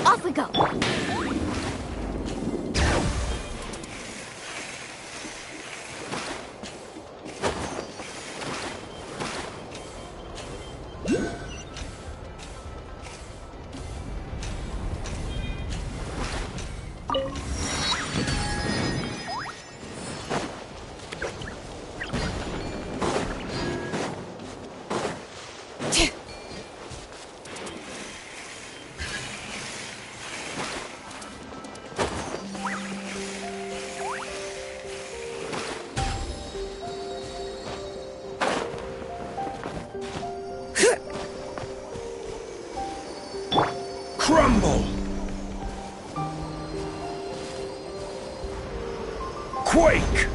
Off we go. Crumble! Quake!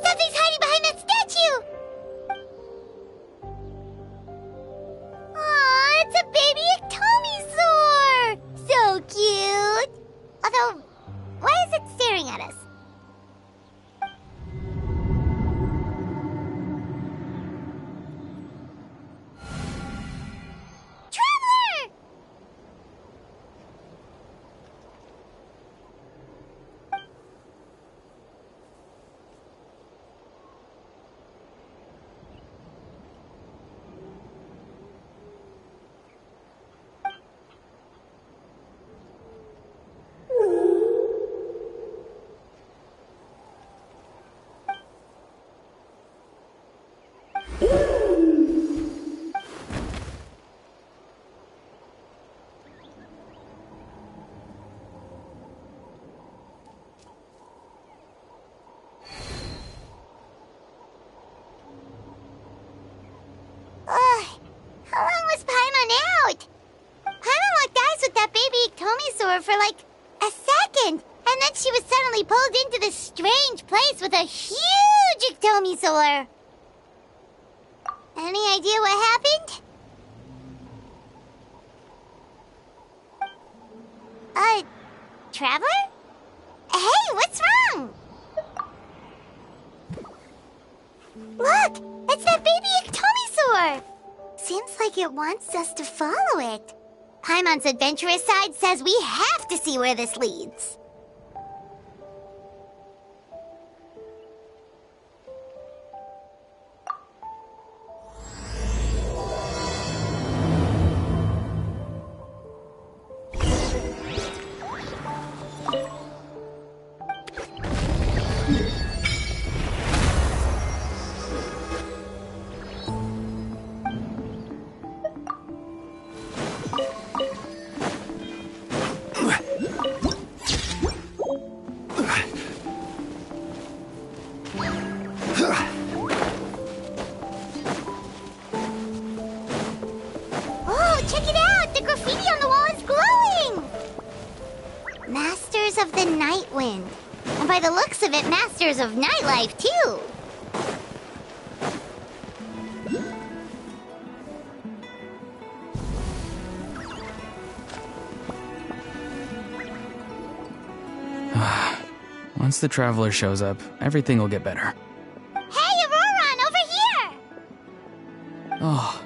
Something's hiding behind that statue! Aw, it's a baby Iktomi So cute! Although, why is it staring at us? Traveler! How long was Paimon out? Paimon locked eyes with that baby Iktomi for like a second, and then she was suddenly pulled into this strange place with a huge Iktomi. Any idea what happened? Traveler? Hey, what's wrong? Look, it's that baby Iktomi. Seems like it wants us to follow it. Paimon's adventurous side says we have to see where this leads. check it out! The graffiti on the wall is glowing! Masters of the Night Wind. And by the looks of it, masters of nightlife, too. Once the Traveler shows up, everything will get better. Hey, Auroron, over here! Oh,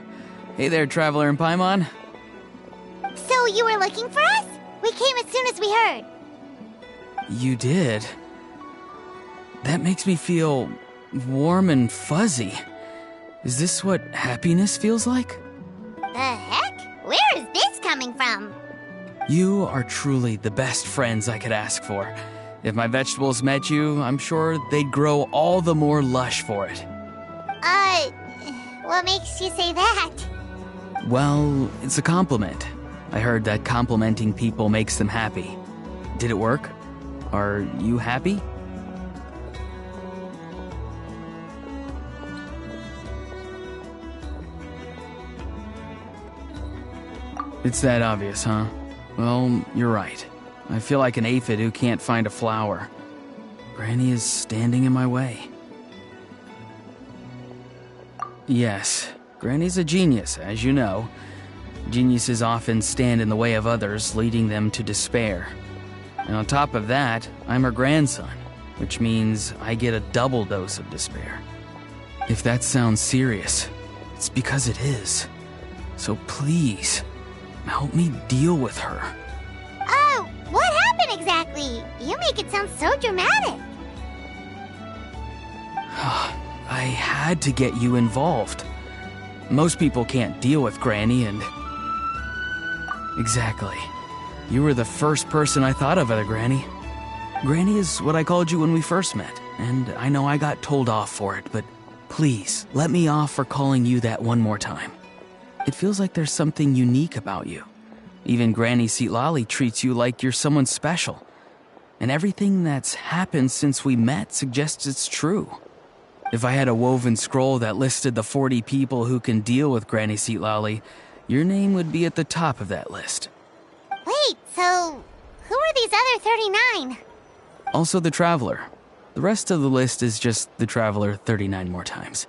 hey there, Traveler and Paimon. So you were looking for us? We came as soon as we heard. You did? That makes me feel warm and fuzzy. Is this what happiness feels like? The heck? Where is this coming from? You are truly the best friends I could ask for. If my vegetables met you, I'm sure they'd grow all the more lush for it. What makes you say that? Well, it's a compliment. I heard that complimenting people makes them happy. Did it work? Are you happy? It's that obvious, huh? Well, you're right. I feel like an aphid who can't find a flower. Granny is standing in my way. Yes, Granny's a genius, as you know. Geniuses often stand in the way of others, leading them to despair. And on top of that, I'm her grandson, which means I get a double dose of despair. If that sounds serious, it's because it is. So please, help me deal with her. Oh, what happened exactly? You make it sound so dramatic. I had to get you involved. Most people can't deal with Granny and... Exactly. You were the first person I thought of, other Granny. Granny is what I called you when we first met, and I know I got told off for it, but please, let me off for calling you that one more time. It feels like there's something unique about you. Even Granny Seatlali treats you like you're someone special. And everything that's happened since we met suggests it's true. If I had a woven scroll that listed the 40 people who can deal with Granny Seatlali, your name would be at the top of that list. Wait, so who are these other 39? Also the Traveler. The rest of the list is just the Traveler 39 more times.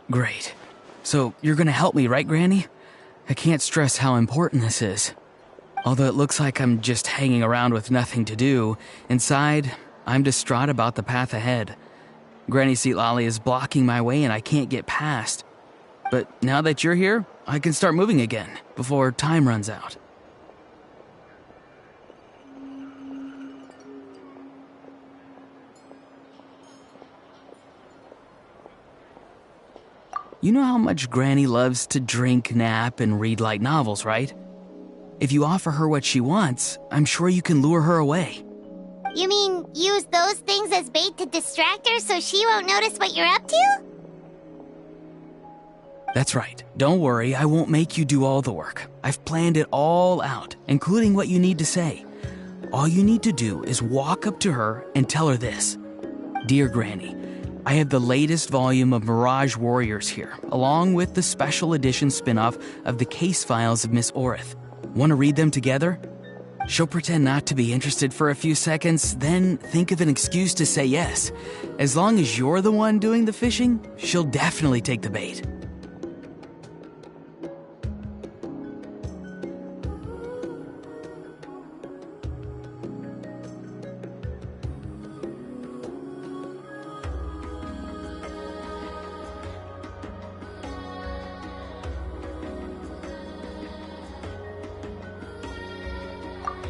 Great. So, you're gonna help me, right, Granny? I can't stress how important this is. Although it looks like I'm just hanging around with nothing to do, inside, I'm distraught about the path ahead. Granny Seatlali is blocking my way and I can't get past. But now that you're here, I can start moving again, before time runs out. You know how much Granny loves to drink, nap, and read light novels, right? If you offer her what she wants, I'm sure you can lure her away. You mean use those things as bait to distract her so she won't notice what you're up to? That's right. Don't worry, I won't make you do all the work. I've planned it all out, including what you need to say. All you need to do is walk up to her and tell her this. Dear Granny, I have the latest volume of Mirage Warriors here, along with the special edition spin-off of the case files of Miss Orith. Want to read them together? She'll pretend not to be interested for a few seconds, then think of an excuse to say yes. As long as you're the one doing the fishing, she'll definitely take the bait.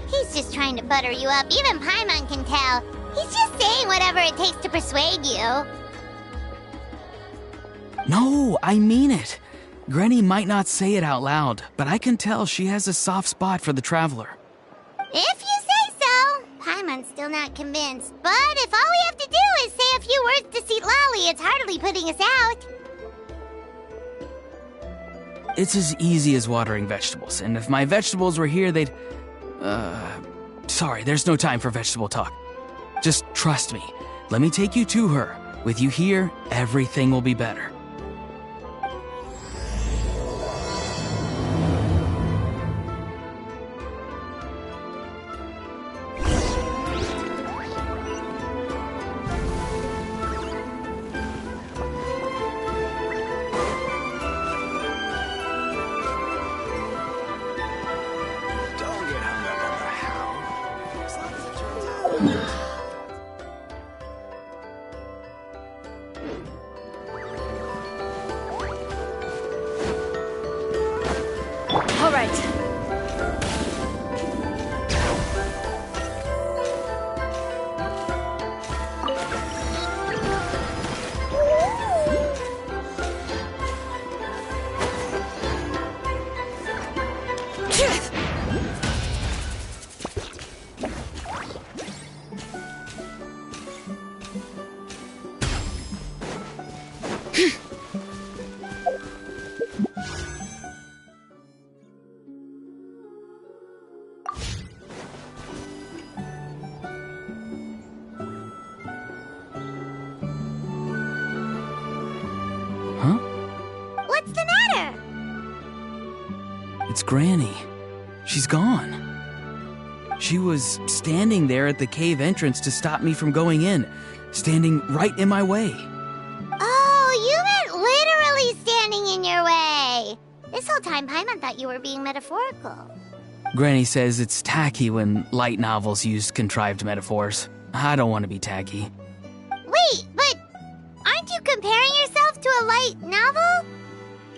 He's just trying to butter you up. Even Paimon can tell. He's just saying whatever it takes to persuade you. No, I mean it. Granny might not say it out loud, but I can tell she has a soft spot for the Traveler. If you say so. Paimon's still not convinced. But if all we have to do is say a few words to Seatlali, it's hardly putting us out. It's as easy as watering vegetables, and if my vegetables were here, they'd... Sorry, there's no time for vegetable talk. Just trust me. Let me take you to her. With you here, everything will be better. All right. Huh? What's the matter? It's Granny. She's gone. She was standing there at the cave entrance to stop me from going in, standing right in my way. Oh, you meant literally standing in your way. This whole time, Paimon thought you were being metaphorical. Granny says it's tacky when light novels use contrived metaphors. I don't want to be tacky. Wait, but aren't you comparing yourself to a light novel?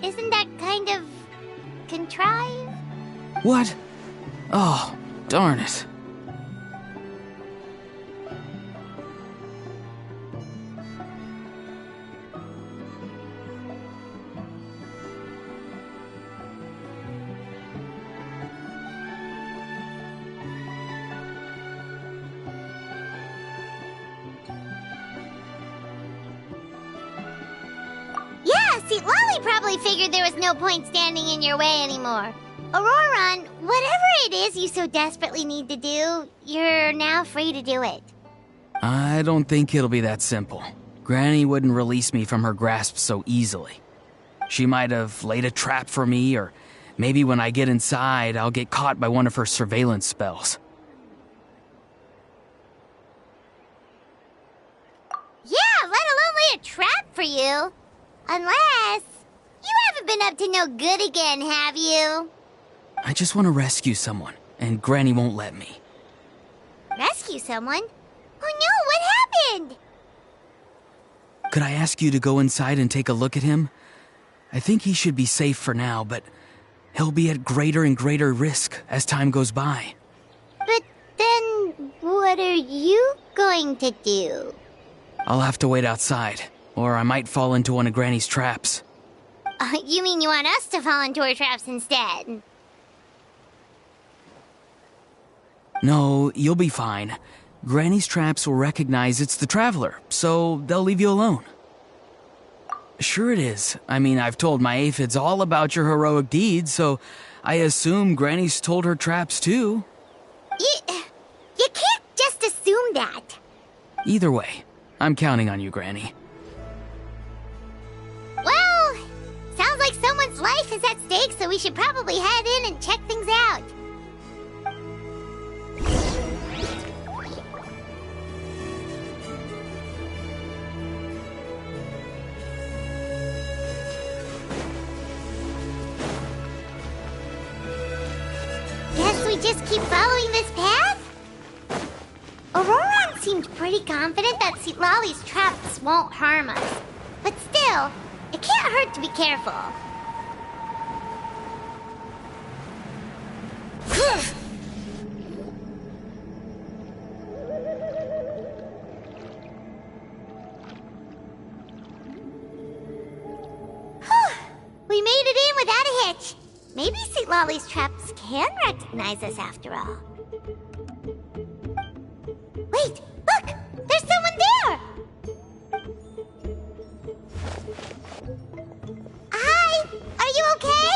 Isn't that kind of contrived? What? Oh, darn it. Yeah, see, Lolly probably figured there was no point standing in your way anymore. Auroron, whatever it is you so desperately need to do, you're now free to do it. I don't think it'll be that simple. Granny wouldn't release me from her grasp so easily. She might have laid a trap for me, or maybe when I get inside, I'll get caught by one of her surveillance spells. Yeah, let alone lay a trap for you. Unless you haven't been up to no good again, have you? I just want to rescue someone, and Granny won't let me. Rescue someone? Oh no, what happened? Could I ask you to go inside and take a look at him? I think he should be safe for now, but he'll be at greater and greater risk as time goes by. But then, what are you going to do? I'll have to wait outside, or I might fall into one of Granny's traps. You mean you want us to fall into her traps instead? No, you'll be fine. Granny's traps will recognize it's the Traveler, so they'll leave you alone. Sure it is. I mean, I've told my aphids all about your heroic deeds, so I assume Granny's told her traps too. You can't just assume that. Either way, I'm counting on you, Granny. Well, sounds like someone's life is at stake, so we should probably head in and check things out. Guess we just keep following this path? Auroron seemed pretty confident that Lolly's traps won't harm us. But still, it can't hurt to be careful. We made it in without a hitch. Maybe St. Lolly's traps can recognize us after all. Wait, look! There's someone there! Hi! Are you okay?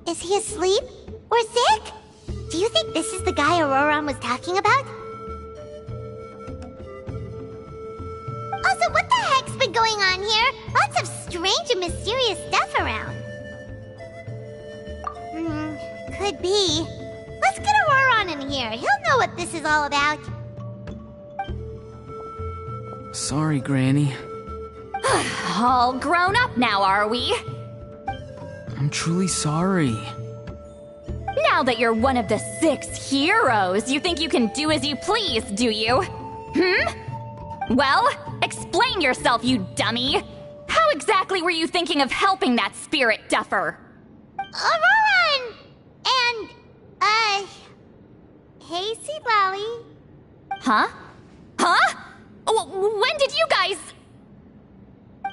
Is he asleep? Or sick? Do you think this is the guy Auroron was talking about? Also, what the heck's been going on here? Lots of strange and mysterious stuff around. Could be. Let's get Auroron in here. He'll know what this is all about. Sorry, Granny. All grown up now, are we? I'm truly sorry. Now that you're one of the 6 heroes, you think you can do as you please, do you? Well, explain yourself, you dummy! How exactly were you thinking of helping that spirit duffer? Auroron! And, hey, Seed Lolly. Huh? When did you guys...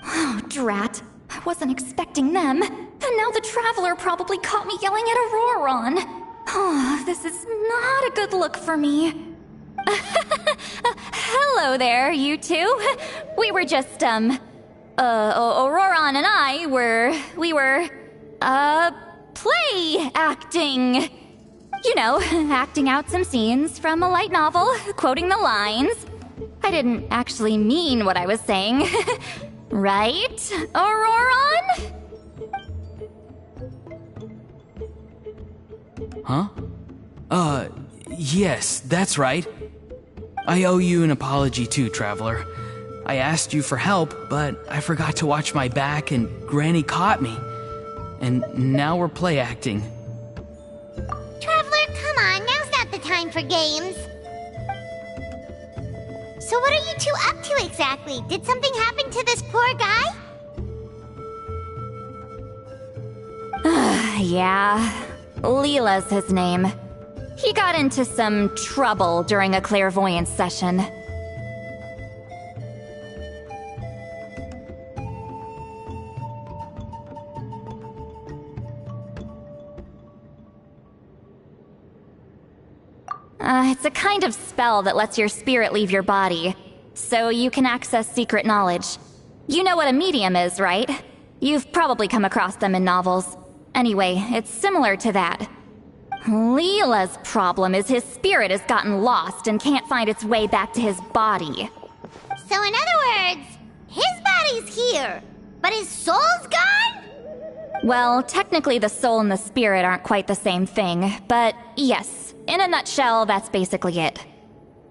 Oh, drat. I wasn't expecting them. And now the Traveler probably caught me yelling at Auroron. Oh, this is not a good look for me. Hello there, you two. We were just, Auroron and I we were, play acting. You know, acting out some scenes from a light novel, quoting the lines. I didn't actually mean what I was saying. Right, Auroron? Huh? Yes, that's right. I owe you an apology too, Traveler. I asked you for help, but I forgot to watch my back and Granny caught me. And now we're play acting. Traveler, come on, now's not the time for games. So what are you two up to exactly? Did something happen to this poor guy? Yeah, Leela's his name. He got into some trouble during a clairvoyance session. It's a kind of spell that lets your spirit leave your body, so you can access secret knowledge. You know what a medium is, right? You've probably come across them in novels. Anyway, it's similar to that. Leela's problem is his spirit has gotten lost and can't find its way back to his body. So in other words, his body's here, but his soul's gone? Well, technically the soul and the spirit aren't quite the same thing, but yes, in a nutshell, that's basically it.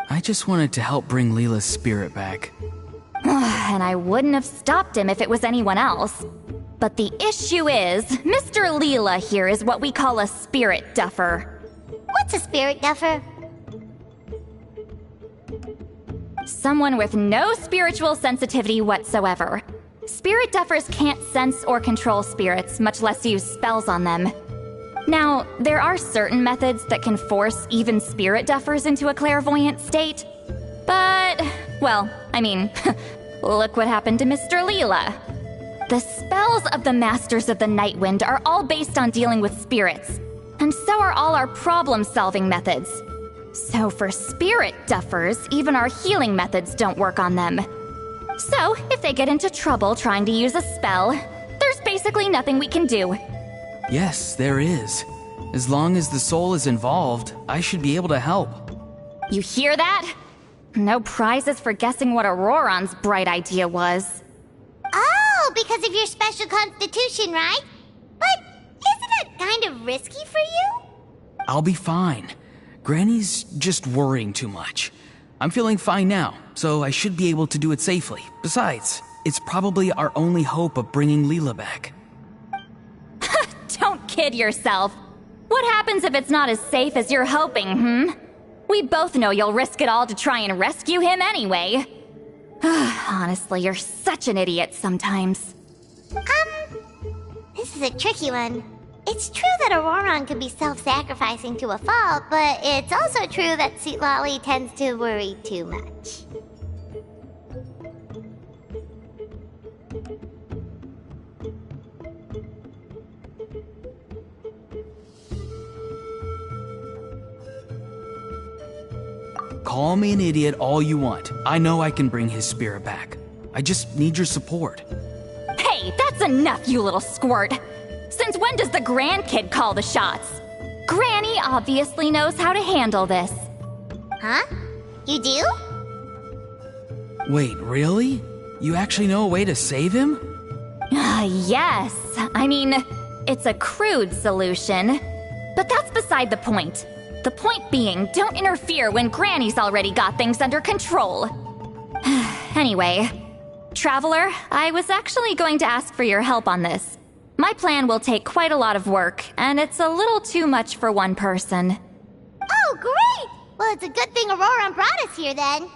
I just wanted to help bring Leela's spirit back. And I wouldn't have stopped him if it was anyone else. But the issue is, Mr. Leela here is what we call a spirit duffer. What's a spirit duffer? Someone with no spiritual sensitivity whatsoever. Spirit duffers can't sense or control spirits, much less use spells on them. Now, there are certain methods that can force even spirit duffers into a clairvoyant state. But, well, I mean, look what happened to Mr. Leela. The spells of the Masters of the Nightwind are all based on dealing with spirits, and so are all our problem-solving methods. So for spirit duffers, even our healing methods don't work on them. So, if they get into trouble trying to use a spell, there's basically nothing we can do. Yes, there is. As long as the soul is involved, I should be able to help. You hear that? No prizes for guessing what Auroron's bright idea was. Oh, because of your special constitution, right? But isn't it kind of risky for you? I'll be fine. Granny's just worrying too much. I'm feeling fine now, so I should be able to do it safely. Besides, it's probably our only hope of bringing Leela back. Don't kid yourself. What happens if it's not as safe as you're hoping, We both know you'll risk it all to try and rescue him anyway. Honestly, you're such an idiot sometimes. This is a tricky one. It's true that Auroron can be self-sacrificing to a fault, but it's also true that Sweet Lolly tends to worry too much. Call me an idiot all you want. I know I can bring his spirit back. I just need your support. Hey, that's enough, you little squirt! Since when does the grandkid call the shots? Granny obviously knows how to handle this. Huh? You do? Wait, really? You actually know a way to save him? Yes. I mean, it's a crude solution. But that's beside the point. The point being, don't interfere when Granny's already got things under control. Anyway, Traveler, I was actually going to ask for your help on this. My plan will take quite a lot of work, and it's a little too much for one person. Oh, great! Well, it's a good thing Aurora brought us here then.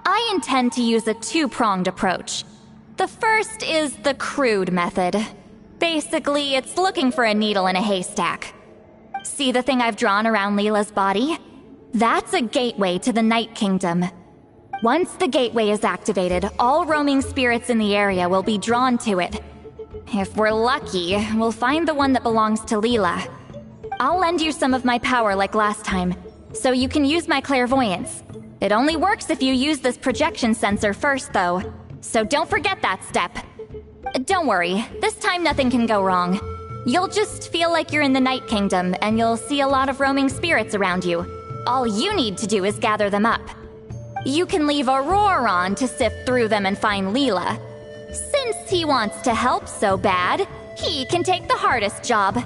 I intend to use a two-pronged approach. The first is the crude method. Basically, it's looking for a needle in a haystack. See the thing I've drawn around Leela's body? That's a gateway to the Night Kingdom. Once the gateway is activated, all roaming spirits in the area will be drawn to it. If we're lucky, we'll find the one that belongs to Leela. I'll lend you some of my power like last time, so you can use my clairvoyance. It only works if you use this projection sensor first, though. So don't forget that step. Don't worry, this time nothing can go wrong. You'll just feel like you're in the Night Kingdom, and you'll see a lot of roaming spirits around you. All you need to do is gather them up. You can leave Aurora on to sift through them and find Leela. Since he wants to help so bad, he can take the hardest job.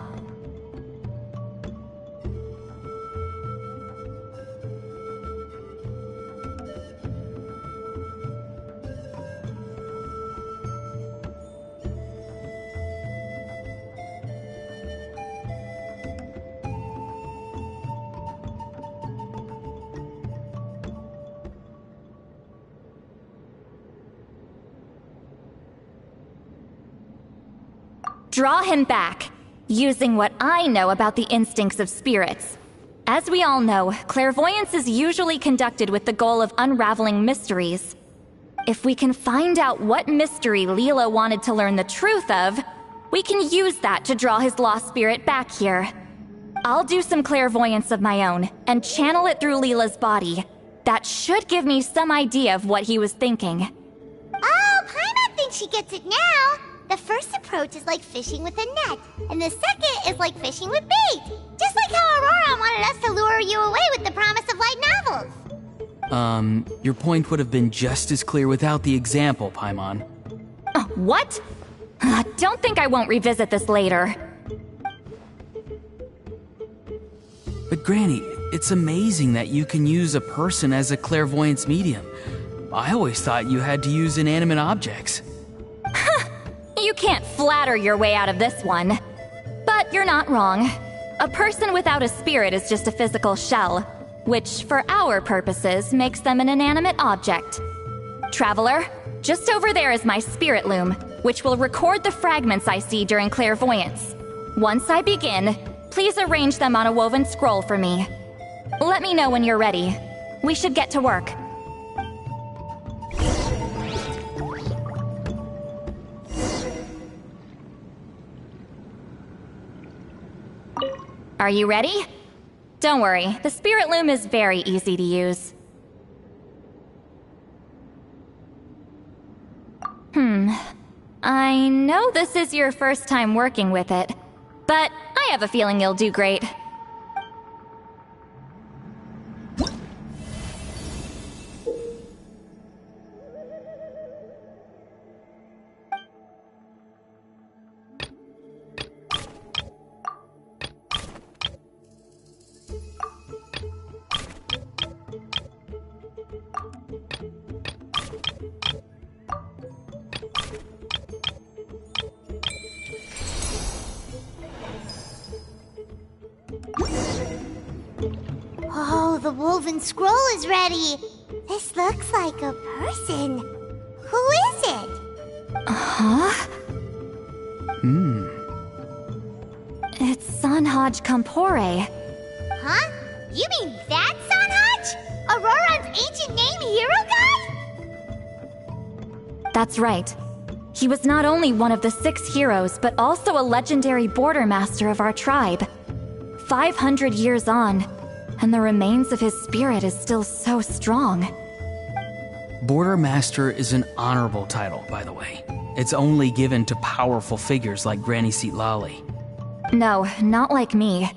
Draw him back, using what I know about the instincts of spirits. As we all know, clairvoyance is usually conducted with the goal of unraveling mysteries. If we can find out what mystery Leela wanted to learn the truth of, we can use that to draw his lost spirit back here. I'll do some clairvoyance of my own, and channel it through Leela's body. That should give me some idea of what he was thinking. Oh, Paimon thinks she gets it now! The first approach is like fishing with a net, and the second is like fishing with bait. Just like how Aurora wanted us to lure you away with the promise of light novels. Your point would have been just as clear without the example, Paimon. What? Don't think I won't revisit this later. But Granny, it's amazing that you can use a person as a clairvoyance medium. I always thought you had to use inanimate objects. You can't flatter your way out of this one. But you're not wrong. A person without a spirit is just a physical shell, which, for our purposes, makes them an inanimate object. Traveler, just over there is my spirit loom, which will record the fragments I see during clairvoyance. Once I begin, please arrange them on a woven scroll for me. Let me know when you're ready. We should get to work. Are you ready? Don't worry, the spirit loom is very easy to use. I know this is your first time working with it, but I have a feeling you'll do great. Oh, the woven scroll is ready. This looks like a person. Who is it? Huh? It's Sanhaj Kampore. Huh? You mean that Sanhaj? Auroran's ancient name hero guy? That's right. He was not only one of the 6 heroes, but also a legendary border master of our tribe. 500 years on, and the remains of his spirit is still so strong. Border Master is an honorable title, by the way. It's only given to powerful figures like Granny Seatlali. No, not like me.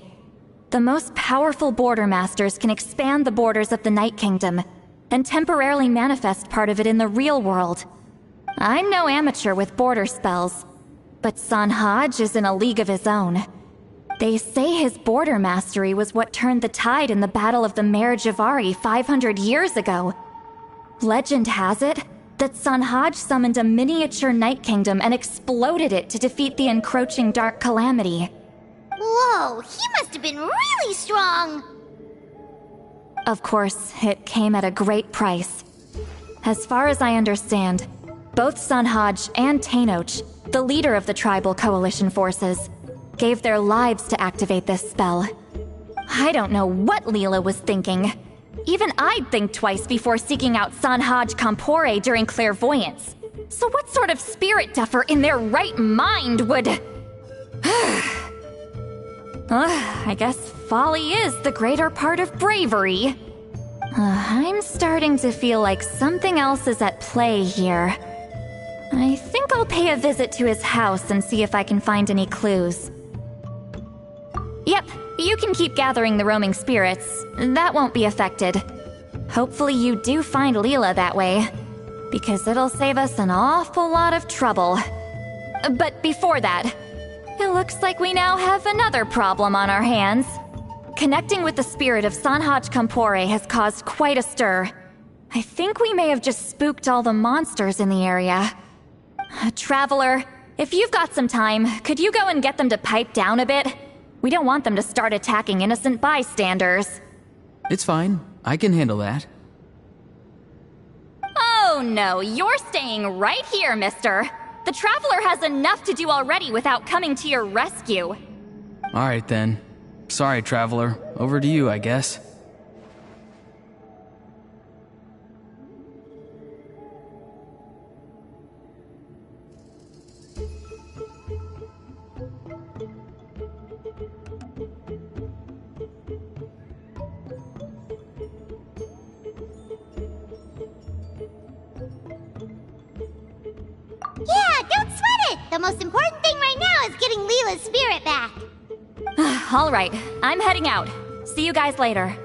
The most powerful Border Masters can expand the borders of the Night Kingdom and temporarily manifest part of it in the real world. I'm no amateur with border spells, but Sanhaj is in a league of his own. They say his border mastery was what turned the tide in the Battle of the Mare Javari 500 years ago. Legend has it that Sanhaj summoned a miniature Night Kingdom and exploded it to defeat the encroaching Dark Calamity. Whoa, he must have been really strong! Of course, it came at a great price. As far as I understand, both Sanhaj and Tainoch, the leader of the tribal coalition forces, gave their lives to activate this spell. I don't know what Leela was thinking. Even I'd think twice before seeking out Sanhaj Kampore during clairvoyance. So what sort of spirit duffer in their right mind would... I guess folly is the greater part of bravery. I'm starting to feel like something else is at play here. I think I'll pay a visit to his house and see if I can find any clues. Yep, you can keep gathering the roaming spirits. That won't be affected. Hopefully you do find Leela that way, because it'll save us an awful lot of trouble. But before that, it looks like we now have another problem on our hands. Connecting with the spirit of Sanhaj Kampore has caused quite a stir. I think we may have just spooked all the monsters in the area. Traveler, if you've got some time, could you go and get them to pipe down a bit? We don't want them to start attacking innocent bystanders. It's fine. I can handle that. Oh no, you're staying right here, mister. The Traveler has enough to do already without coming to your rescue. Alright then. Sorry, Traveler. Over to you, I guess. Yeah, don't sweat it! The most important thing right now is getting Leela's spirit back. Alright, I'm heading out. See you guys later.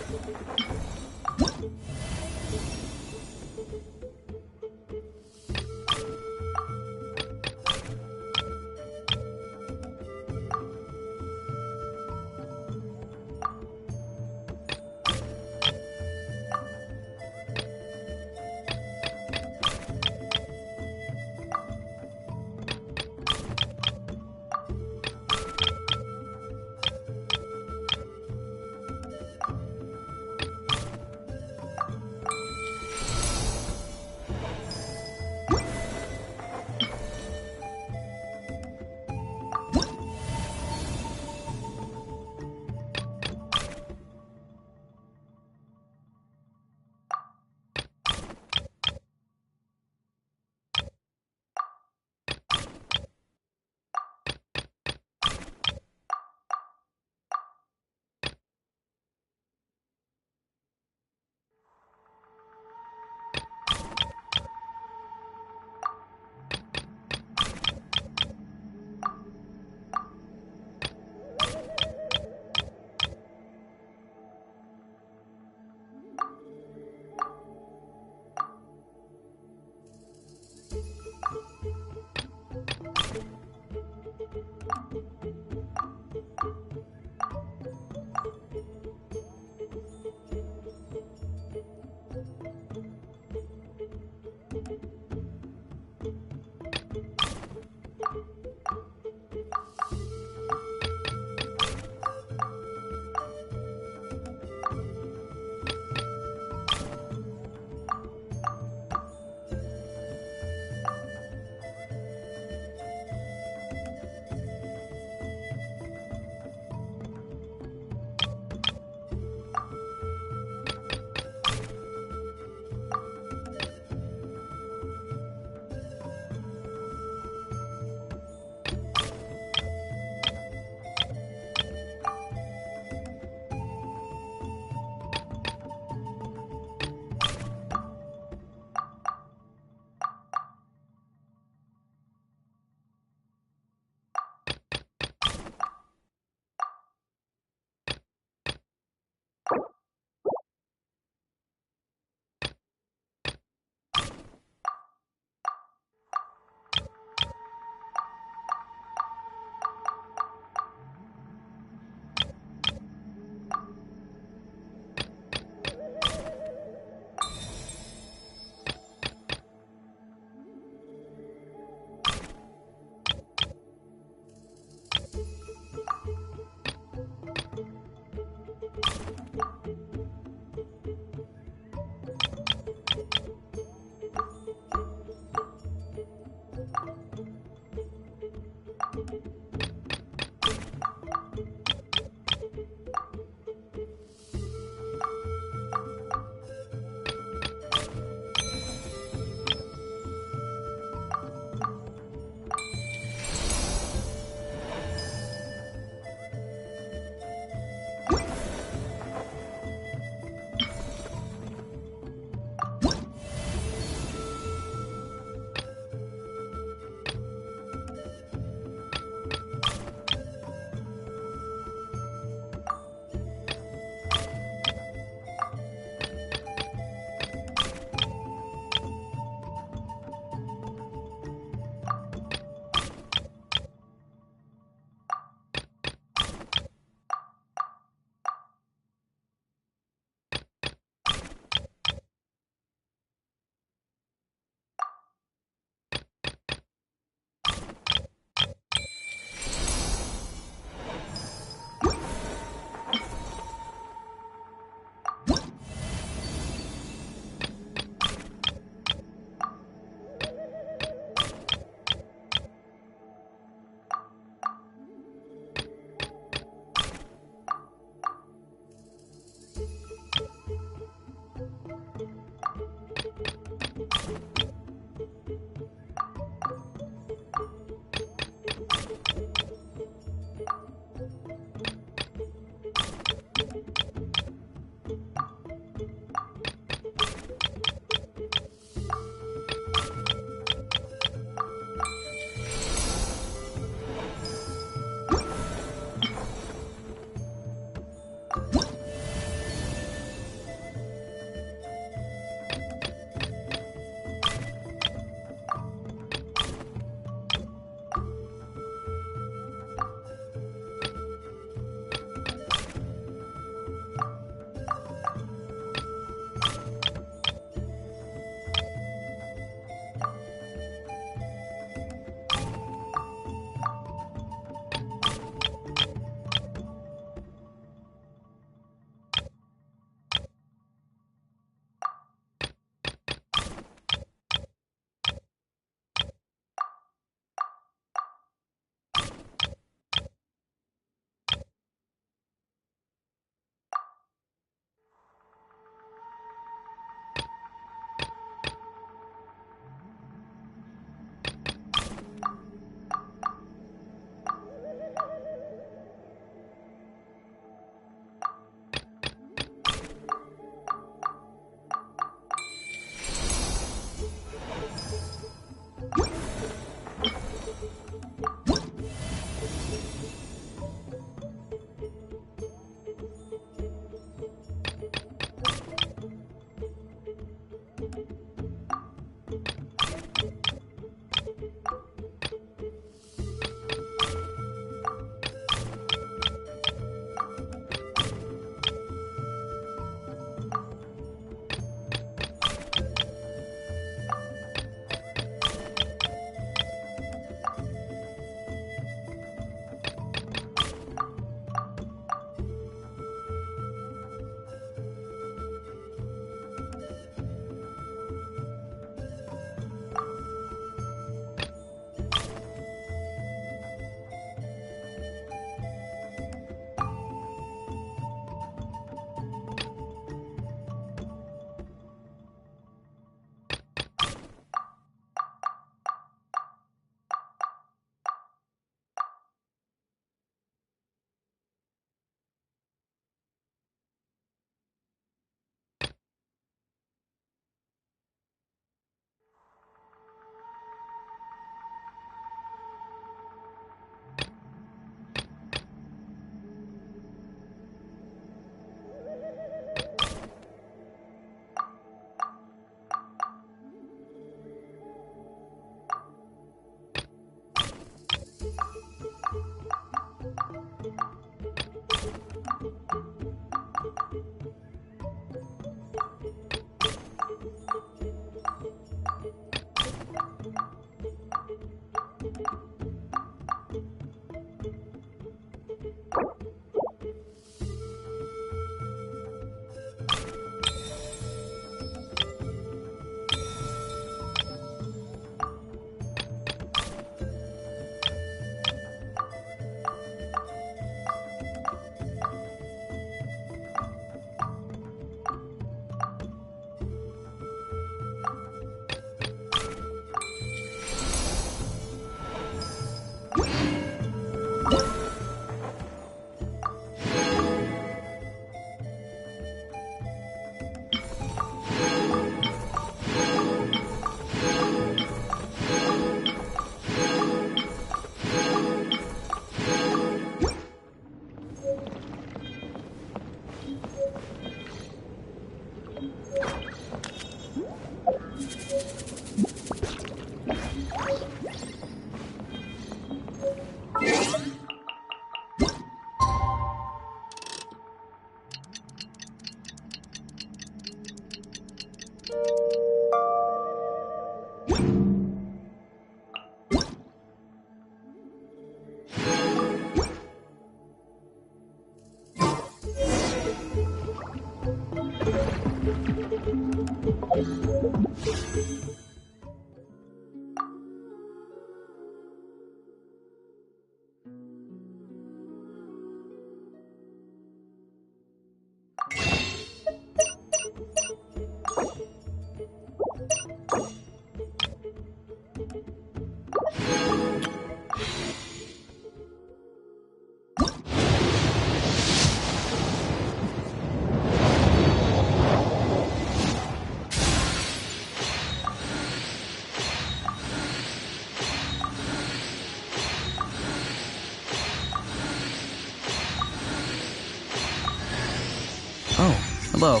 Oh, hello.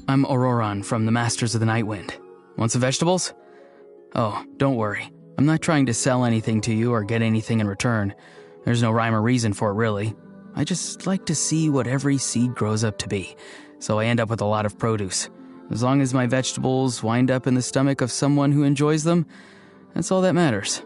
I'm Auroran from the Masters of the Nightwind. Want some vegetables? Oh, don't worry. I'm not trying to sell anything to you or get anything in return. There's no rhyme or reason for it, really. I just like to see what every seed grows up to be, so I end up with a lot of produce. As long as my vegetables wind up in the stomach of someone who enjoys them, that's all that matters.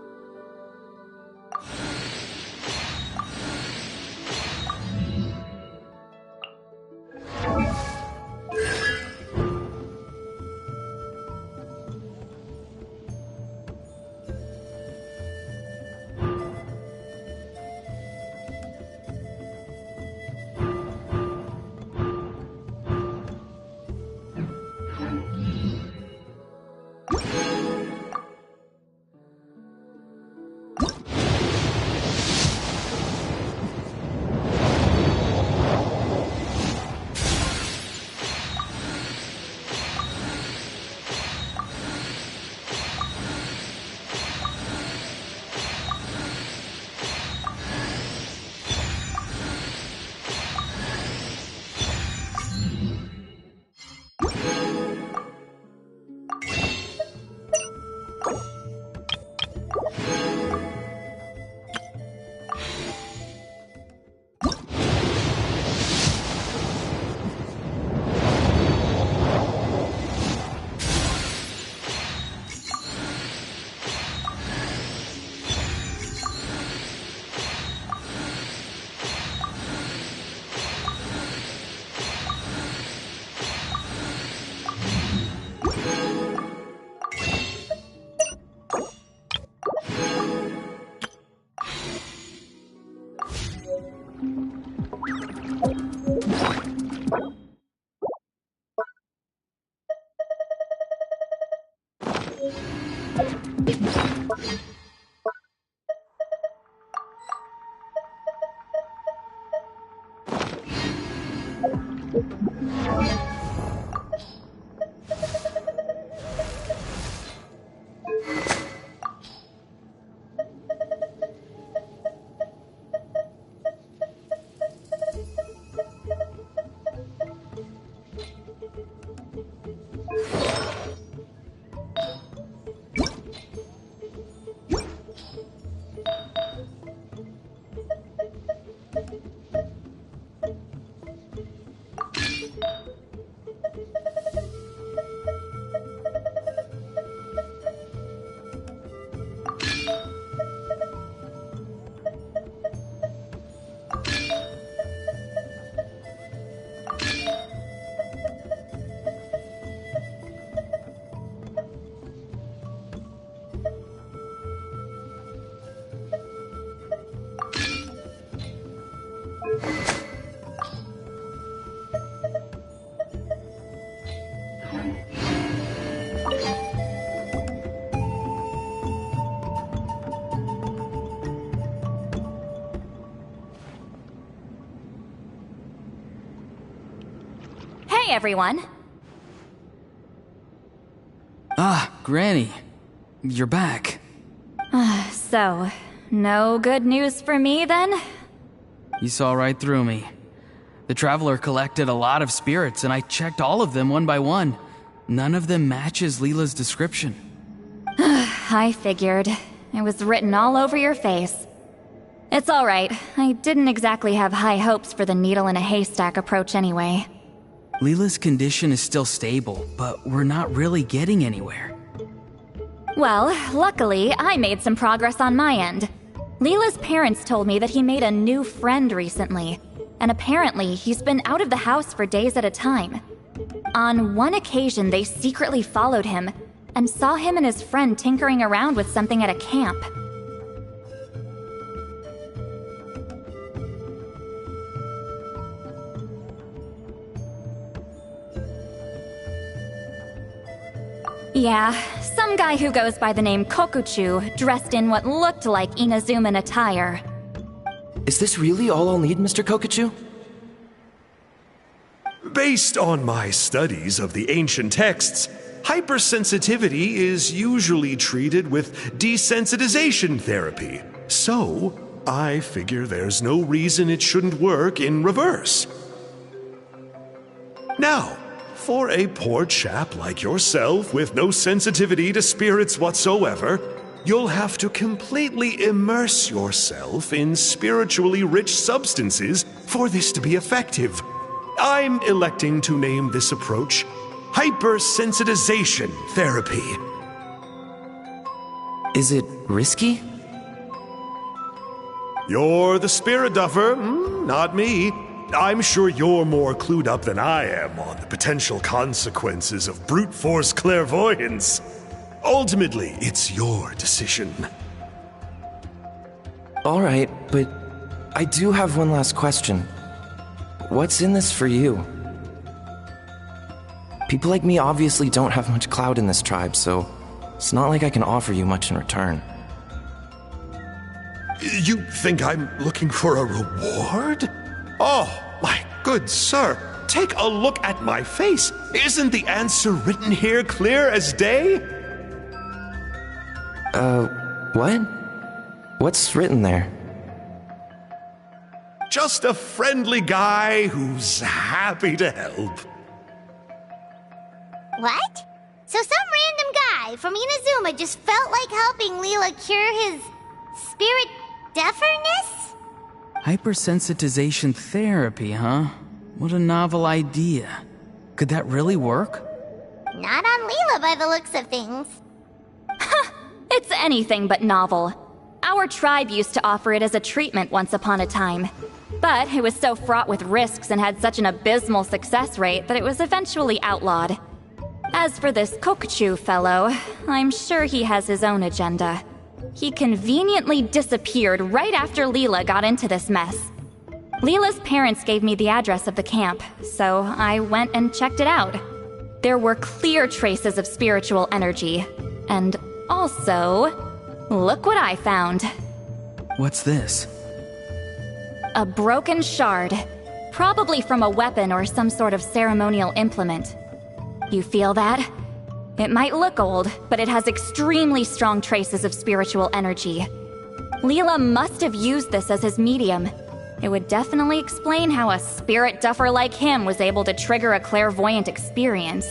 Hey, everyone. Ah, Granny. You're back. So, no good news for me, then? You saw right through me. The Traveler collected a lot of spirits, and I checked all of them one by one. None of them matches Leela's description. I figured. It was written all over your face. It's alright. I didn't exactly have high hopes for the needle in a haystack approach anyway. Leela's condition is still stable, but we're not really getting anywhere. Well, luckily, I made some progress on my end. Leela's parents told me that he made a new friend recently, and apparently he's been out of the house for days at a time. On one occasion, they secretly followed him and saw him and his friend tinkering around with something at a camp. Yeah, some guy who goes by the name Kokuchu, dressed in what looked like Inazuman attire. Is this really all I'll need, Mr. Kokuchu? Based on my studies of the ancient texts, hypersensitivity is usually treated with desensitization therapy. So, I figure there's no reason it shouldn't work in reverse. Now, for a poor chap like yourself with no sensitivity to spirits whatsoever, you'll have to completely immerse yourself in spiritually rich substances for this to be effective. I'm electing to name this approach hypersensitization therapy. Is it risky? You're the spirit duffer, not me. I'm sure you're more clued up than I am on the potential consequences of brute force clairvoyance. Ultimately, it's your decision. All right, but I do have one last question. What's in this for you? People like me obviously don't have much clout in this tribe, so it's not like I can offer you much in return. You think I'm looking for a reward? Oh, my good sir, take a look at my face. Isn't the answer written here clear as day? What? What's written there? Just a friendly guy who's happy to help. What? So some random guy from Inazuma just felt like helping Leela cure his spirit deafness? Hypersensitization therapy, huh? What a novel idea. Could that really work? Not on Leela by the looks of things. It's anything but novel. Our tribe used to offer it as a treatment once upon a time. But it was so fraught with risks and had such an abysmal success rate that it was eventually outlawed. As for this Kokuchu fellow, I'm sure he has his own agenda. He conveniently disappeared right after Leela got into this mess. Leela's parents gave me the address of the camp, so I went and checked it out. There were clear traces of spiritual energy. And also, look what I found. What's this? A broken shard. Probably from a weapon or some sort of ceremonial implement. You feel that? It might look old, but it has extremely strong traces of spiritual energy. Leela must have used this as his medium. It would definitely explain how a spirit duffer like him was able to trigger a clairvoyant experience.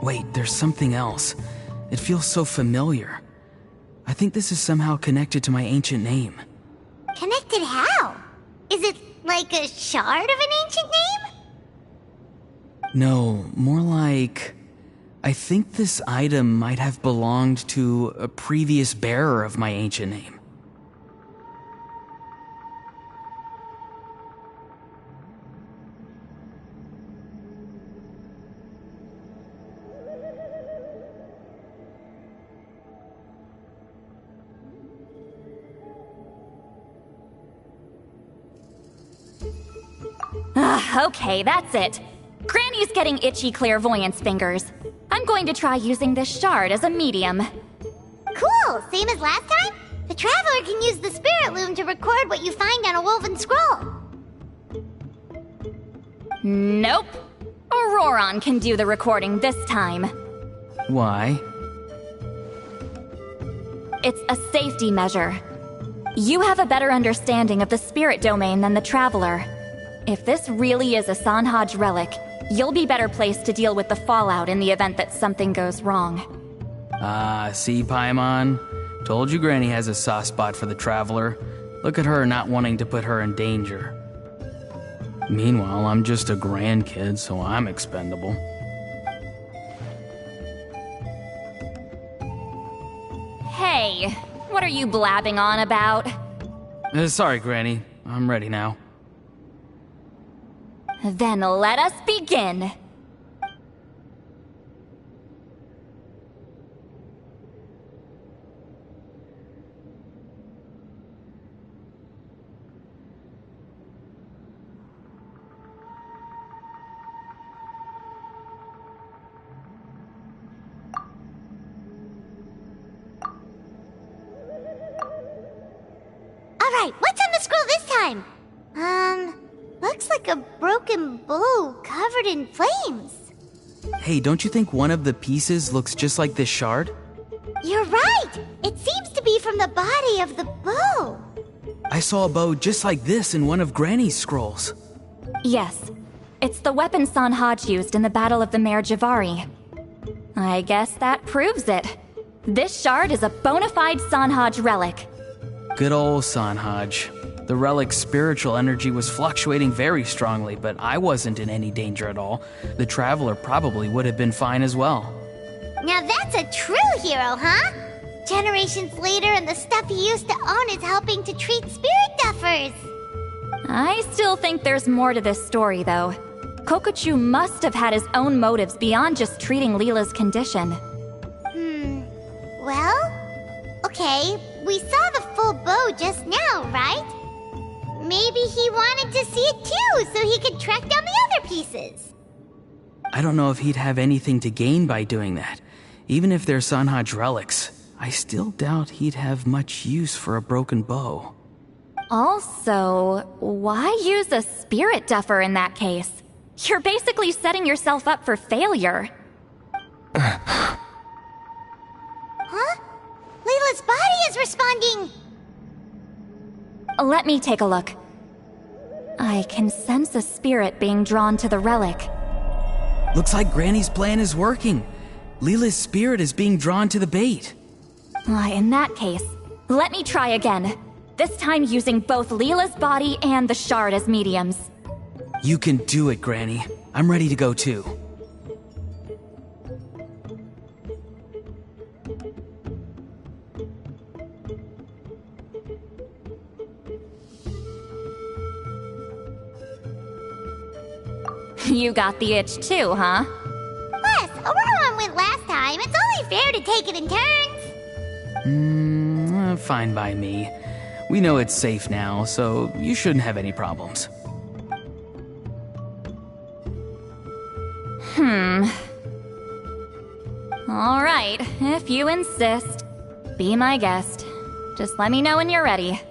Wait, there's something else. It feels so familiar. I think this is somehow connected to my ancient name. Connected how? Is it like a shard of an ancient name? No, more like... I think this item might have belonged to a previous bearer of my ancient name. Okay, that's it. Granny's getting itchy clairvoyance fingers. I'm going to try using this shard as a medium. Cool, same as last time? The Traveler can use the Spirit Loom to record what you find on a woven scroll. Nope. Auroron can do the recording this time. Why? It's a safety measure. You have a better understanding of the spirit domain than the Traveler. If this really is a Sanhaj relic, you'll be better placed to deal with the fallout in the event that something goes wrong. See, Paimon? Told you Granny has a soft spot for the Traveler. Look at her not wanting to put her in danger. Meanwhile, I'm just a grandkid, so I'm expendable. Hey, what are you blabbing on about? Sorry, Granny. I'm ready now. Then let us begin. Alright, what's on the scroll this time? Looks like a broken bow covered in flames. Hey, don't you think one of the pieces looks just like this shard? You're right! It seems to be from the body of the bow. I saw a bow just like this in one of Granny's scrolls. Yes, it's the weapon Sanhaj used in the Battle of the Mare Javari. I guess that proves it. This shard is a bona fide Sanhaj relic. Good old Sanhaj. The relic's spiritual energy was fluctuating very strongly, but I wasn't in any danger at all. The Traveler probably would have been fine as well. Now that's a true hero, huh? Generations later and the stuff he used to own is helping to treat spirit duffers. I still think there's more to this story, though. Kokochu must have had his own motives beyond just treating Leela's condition. Well, okay, we saw the full bow just now, right? Maybe he wanted to see it too, so he could track down the other pieces. I don't know if he'd have anything to gain by doing that. Even if they're Sanhaj relics, I still doubt he'd have much use for a broken bow. Also, why use a spirit duffer in that case? You're basically setting yourself up for failure. Huh? Leela's body is responding! Let me take a look. I can sense a spirit being drawn to the relic. Looks like Granny's plan is working. Leela's spirit is being drawn to the bait. In that case, let me try again. This time using both Leela's body and the shard as mediums. You can do it, Granny. I'm ready to go too. You got the itch too, huh? Plus, Aurora went last time. It's only fair to take it in turns. Fine by me. We know it's safe now, so you shouldn't have any problems. All right, if you insist. Be my guest. Just let me know when you're ready.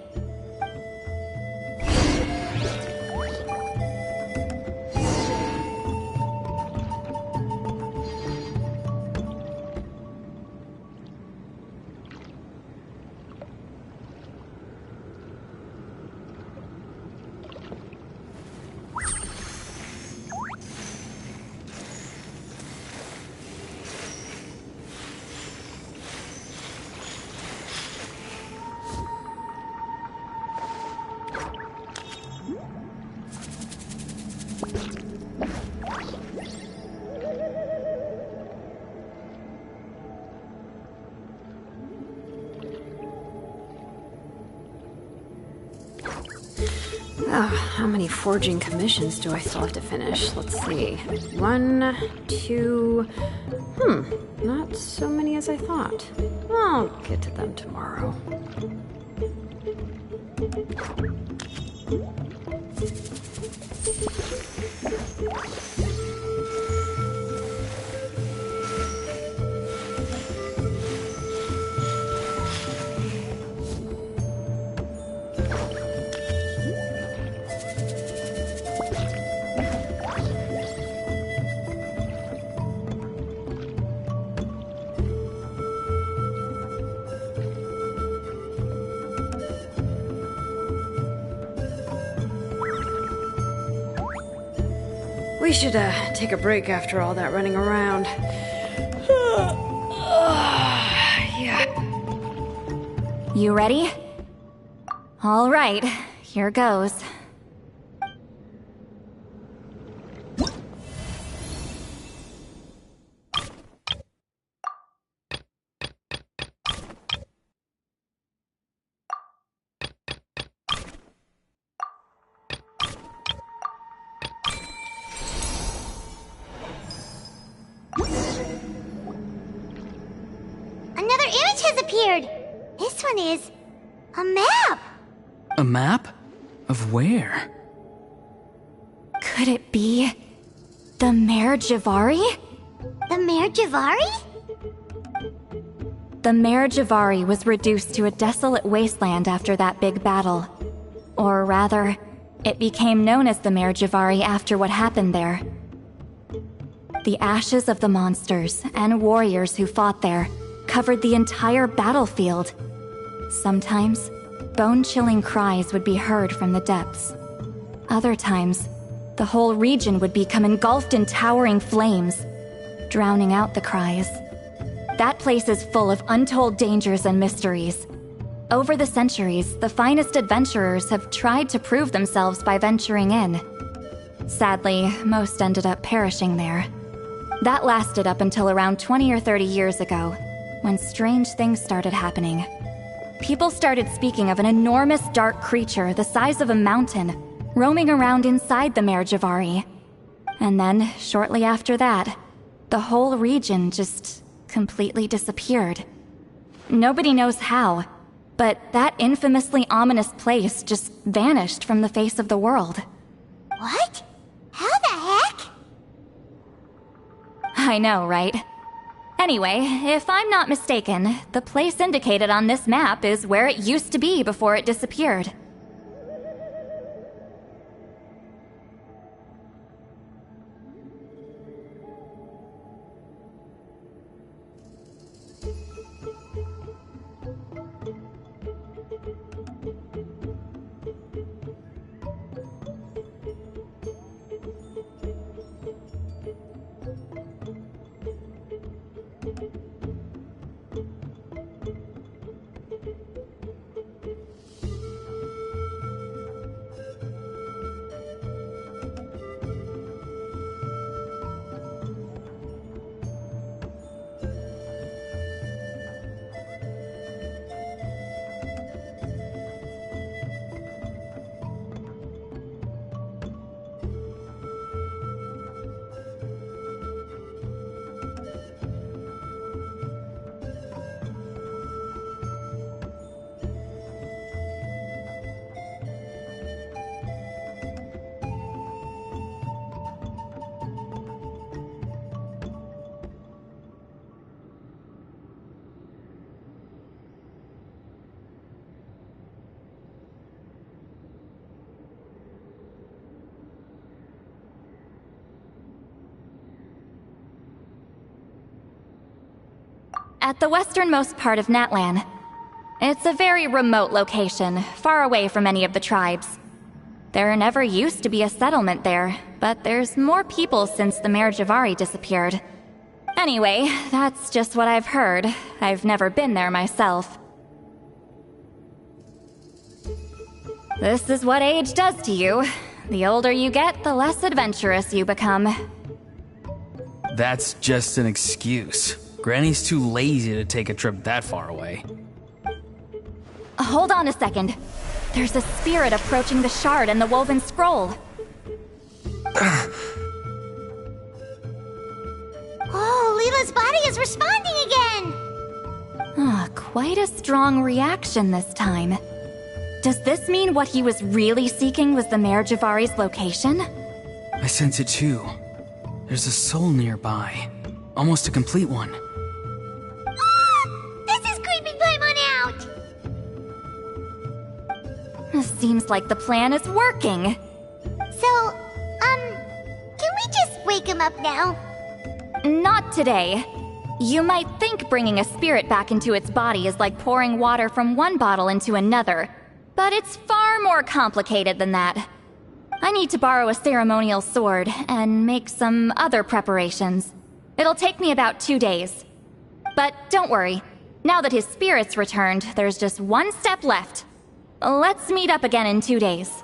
How many forging commissions do I still have to finish? Let's see. 1, 2... not so many as I thought. I'll get to them tomorrow. We should take a break after all that running around. Yeah. You ready? All right, here goes. has appeared. This one is a map. A map? Of where? Could it be the Mare Javari? The Mare Javari? The Mare Javari was reduced to a desolate wasteland after that big battle. Or rather, it became known as the Mare Javari after what happened there. The ashes of the monsters and warriors who fought there covered the entire battlefield. Sometimes, bone-chilling cries would be heard from the depths. Other times, the whole region would become engulfed in towering flames, drowning out the cries. That place is full of untold dangers and mysteries. Over the centuries, the finest adventurers have tried to prove themselves by venturing in. Sadly, most ended up perishing there. That lasted up until around 20 or 30 years ago, when strange things started happening. People started speaking of an enormous dark creature the size of a mountain, roaming around inside the Mare Javari. And then, shortly after that, the whole region just completely disappeared. Nobody knows how, but that infamously ominous place just vanished from the face of the world. What? How the heck? I know, right? Anyway, if I'm not mistaken, the place indicated on this map is where it used to be before it disappeared. At the westernmost part of Natlan. It's a very remote location, far away from any of the tribes. There never used to be a settlement there, but there's more people since the Mare Javari disappeared. Anyway, that's just what I've heard. I've never been there myself. This is what age does to you. The older you get, the less adventurous you become. That's just an excuse. Granny's too lazy to take a trip that far away. Hold on a second. There's a spirit approaching the shard and the woven scroll. Oh, Leela's body is responding again! Quite a strong reaction this time. Does this mean what he was really seeking was the Mare Javari's location? I sense it too. There's a soul nearby. Almost a complete one. This is creeping Paimon out! Seems like the plan is working. So, can we just wake him up now? Not today. You might think bringing a spirit back into its body is like pouring water from one bottle into another, but it's far more complicated than that. I need to borrow a ceremonial sword and make some other preparations. It'll take me about 2 days. But don't worry. Now that his spirit's returned, there's just one step left. Let's meet up again in 2 days.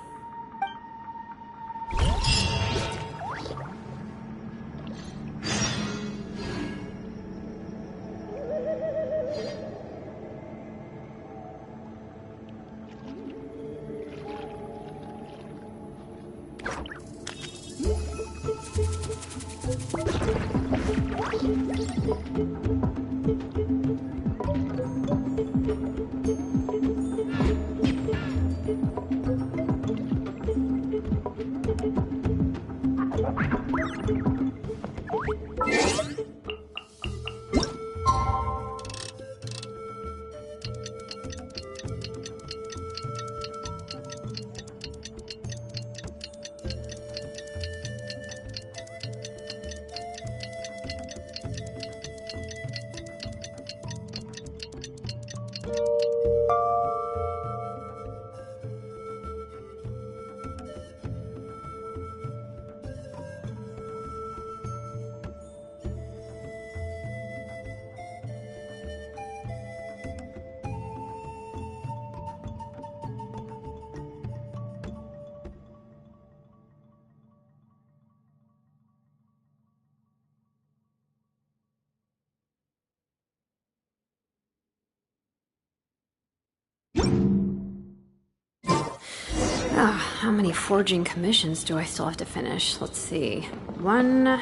How many forging commissions do I still have to finish? Let's see. 1,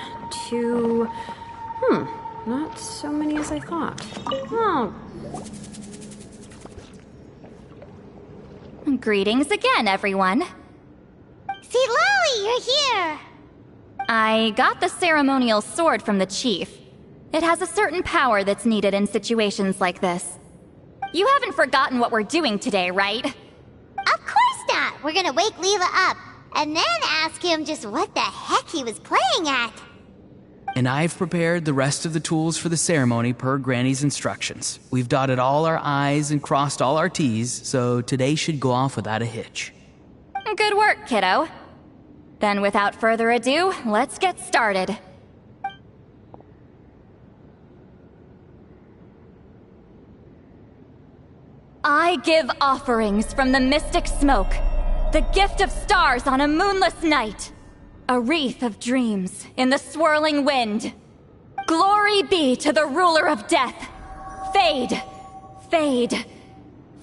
2... not so many as I thought. Oh. Greetings again, everyone. See, Lolly, you're here. I got the ceremonial sword from the chief. It has a certain power that's needed in situations like this. You haven't forgotten what we're doing today, right? Of course not. We're gonna wake Leela up, and then ask him just what the heck he was playing at. And I've prepared the rest of the tools for the ceremony per Granny's instructions. We've dotted all our I's and crossed all our T's, so today should go off without a hitch. Good work, kiddo. Then without further ado, let's get started. I give offerings from the mystic smoke, the gift of stars on a moonless night, a wreath of dreams in the swirling wind. Glory be to the ruler of death. Fade, fade,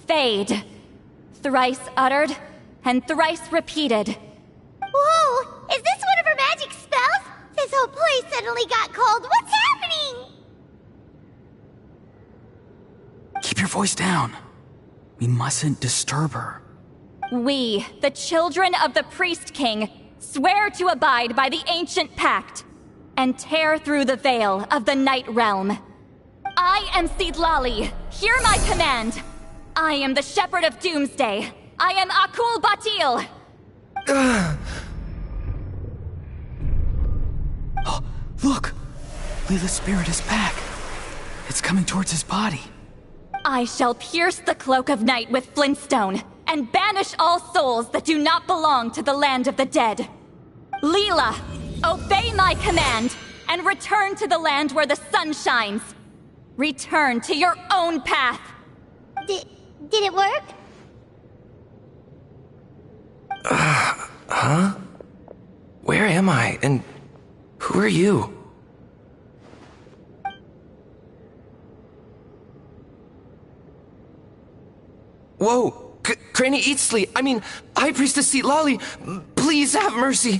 fade. Thrice uttered and thrice repeated. Whoa! Is this one of her magic spells? This whole place suddenly got cold. What's happening? Keep your voice down. We mustn't disturb her. We, the children of the Priest King, swear to abide by the ancient pact and tear through the veil of the Night Realm. I am Seedlali. Hear my command. I am the Shepherd of Doomsday. I am Akul Batil. Oh, look! Leela's spirit is back. It's coming towards his body. I shall pierce the cloak of night with flintstone and banish all souls that do not belong to the land of the dead. Leela, obey my command and return to the land where the sun shines. Return to your own path. Did it work? Huh? Where am I? And who are you? Whoa! Granny Eatsley, High Priestess Seedlali, please have mercy!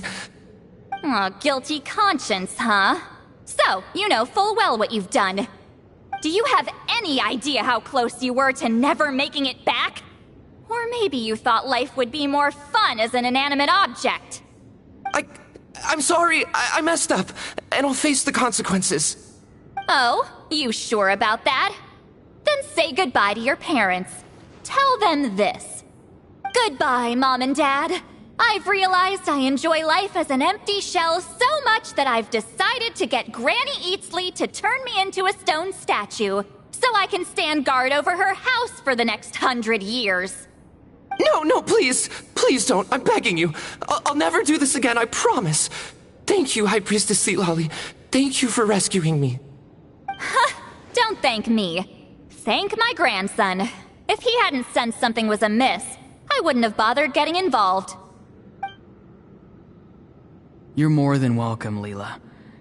Oh, guilty conscience, huh? So, you know full well what you've done. Do you have any idea how close you were to never making it back? Or maybe you thought life would be more fun as an inanimate object. I'm sorry, I messed up, and I'll face the consequences. Oh, you sure about that? Then say goodbye to your parents. Tell them this. Goodbye, Mom and Dad. I've realized I enjoy life as an empty shell so much that I've decided to get Granny Eatsley to turn me into a stone statue, so I can stand guard over her house for the next 100 years. No, please. Please don't. I'm begging you. I'll never do this again, I promise. Thank you, High Priestess Seedlali. Thank you for rescuing me. Don't thank me. Thank my grandson. If he hadn't sensed something was amiss, I wouldn't have bothered getting involved. You're more than welcome, Leela.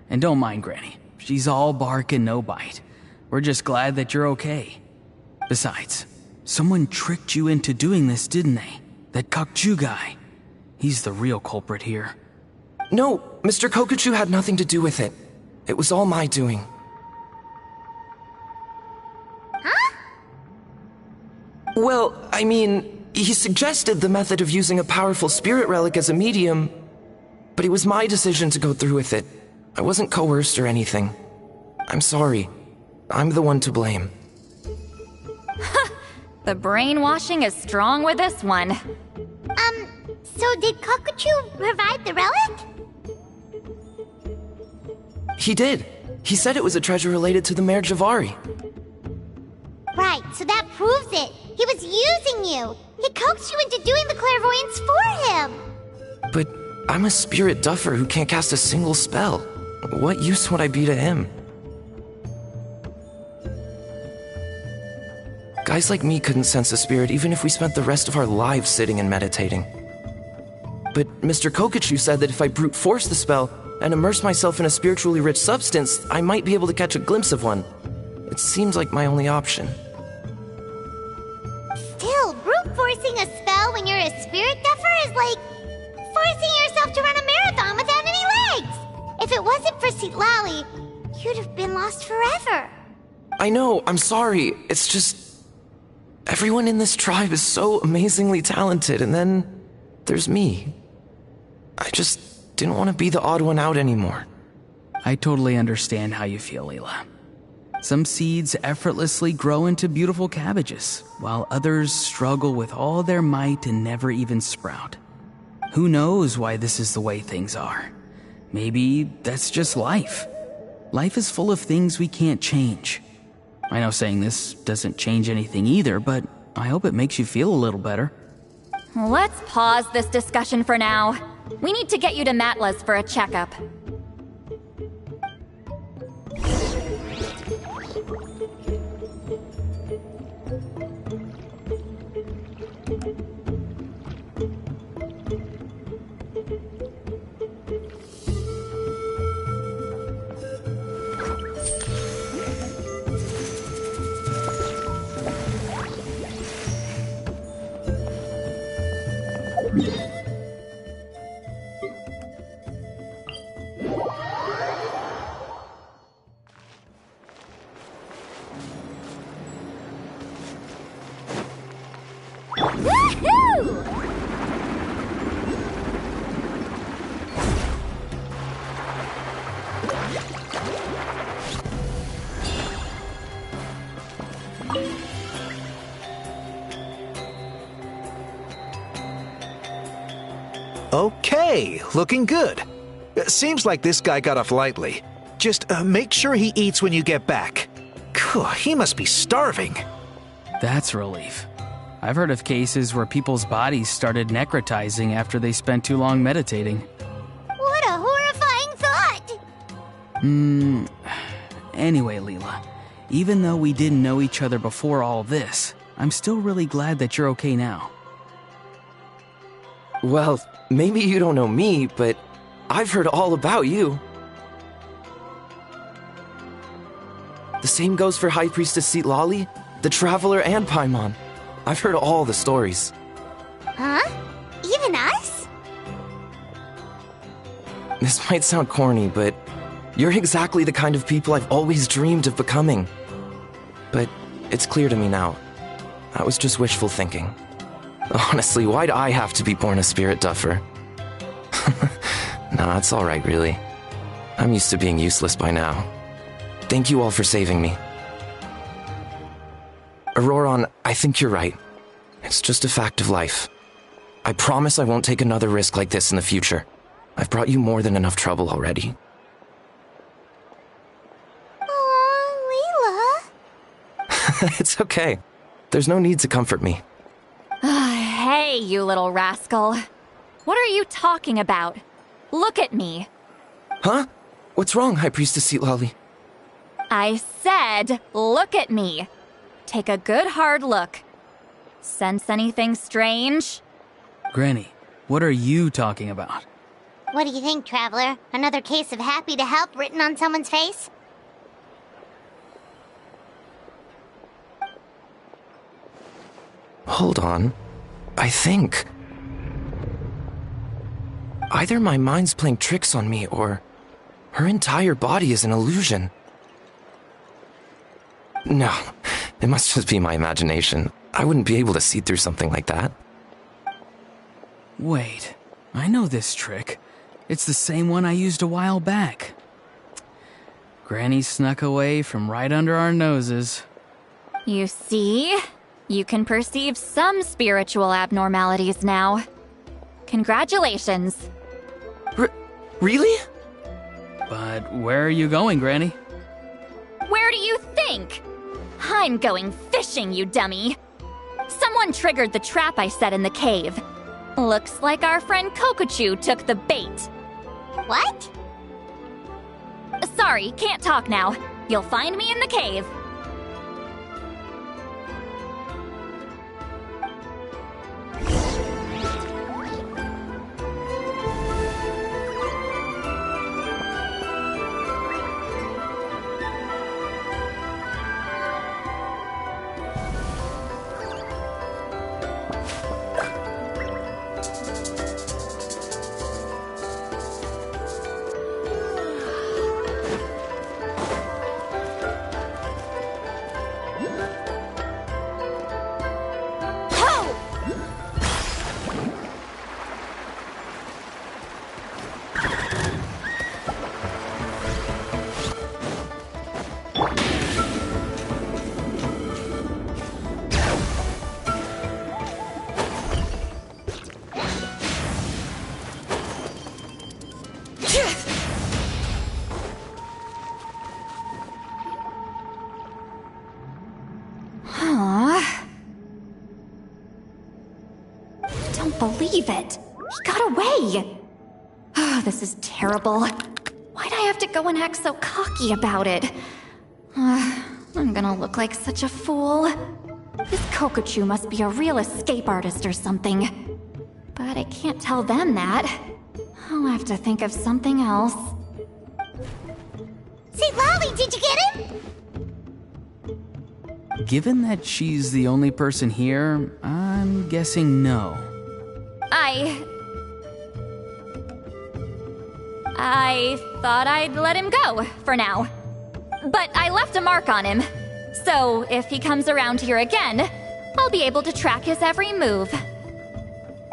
And don't mind Granny. She's all bark and no bite. We're just glad that you're okay. Besides, someone tricked you into doing this, didn't they? That Kokju guy. He's the real culprit here. No, Mr. Kokuchu had nothing to do with it. It was all my doing. Huh? Well, he suggested the method of using a powerful spirit relic as a medium, but it was my decision to go through with it. I wasn't coerced or anything. I'm sorry. I'm the one to blame. The brainwashing is strong with this one. So did Kokuchu provide the relic? He did. He said it was a treasure related to the Mare Javari. Right, so that proves it. He was using you. He coaxed you into doing the clairvoyance for him. But I'm a spirit duffer who can't cast a single spell. What use would I be to him? Guys like me couldn't sense a spirit even if we spent the rest of our lives sitting and meditating. But Mr. Kokuchu said that if I brute force the spell and immerse myself in a spiritually rich substance, I might be able to catch a glimpse of one. It seems like my only option. Still, Brute forcing a spell when you're a spirit duffer is like forcing yourself to run a marathon without any legs. If it wasn't for Citlali, you'd have been lost forever. I know, I'm sorry. It's just... everyone in this tribe is so amazingly talented, and then there's me. I just didn't want to be the odd one out anymore. I totally understand how you feel, Leela. Some seeds effortlessly grow into beautiful cabbages, while others struggle with all their might and never even sprout. Who knows why this is the way things are? Maybe that's just life. Life is full of things we can't change. I know saying this doesn't change anything either, but I hope it makes you feel a little better. Let's pause this discussion for now. We need to get you to Matla's for a checkup. Okay, looking good. Seems like this guy got off lightly. Just make sure he eats when you get back. He must be starving. That's a relief. I've heard of cases where people's bodies started necrotizing after they spent too long meditating. What a horrifying thought! Anyway, Leela, even though we didn't know each other before all this, I'm still really glad that you're okay now. Well, maybe you don't know me, but I've heard all about you. The same goes for High Priestess Citlali, the Traveler, and Paimon. I've heard all the stories. Huh? Even us? This might sound corny, but you're exactly the kind of people I've always dreamed of becoming. But it's clear to me now. That was just wishful thinking. Honestly, why'd I have to be born a spirit duffer? Nah, it's alright, really. I'm used to being useless by now. Thank you all for saving me. Auroron, I think you're right. It's just a fact of life. I promise I won't take another risk like this in the future. I've brought you more than enough trouble already. Oh, Leela. It's okay. There's no need to comfort me. Hey, you little rascal. What are you talking about? Look at me. Huh? What's wrong, High Priestess Citlali? I said, look at me. Take a good hard look. Sense anything strange? Granny, what are you talking about? What do you think, Traveler? Another case of happy to help written on someone's face? Hold on. I think... either my mind's playing tricks on me, or her entire body is an illusion. No, it must just be my imagination. I wouldn't be able to see through something like that. Wait, I know this trick. It's the same one I used a while back. Granny snuck away from right under our noses. You see? You can perceive some spiritual abnormalities now. Congratulations. Really? But where are you going, Granny? Where do you think? I'm going fishing, you dummy. Someone triggered the trap I set in the cave. Looks like our friend Kokochu took the bait. What? Sorry, can't talk now. You'll find me in the cave. can't believe it. He got away. Oh, this is terrible. Why'd I have to go and act so cocky about it? I'm gonna look like such a fool. This Kokochu must be a real escape artist or something. But I can't tell them that. I'll have to think of something else. St. Lolly, did you get him? Given that she's the only person here, I'm guessing no. I thought I'd let him go, for now. But I left a mark on him. So if he comes around here again, I'll be able to track his every move.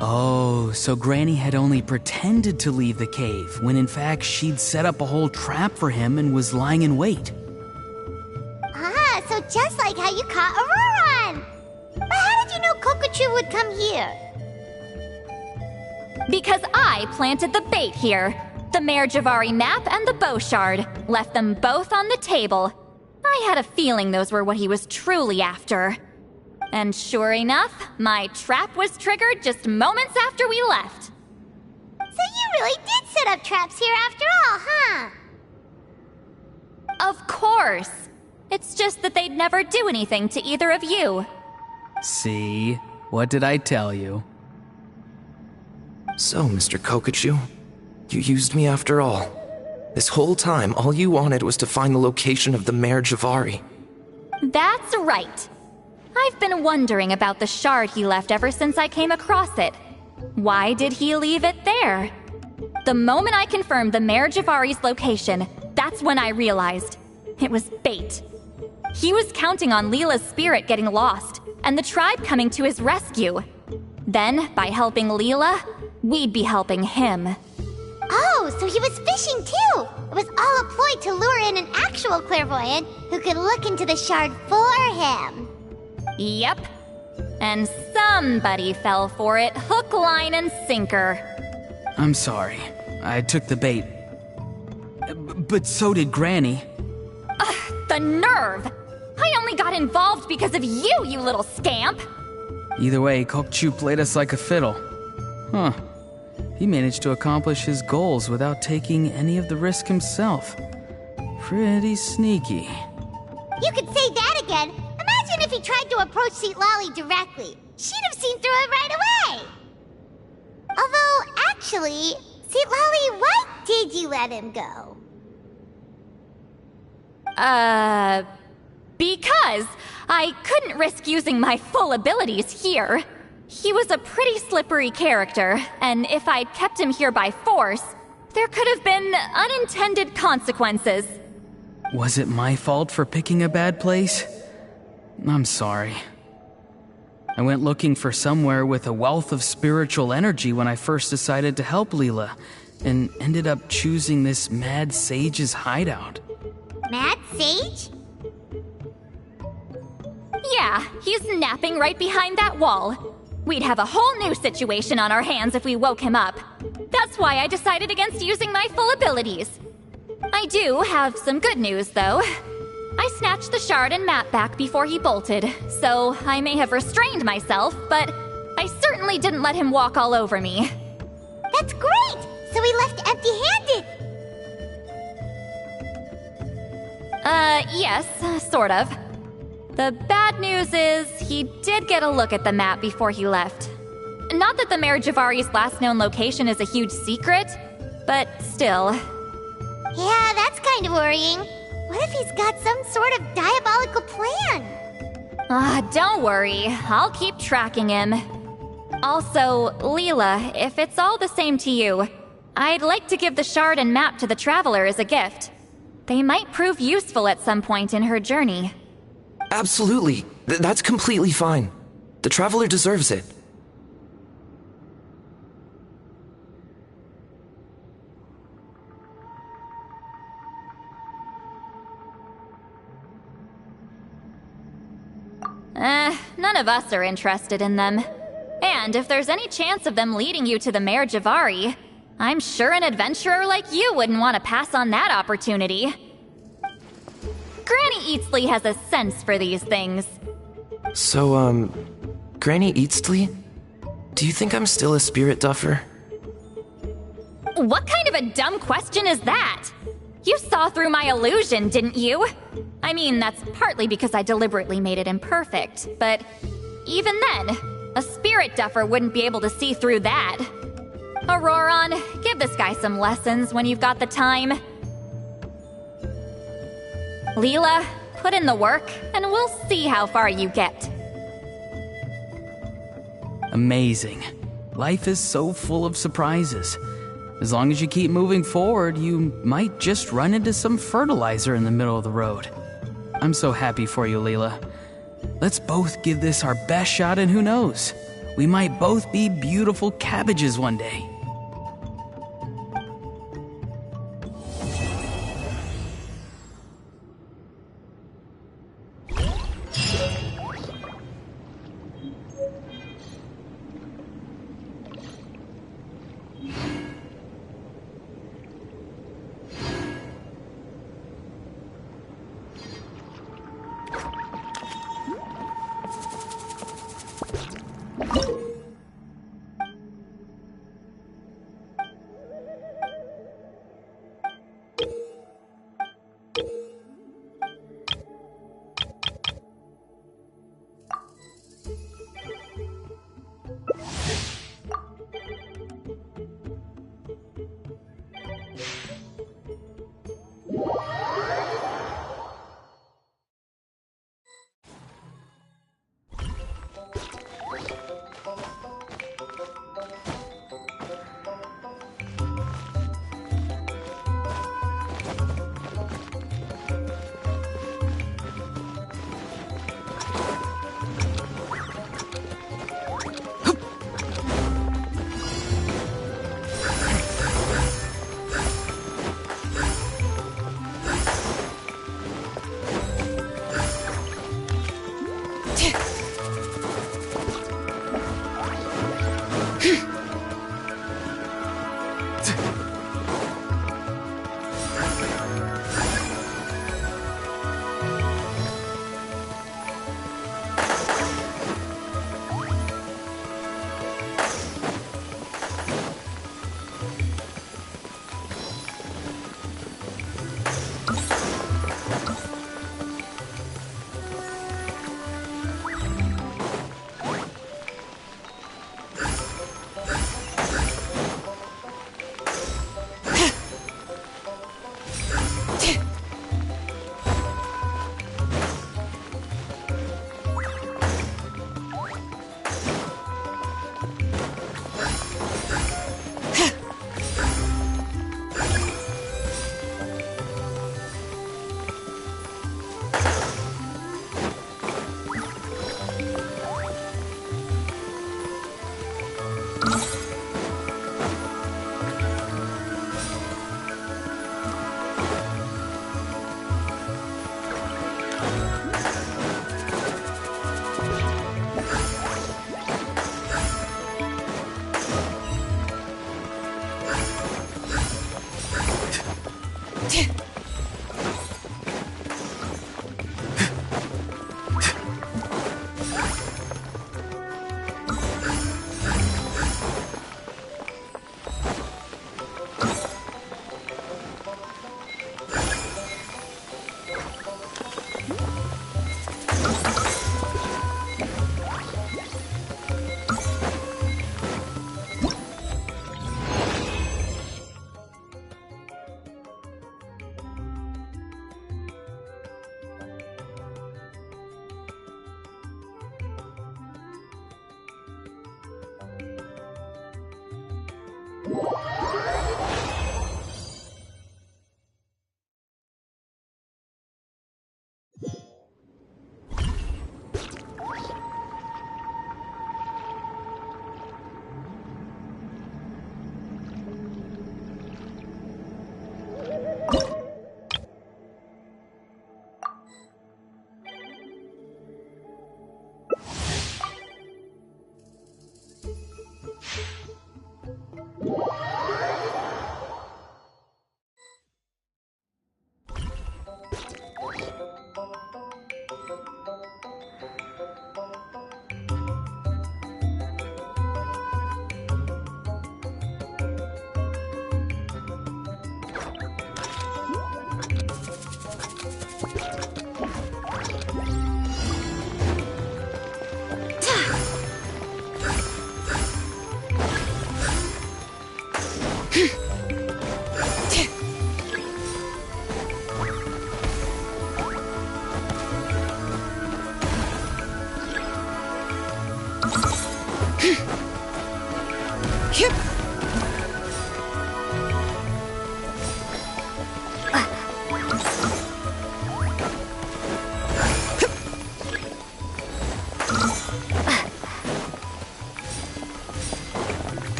Oh, so Granny had only pretended to leave the cave, when in fact she'd set up a whole trap for him and was lying in wait. Ah, so just like how you caught Auroron! But how did you know Kokochu would come here? Because I planted the bait here. The Mare Javari map and the bow shard. Left them both on the table. I had a feeling those were what he was truly after. And sure enough, my trap was triggered just moments after we left. So you really did set up traps here after all, huh? Of course. It's just that they'd never do anything to either of you. See? What did I tell you? So, Mr. Kokochu, you used me after all. This whole time, all you wanted was to find the location of the Mare Javari. That's right. I've been wondering about the shard he left ever since I came across it. Why did he leave it there? The moment I confirmed the Mare Javari's location, that's when I realized it was bait. He was counting on Leela's spirit getting lost, and the tribe coming to his rescue. Then, by helping Leela, we'd be helping him. Oh, so he was fishing too! It was all a ploy to lure in an actual clairvoyant who could look into the shard for him. Yep. And somebody fell for it, hook, line, and sinker. I'm sorry. I took the bait. But so did Granny. Ugh, the nerve! I only got involved because of you, you little scamp! Either way, Kokchu played us like a fiddle. Huh. He managed to accomplish his goals without taking any of the risk himself. Pretty sneaky. You could say that again. Imagine if he tried to approach St. Lolly directly. She'd have seen through it right away. Although, actually, St. Lolly, why did you let him go? Because I couldn't risk using my full abilities here. He was a pretty slippery character, and if I'd kept him here by force, there could have been unintended consequences. Was it my fault for picking a bad place? I'm sorry. I went looking for somewhere with a wealth of spiritual energy when I first decided to help Leela, and ended up choosing this mad sage's hideout. Mad Sage? Yeah, he's napping right behind that wall. We'd have a whole new situation on our hands if we woke him up. That's why I decided against using my full abilities. I do have some good news, though. I snatched the shard and map back before he bolted, so I may have restrained myself, but I certainly didn't let him walk all over me. That's great! So he left empty-handed! Yes, sort of. The bad news is, he did get a look at the map before he left. Not that the Mare Javari's last known location is a huge secret, but still. Yeah, that's kind of worrying. What if he's got some sort of diabolical plan? Don't worry. I'll keep tracking him. Also, Leela, if it's all the same to you, I'd like to give the shard and map to the Traveler as a gift. They might prove useful at some point in her journey. Absolutely. That's completely fine. The Traveler deserves it. None of us are interested in them. And if there's any chance of them leading you to the Mare Javari, I'm sure an adventurer like you wouldn't want to pass on that opportunity. Granny Eatsley has a sense for these things. So, Granny Eatsley? Do you think I'm still a spirit duffer? What kind of a dumb question is that? You saw through my illusion, didn't you? I mean, that's partly because I deliberately made it imperfect, but even then, a spirit duffer wouldn't be able to see through that. Auroron, give this guy some lessons when you've got the time. Leela, put in the work, and we'll see how far you get. Amazing. Life is so full of surprises. As long as you keep moving forward, you might just run into some fertilizer in the middle of the road. I'm so happy for you, Leela. Let's both give this our best shot, and who knows? We might both be beautiful cabbages one day.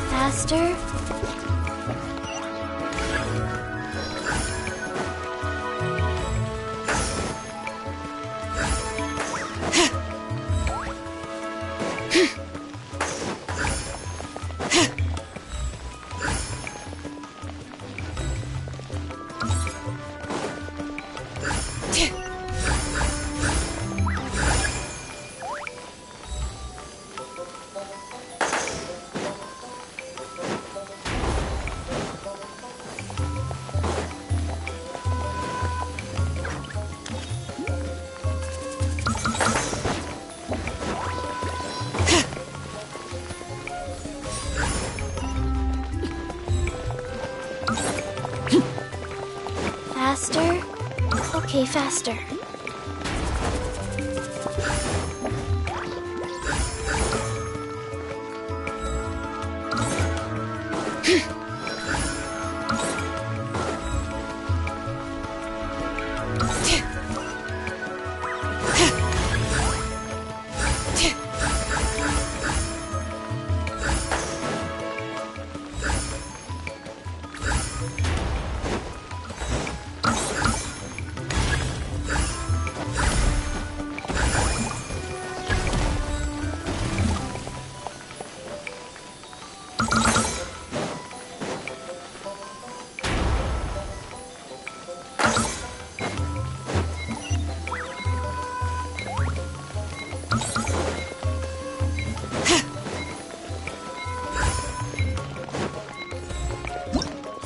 Faster. Faster? Okay, faster.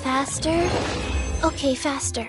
Faster? Okay, faster.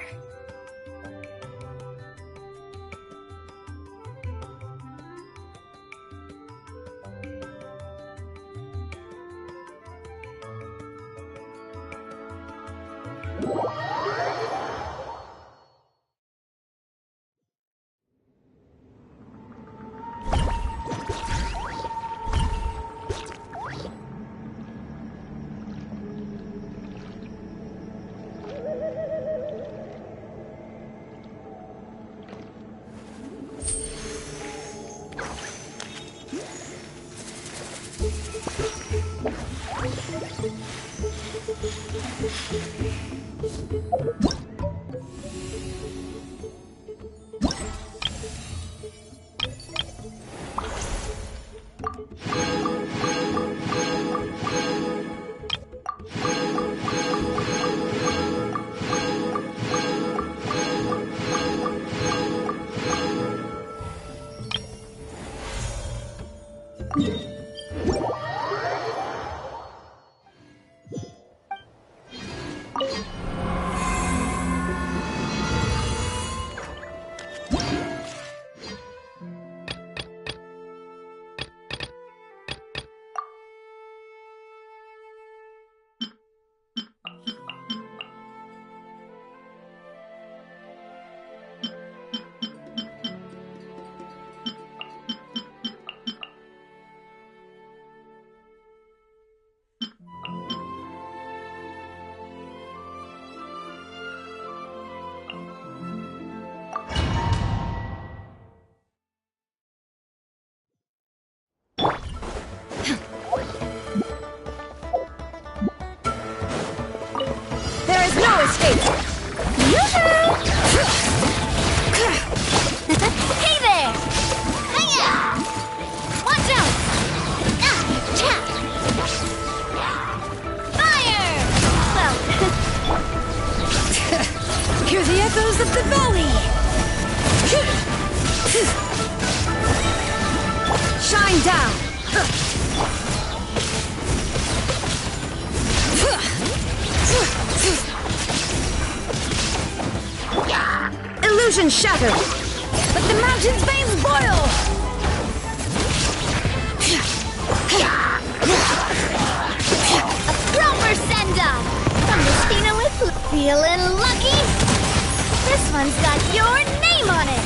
Hey there! Hiya! Watch out! Cha! Fire! Well, Hear the echoes of the valley! Shine down! Illusion shattered! But the mountain's veins boil! a proper send-off! From the Spina with feeling lucky? This one's got your name on it!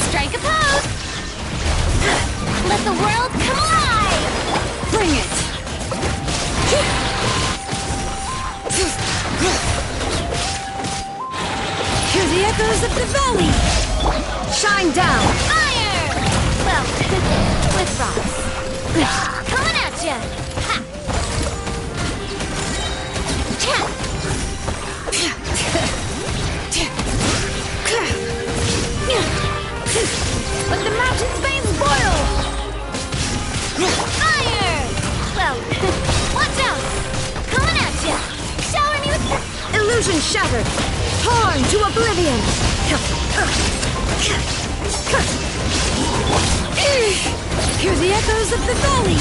Strike a pose! Let the world come alive! Bring it! Hear the echoes of the valley! Shine down! Fire! Well, with rocks. Coming at ya! Ha! Let the mountain's veins boil! Fire! Well, watch out! Coming at ya! Shower me with... Illusion shattered! Torn to oblivion! Hear the echoes of the valley!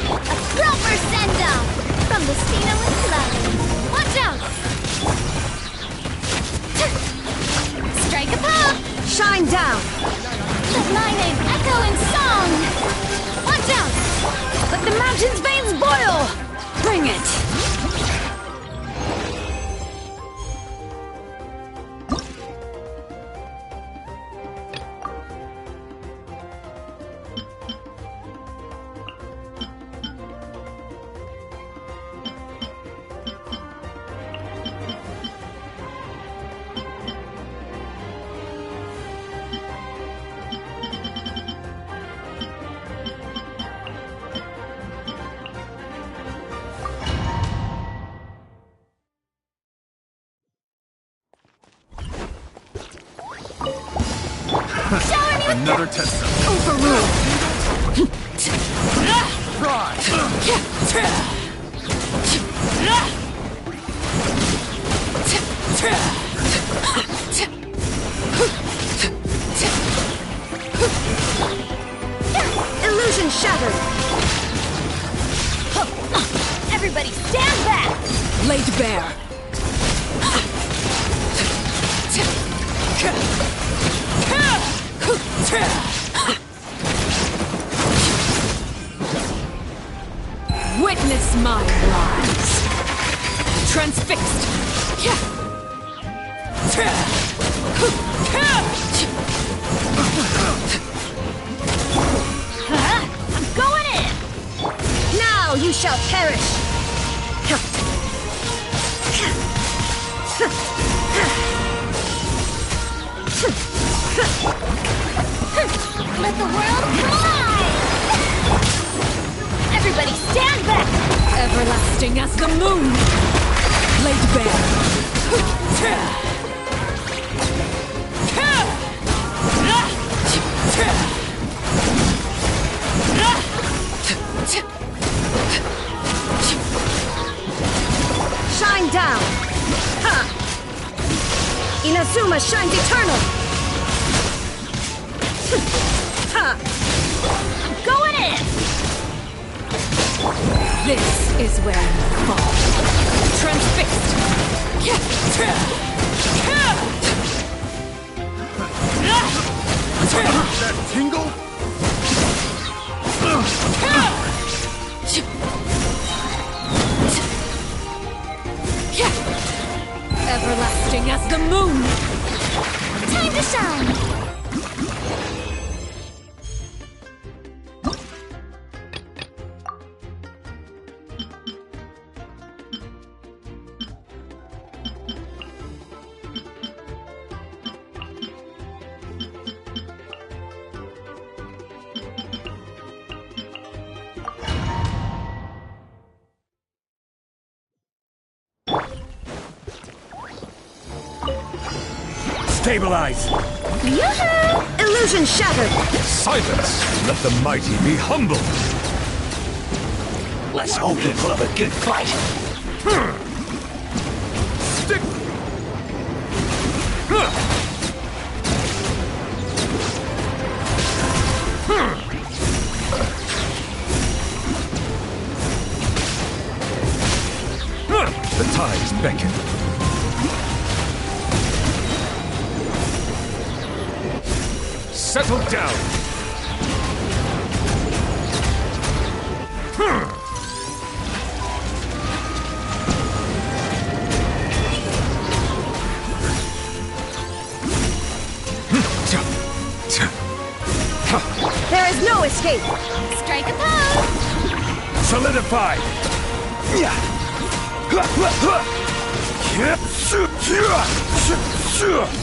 A proper send-off from the Stina with Love. Watch out! Strike a pop! Shine down! Let my name echo in song! Watch out! Let the mountain's veins boil! Bring it! Another test. Overruled! Illusion shattered! Everybody stand back! Laid bare! Witness my rise! Transfixed! I'm going in! Now you shall perish! Let the world collide! Everybody stand back! Everlasting as the moon! Laid bare! Shine down! Ha! Inazuma shines eternal! Ha! I'm going in! This is where you fall. Transfixed! That tingle? Everlasting as the moon! Time to shine! Stabilize! Yoo-hoo! Illusion shattered! Silence! Let the mighty be humble! Let's hope they put up a good fight. Stick! The tides beckon. Settle down! There is no escape! Strike a pose! Solidify!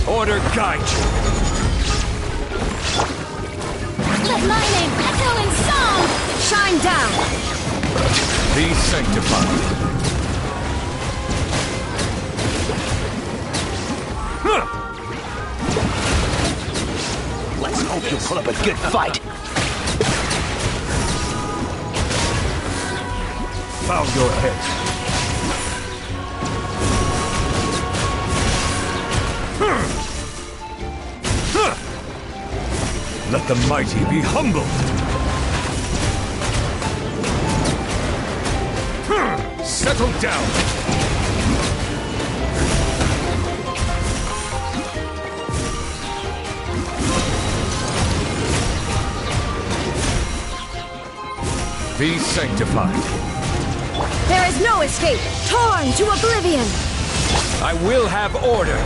Order guide you. Let my name echo in song! Shine down! Be sanctified. Let's hope you put up a good fight. Bow your head. Let the mighty be humbled. Settle down. Be sanctified. There is no escape! Torn to oblivion! I will have order.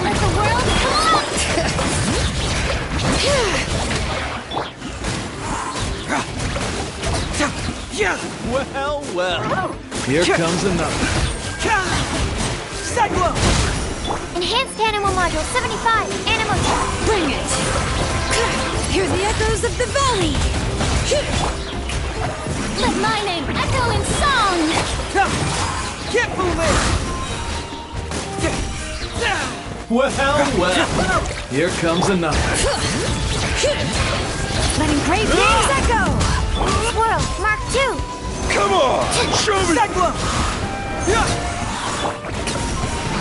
Let the world collide! Well. Here comes another. Enhanced Animal Module 75, Animal Check. Bring it! Hear the echoes of the valley! Let my name echo in song! Well. Here comes another. Letting great names echo! Swirl, Mark 2. Come on! Show me!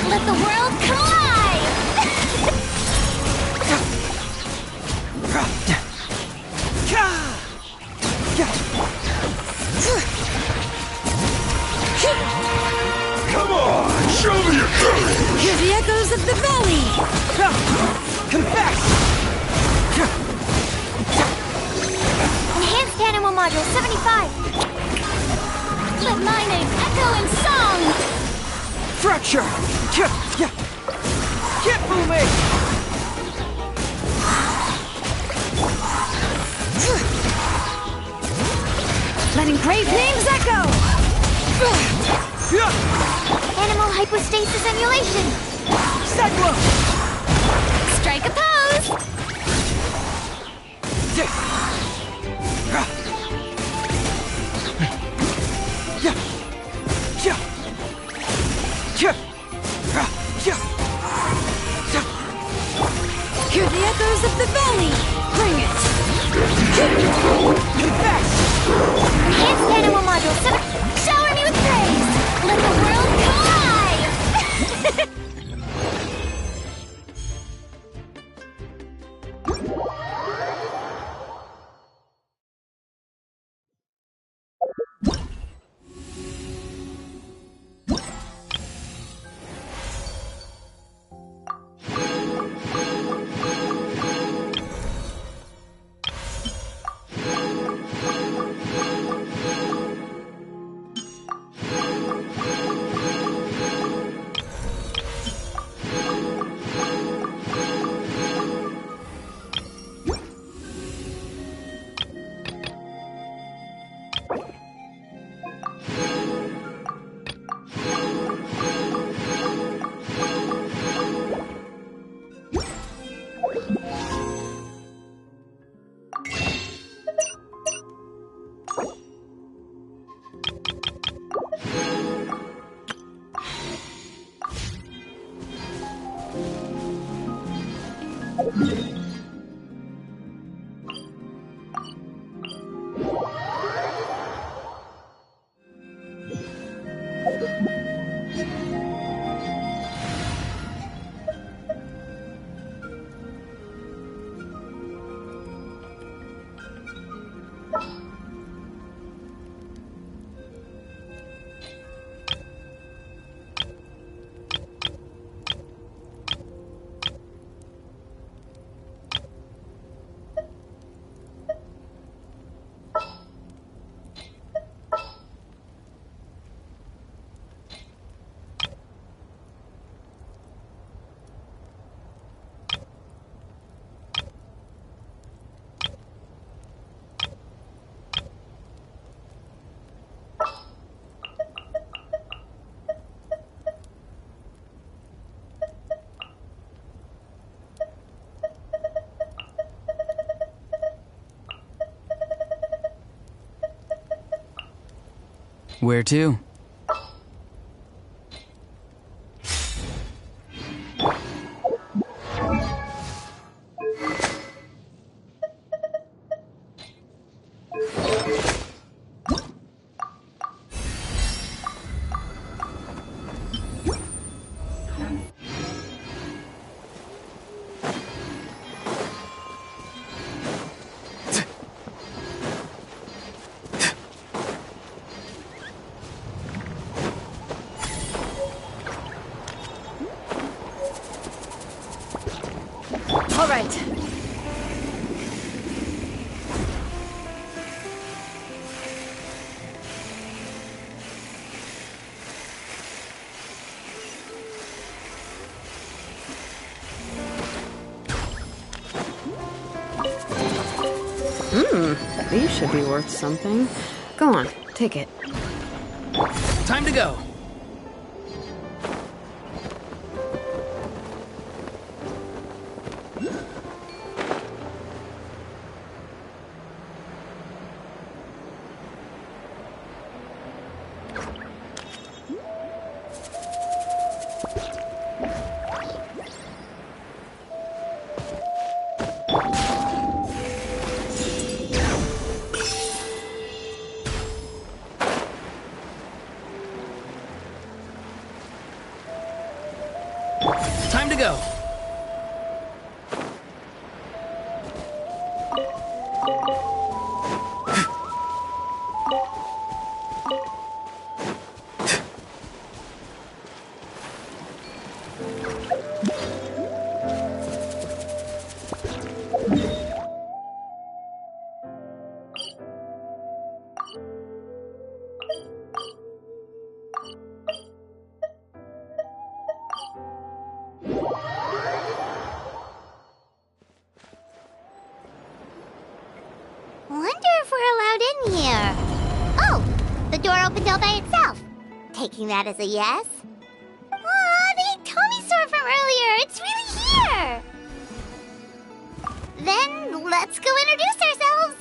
Let the world collide! Come on! Show me your courage! Hear the echoes of the valley! Enhanced Animal Module 75. Let my name echo in song! Fracture! Letting great names echo! Animal Hypostasis Emulation. Strike a pose! Hear the echoes of the valley! Bring it! Enhanced Animal Module 7. Shower me with praise! Let the world collide! Where to? All right. These should be worth something. Go on, take it. Time to go. Time to go. Wonder if we're allowed in here. Oh, the door opened all by itself. Taking that as a yes. Aw, the Iktomi sword from earlier. It's really here. Then let's go introduce ourselves.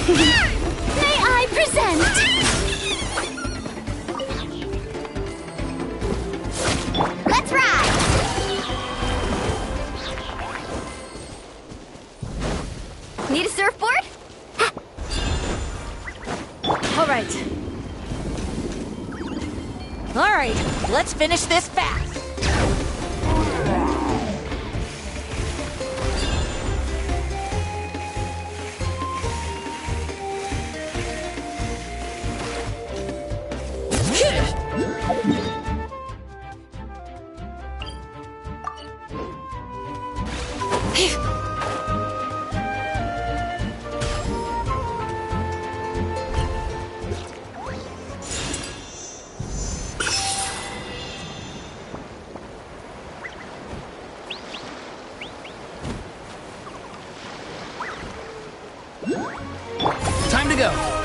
May I present? Let's ride! Need a surfboard? All right. All right, let's finish this fast. Time to go.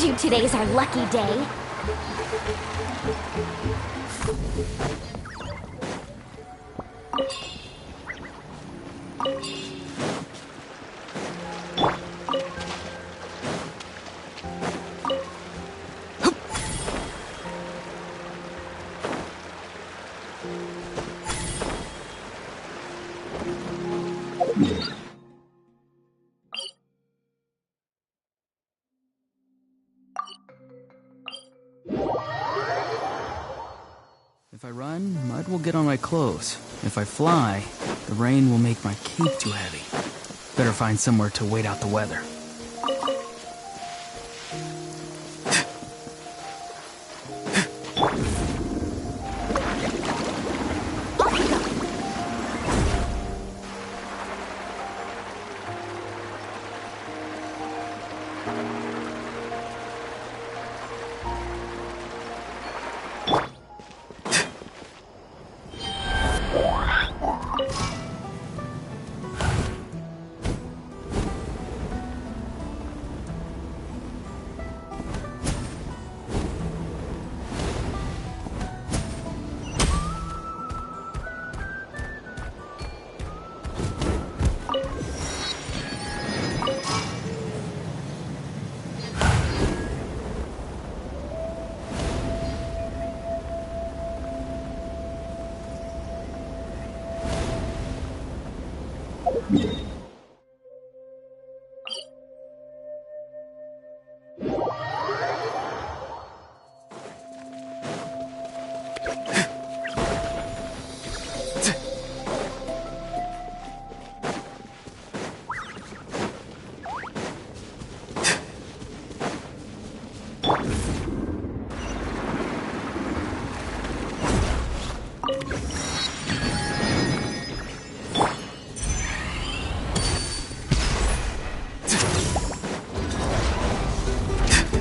told you today's our lucky day. If I run, mud will get on my clothes. If I fly, the rain will make my cape too heavy. Better find somewhere to wait out the weather.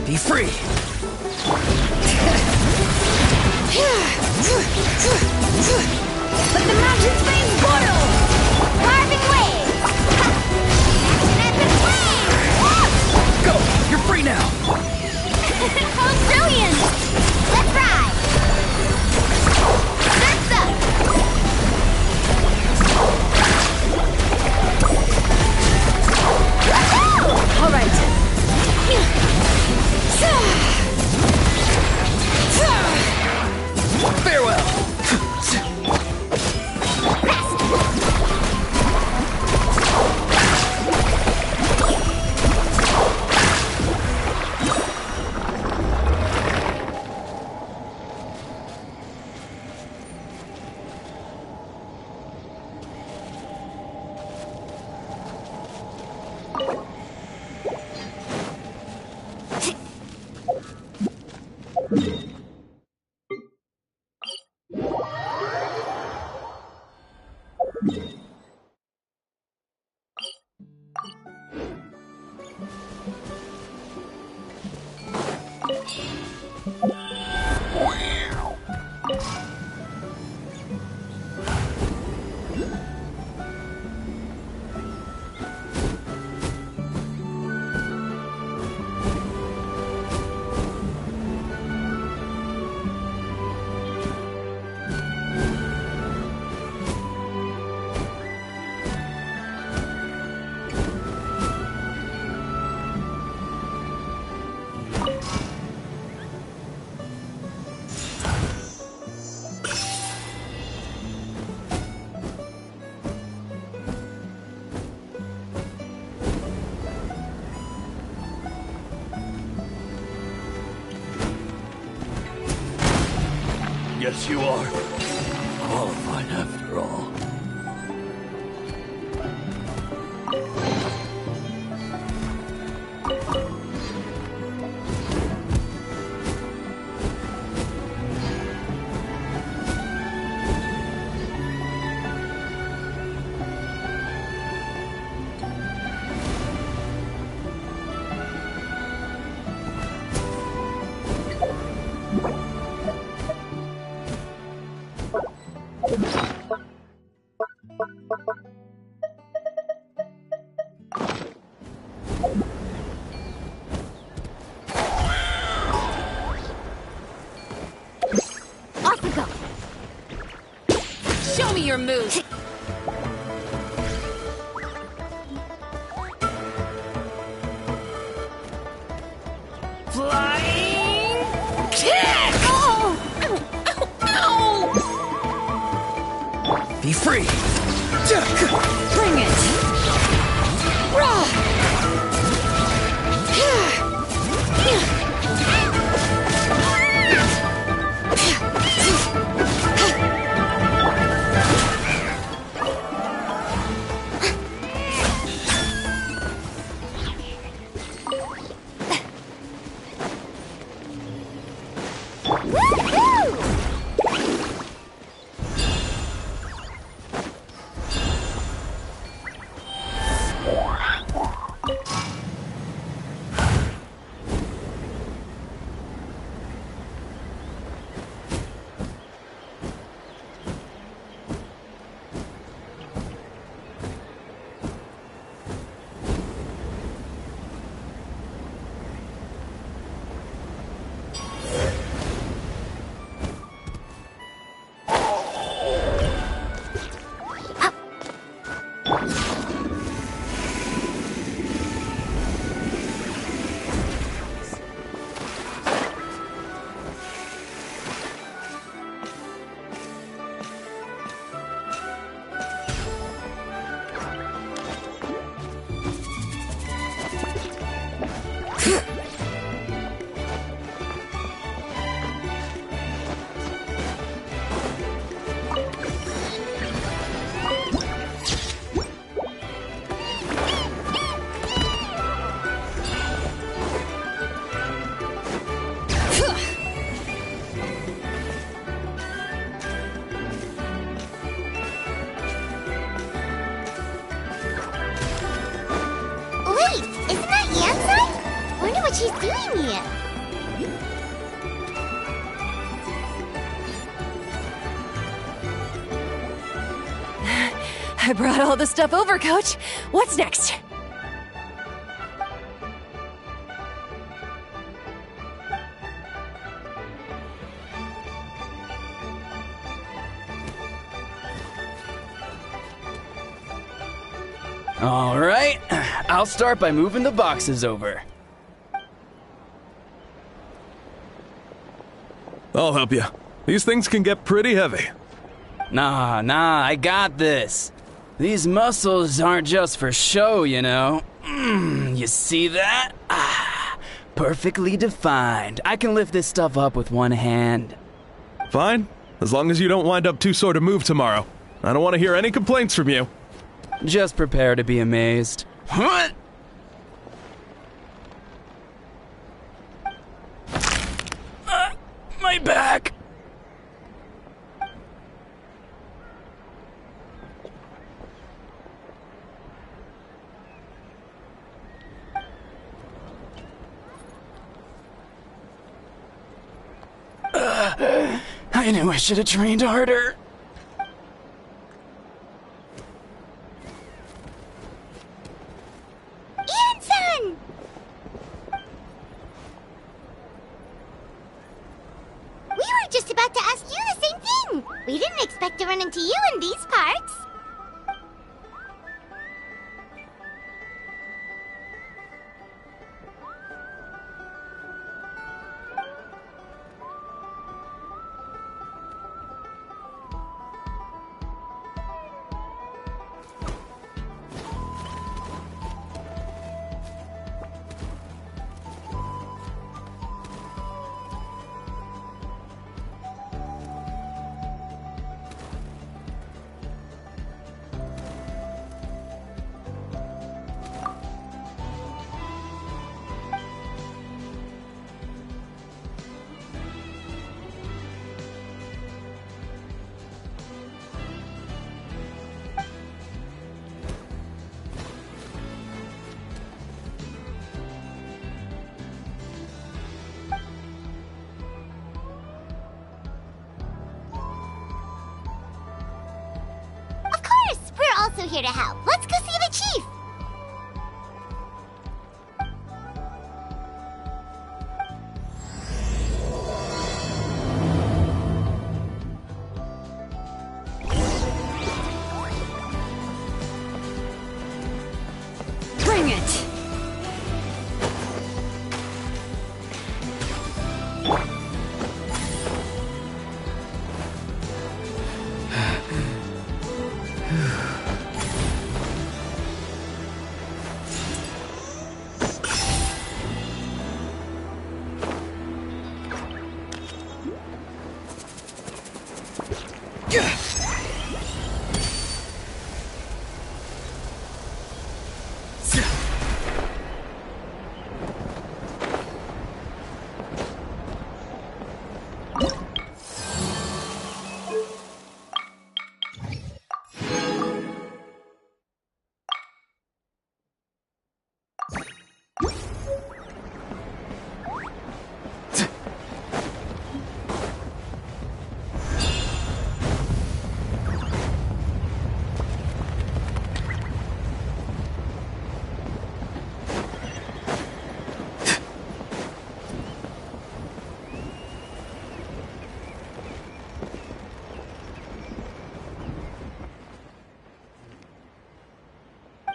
Be free! Let the mountains face portal! Carving waves! Action at the flame! Go! You're free now! Oh, brilliant! Let's ride! That's up! Woohoo! All right. Farewell! Yes, you are. Qualified after all. move. Flying kick! Oh! Ow! Be free! Bring it! Rah! She's doing it. I brought all the stuff over, Coach. What's next? All right, I'll start by moving the boxes over. I'll help you. These things can get pretty heavy. Nah, I got this. These muscles aren't just for show, you know. You see that? Perfectly defined. I can lift this stuff up with one hand. Fine, as long as you don't wind up too sore to move tomorrow. I don't want to hear any complaints from you. Just prepare to be amazed. What? My back! I knew I should have trained harder. Anson! We were just about to ask you the same thing. We didn't expect to run into you in these parts. Also here to help. Let's go see the chief. it.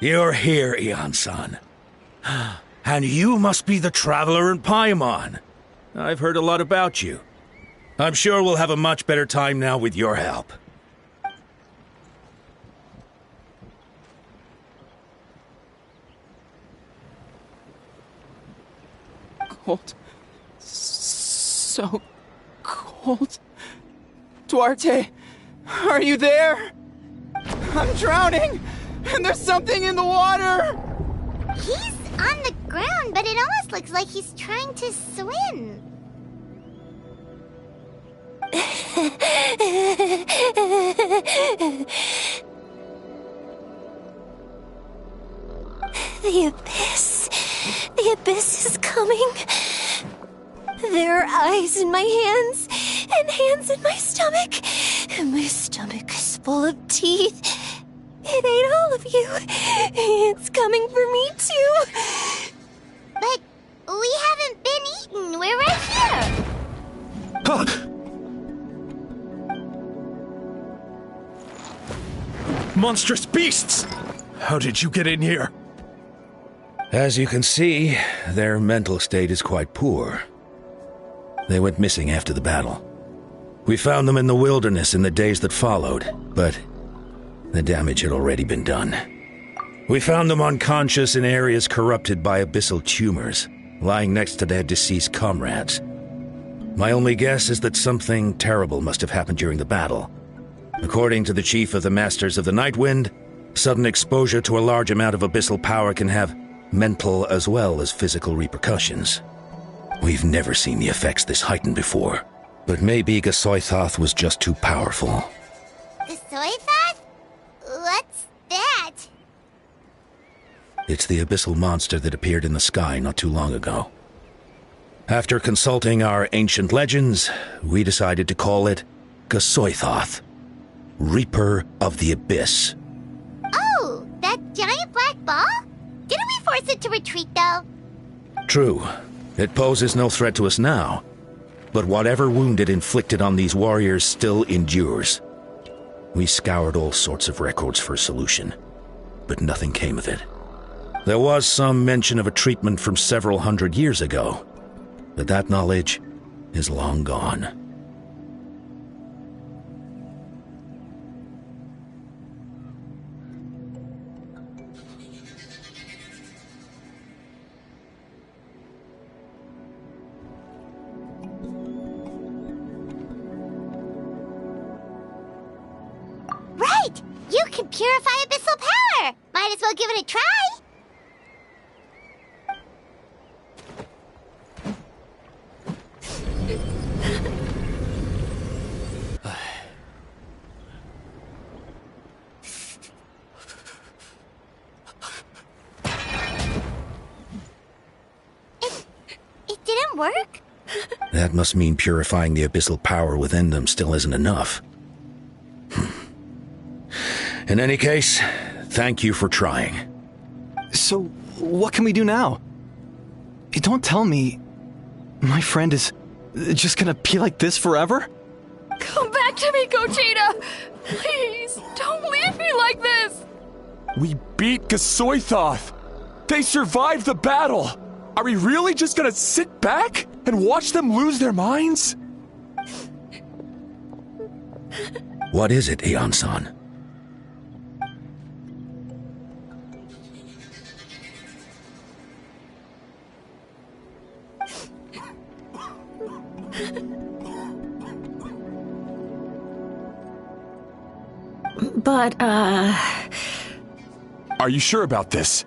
You're here, Eon-san. And you must be the traveler in Paimon. I've heard a lot about you. I'm sure we'll have a much better time now with your help. Cold. So cold. Duarte, are you there? I'm drowning! And there's something in the water! He's on the ground, but it almost looks like he's trying to swim. The abyss. The abyss is coming. There are eyes in my hands, and hands in my stomach. And my stomach is full of teeth. It ate all of you. It's coming for me, too. But we haven't been eaten. We're right here. Monstrous beasts! How did you get in here? As you can see, their mental state is quite poor. They went missing after the battle. We found them in the wilderness in the days that followed, but the damage had already been done. We found them unconscious in areas corrupted by abyssal tumors, lying next to their deceased comrades. My only guess is that something terrible must have happened during the battle. According to the chief of the Masters of the Nightwind, sudden exposure to a large amount of abyssal power can have mental as well as physical repercussions. We've never seen the effects this heightened before, but maybe Gasoithoth was just too powerful. Gasoithoth? What's that? It's the abyssal monster that appeared in the sky not too long ago. After consulting our ancient legends, we decided to call it Gasoithoth, Reaper of the Abyss. Oh, that giant black ball? Didn't we force it to retreat, though? True. It poses no threat to us now, but whatever wound it inflicted on these warriors still endures. We scoured all sorts of records for a solution, but nothing came of it. There was some mention of a treatment from several hundred years ago, but that knowledge is long gone. Right! You can purify abyssal power! Might as well give it a try! It didn't work? That must mean purifying the abyssal power within them still isn't enough. In any case, thank you for trying. So, what can we do now? Don't tell me my friend is just gonna be like this forever? Come back to me, Gogeta! Please, don't leave me like this! We beat Gasoithoth! They survived the battle! Are we really just gonna sit back and watch them lose their minds? What is it, Aeon-san? But, Are you sure about this?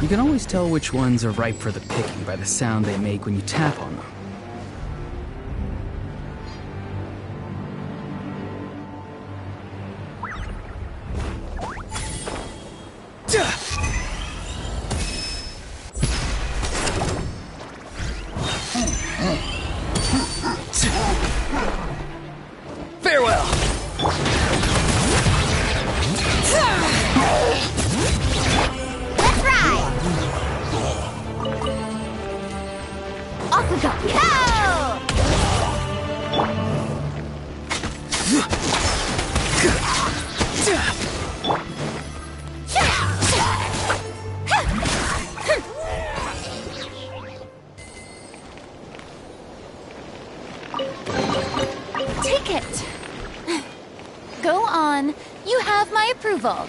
You can always tell which ones are ripe for the picking by the sound they make when you tap on them. Farewell! Let's ride! Off we go! Take it. Go on. You have my approval.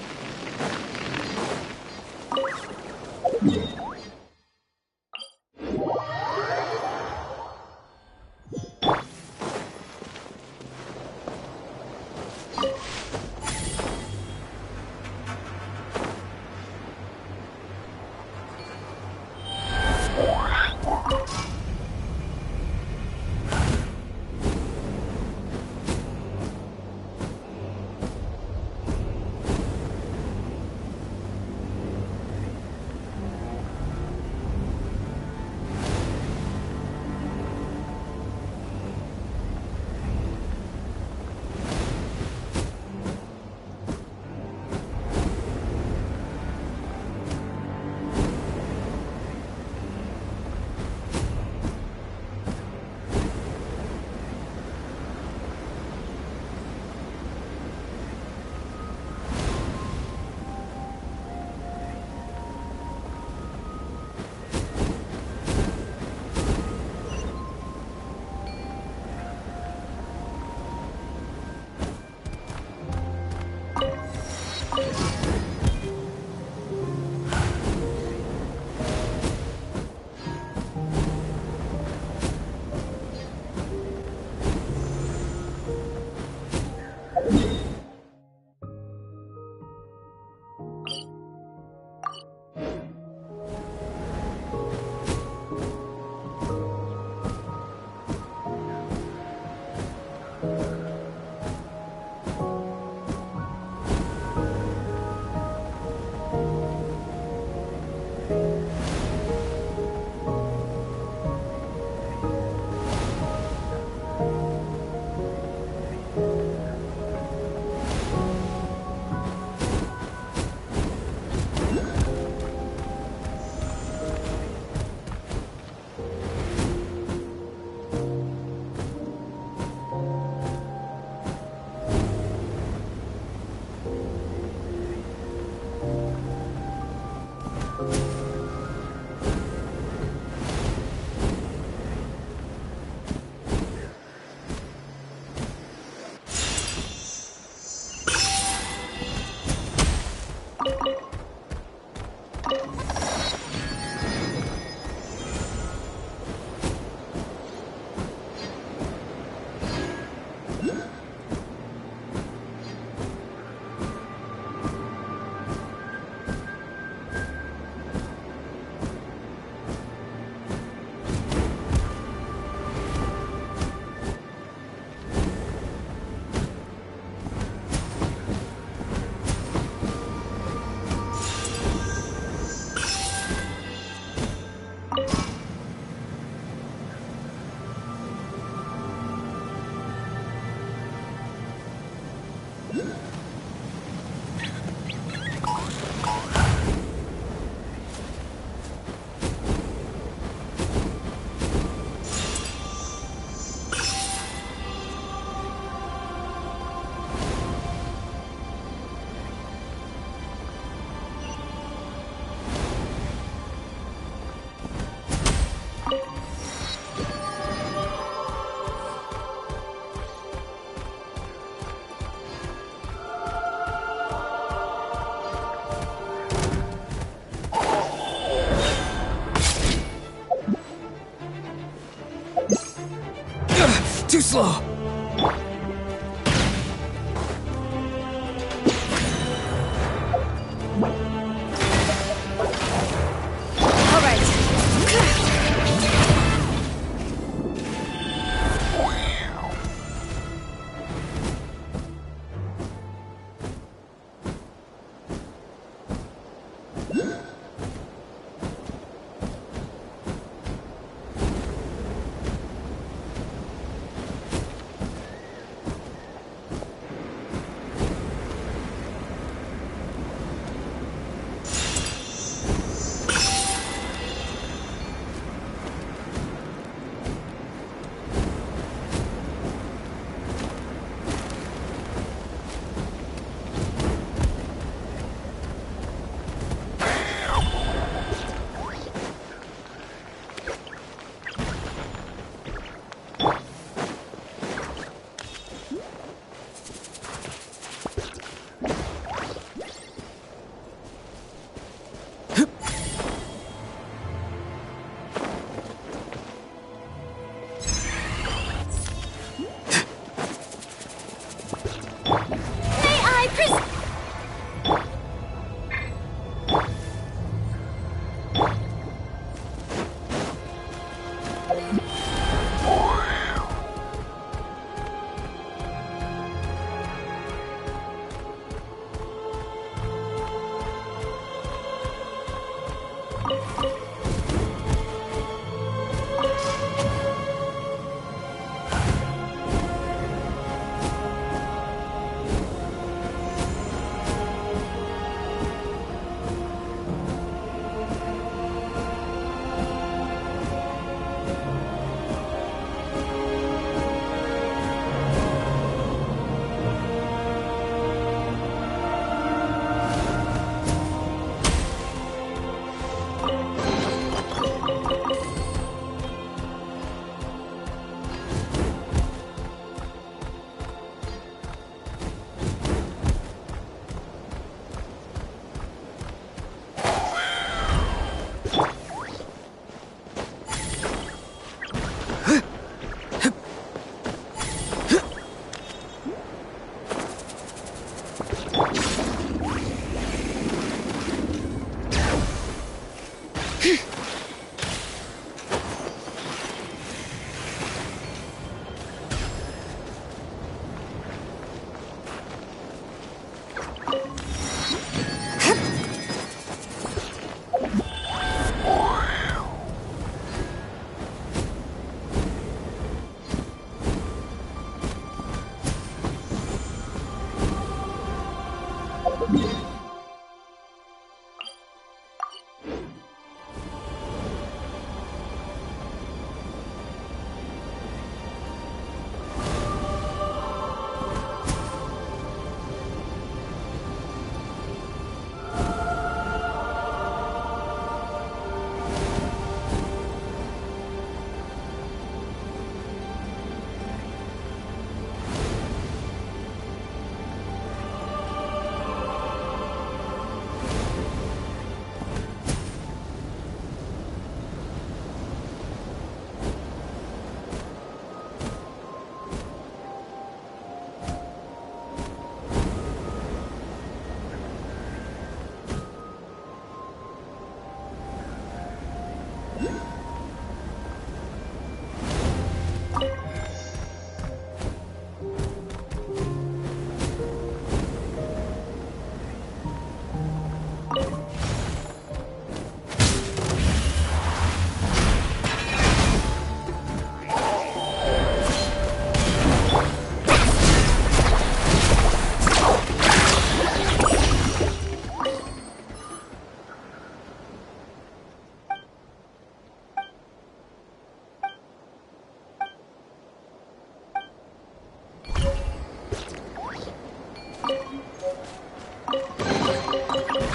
Too slow!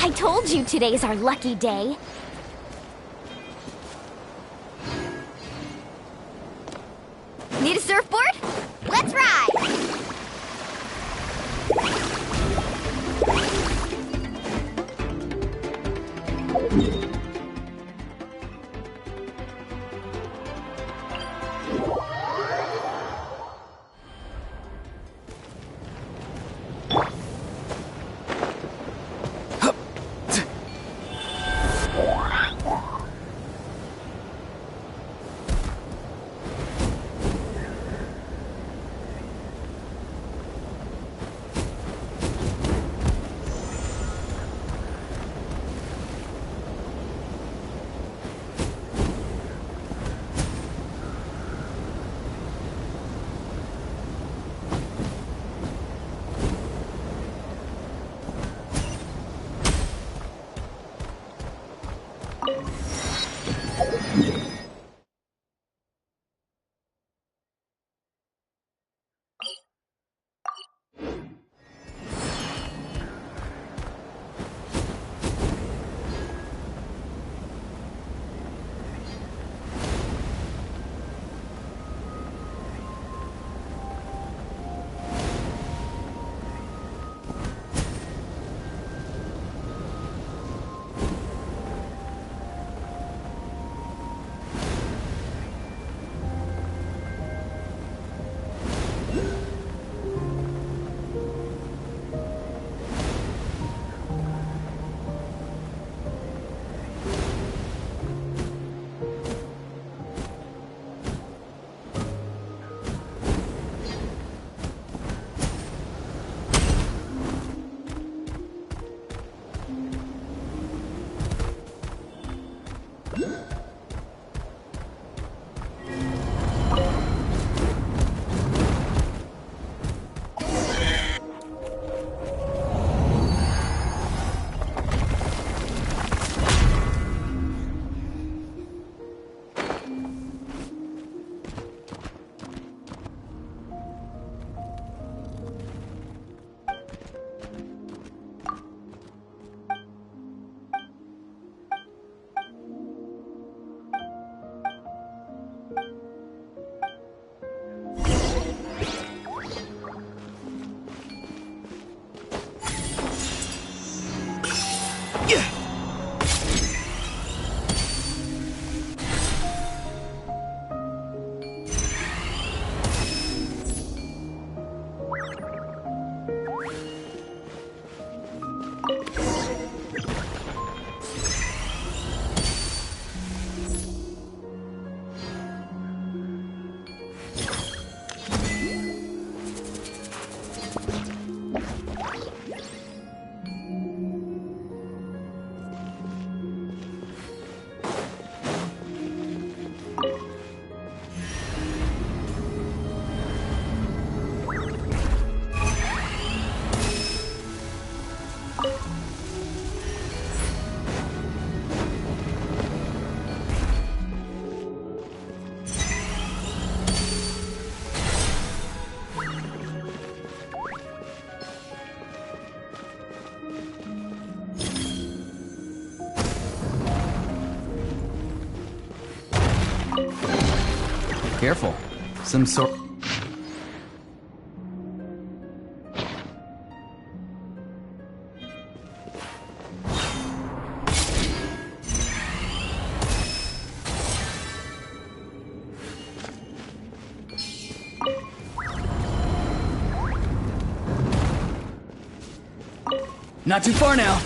I told you today's our lucky day. Need a surfboard? Let's ride! Careful. Some sort... Not too far now.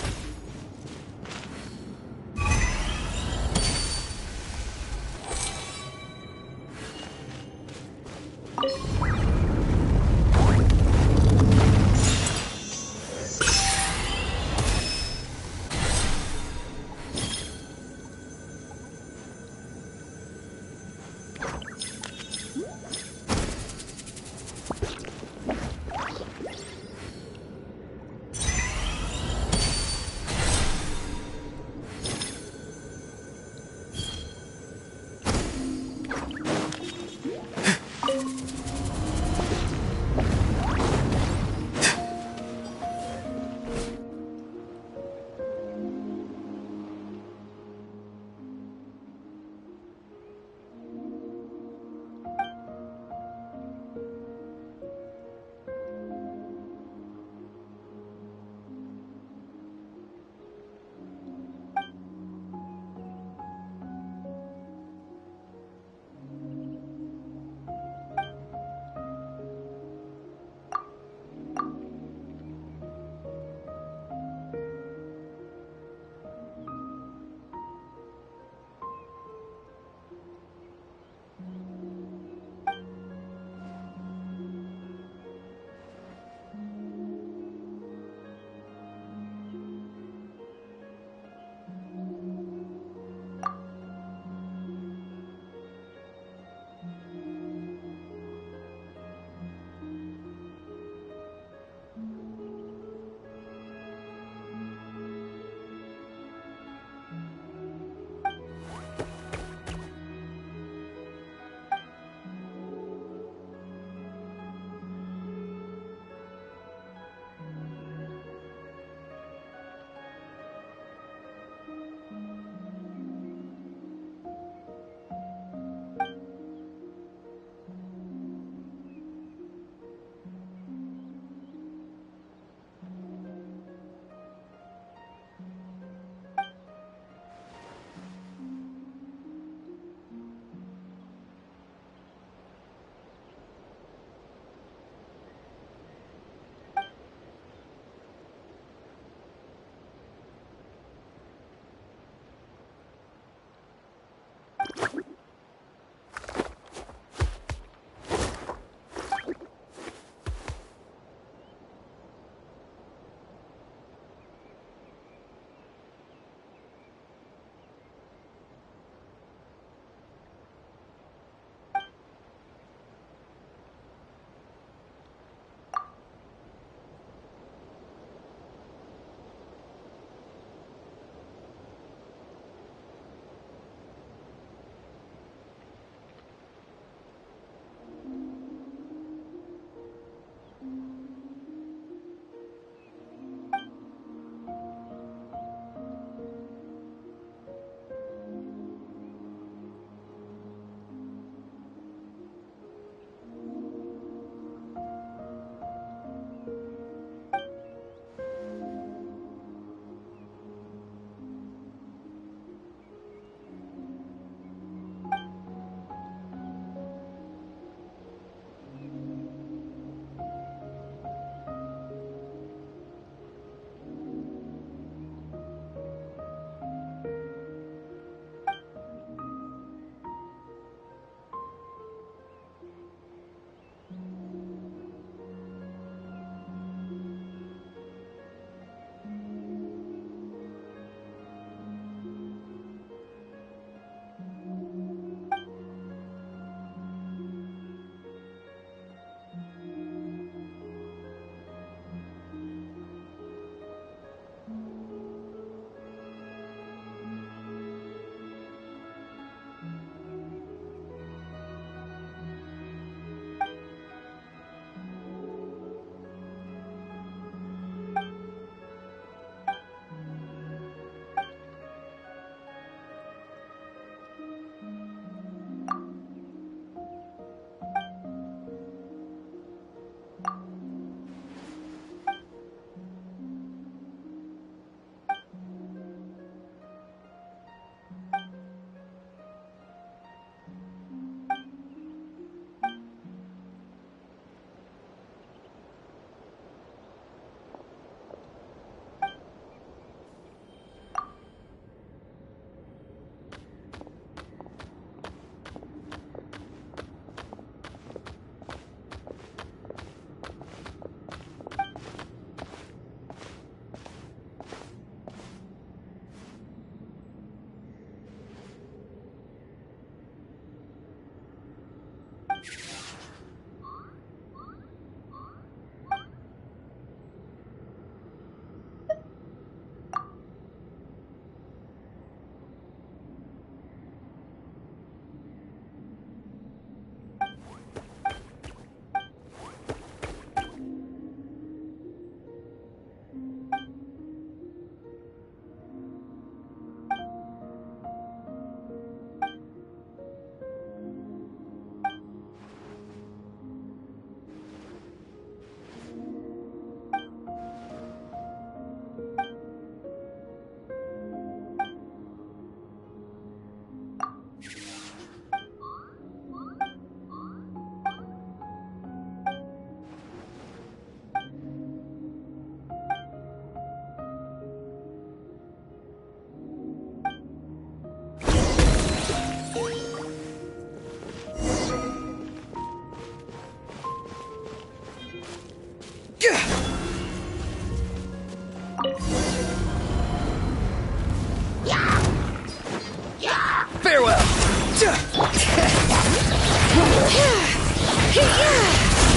Farewell!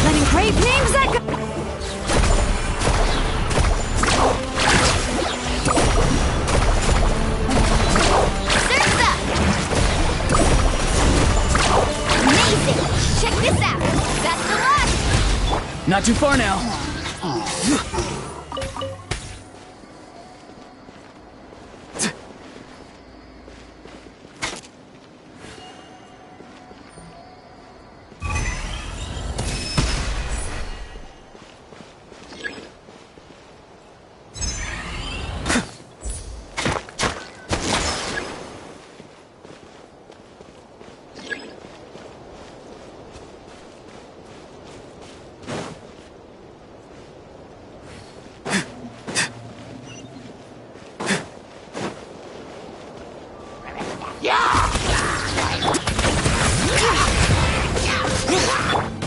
Letting great names echo. Amazing! Check this out! Best of luck! Not too far now.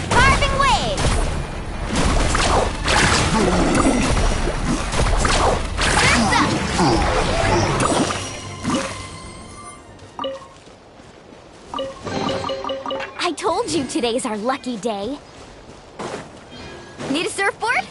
Carving waves! I told you today's our lucky day. Need a surfboard?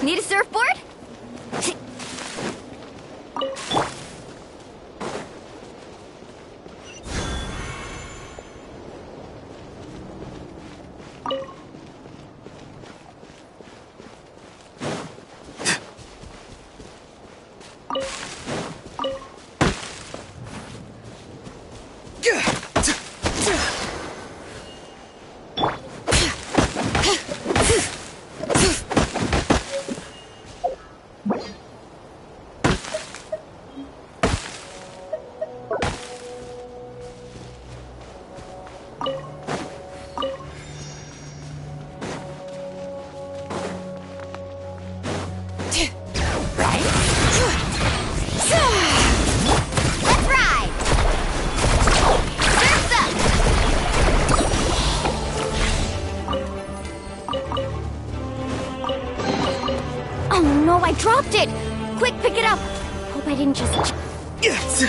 Need a surfboard? I dropped it! Quick, pick it up! Hope I didn't just... Yes!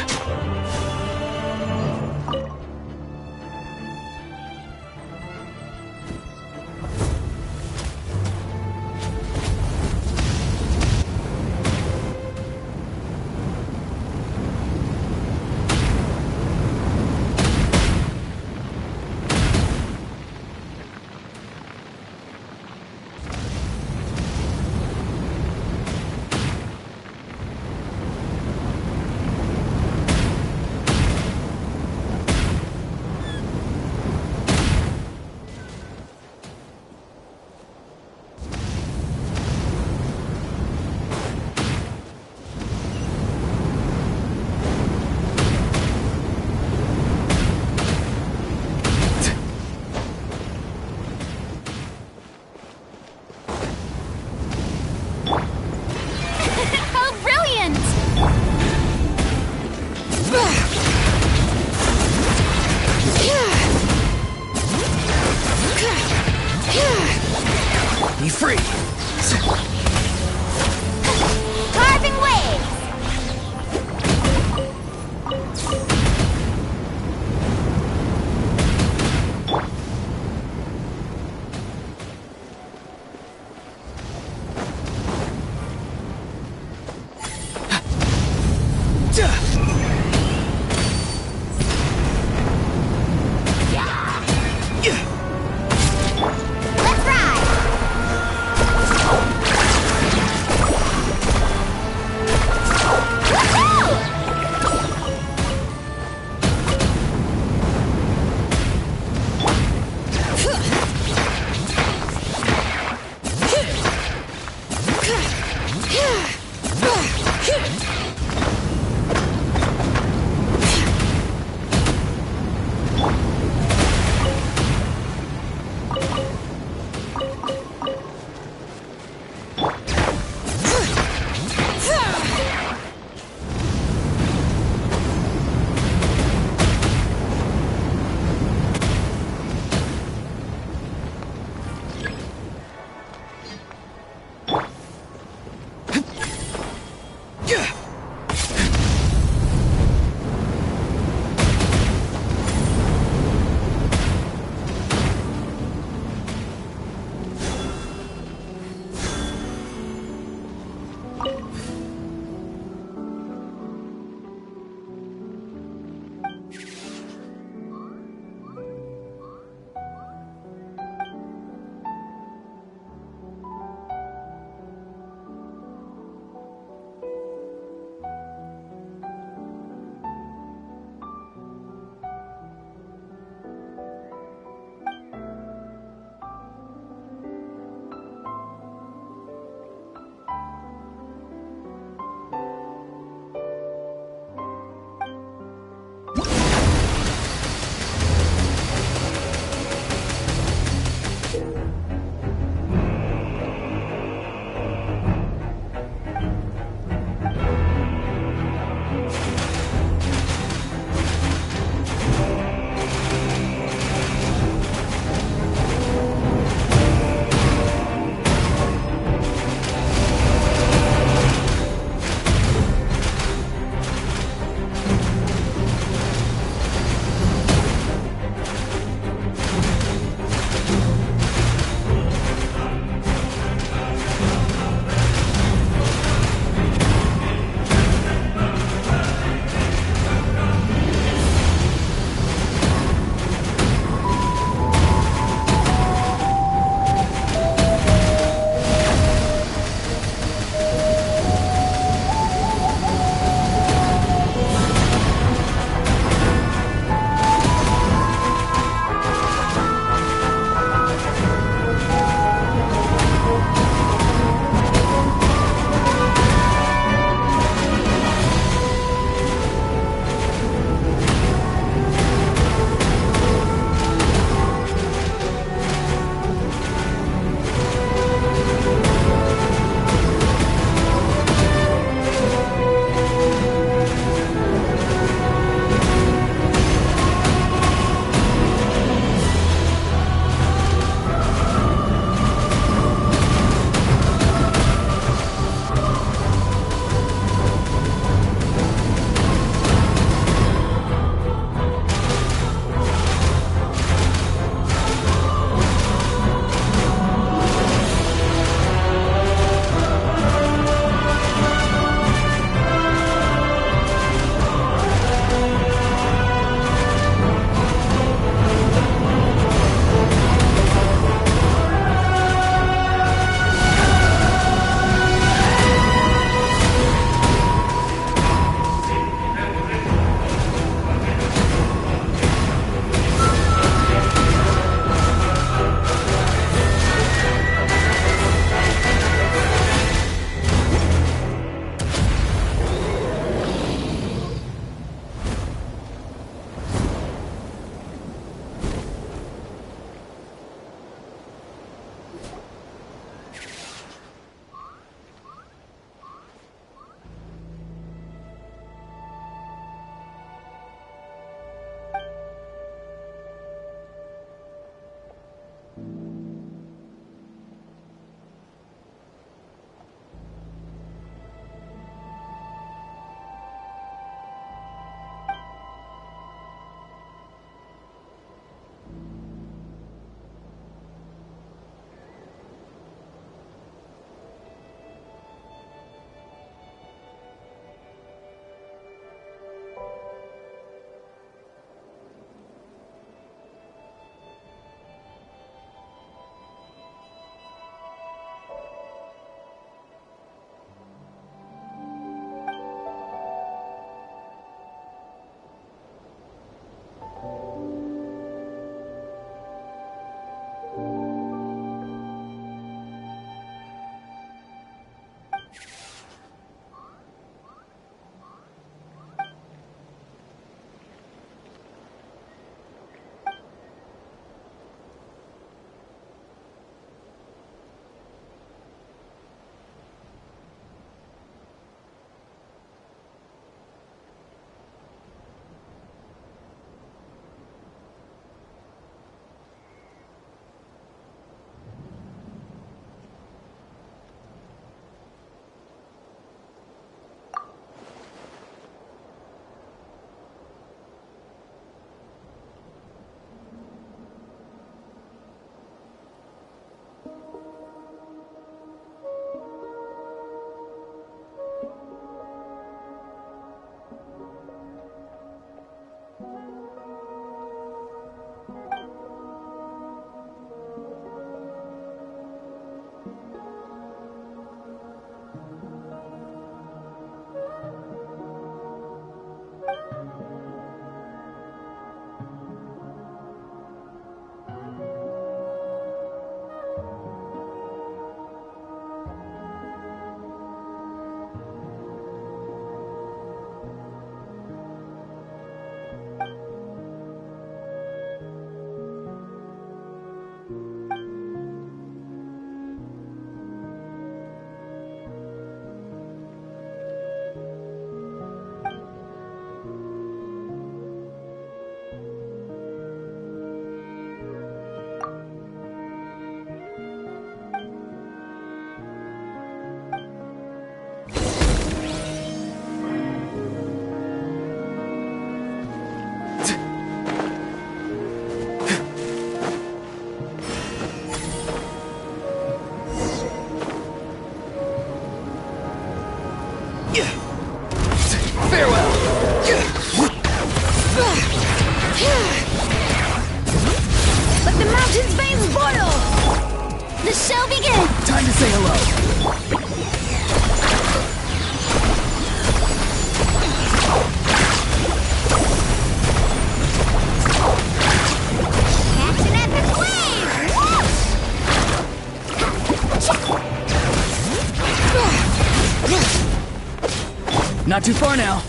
too far now.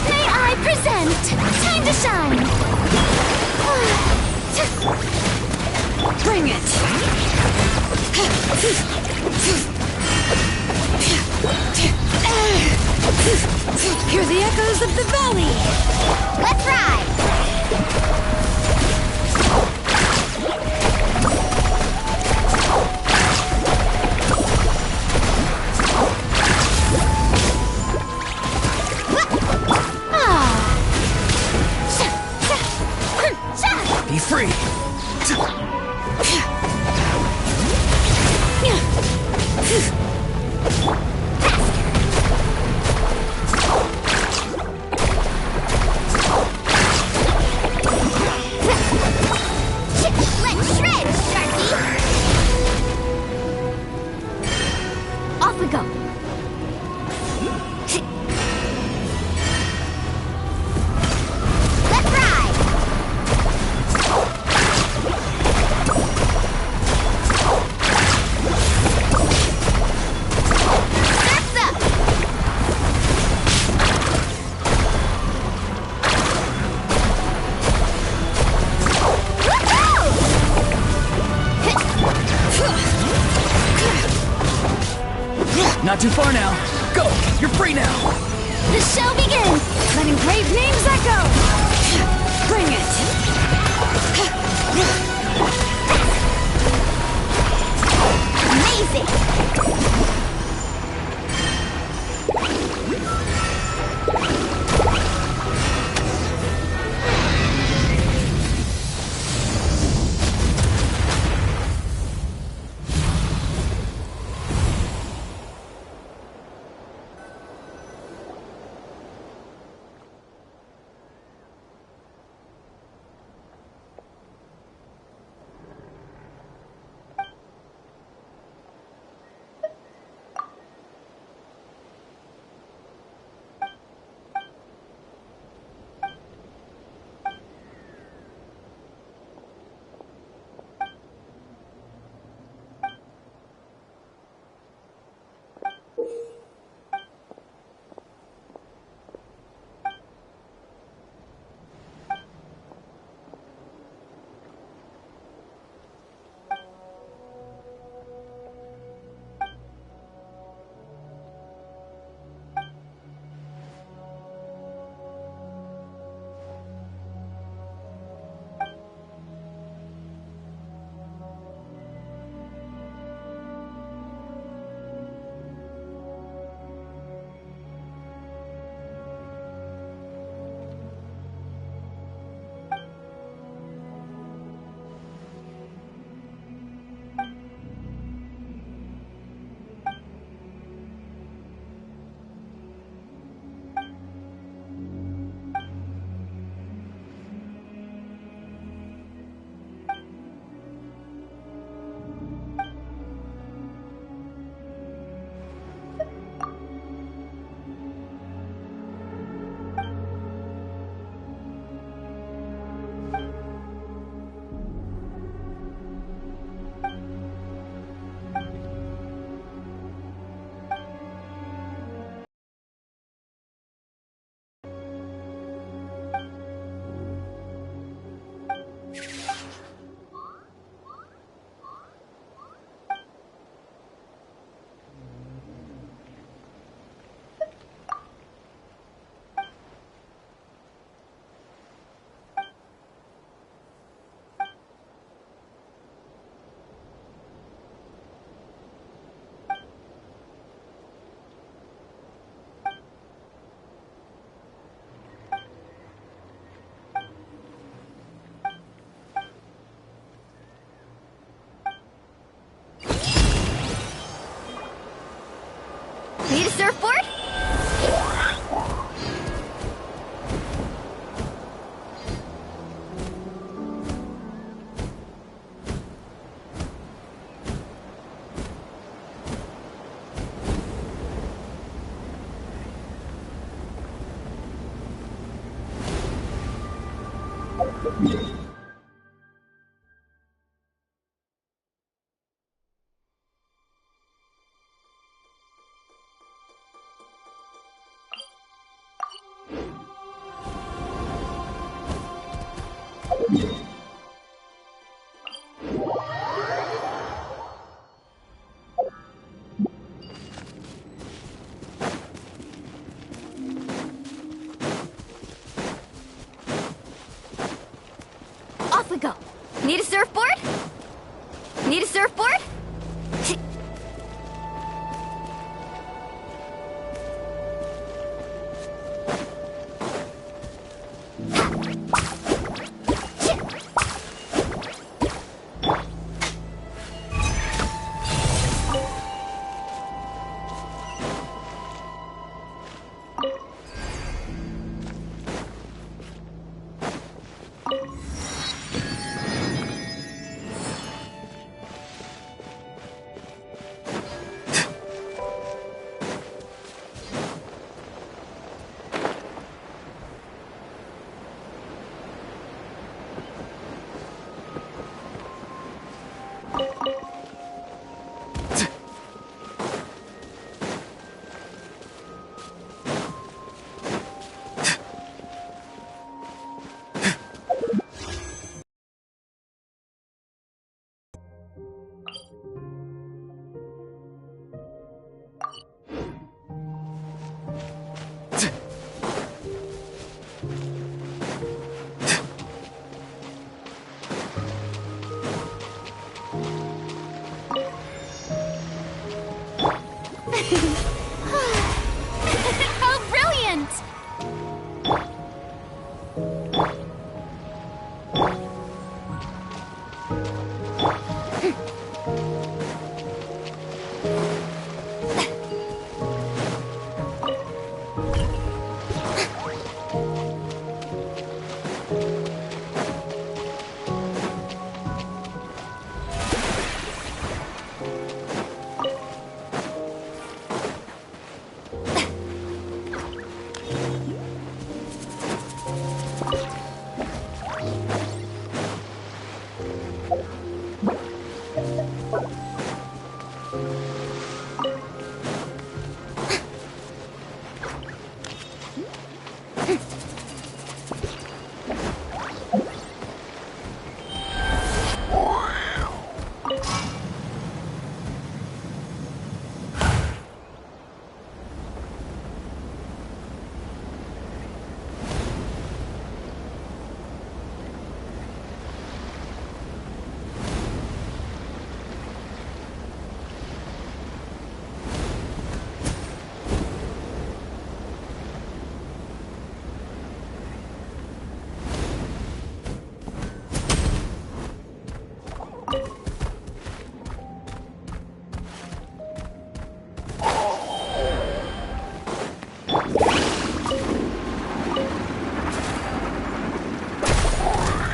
May I present? Time to shine! Bring it! Hear the echoes of the valley! Let's ride! Be free. Let's shred, Sharky! Off we go! Let's ride! Surf's up! Not too far now. Go! You're free now! The show begins! Letting great names echo! Bring it! Amazing! Need a surfboard? Off we go. Need a surfboard? Need a surfboard? How brilliant!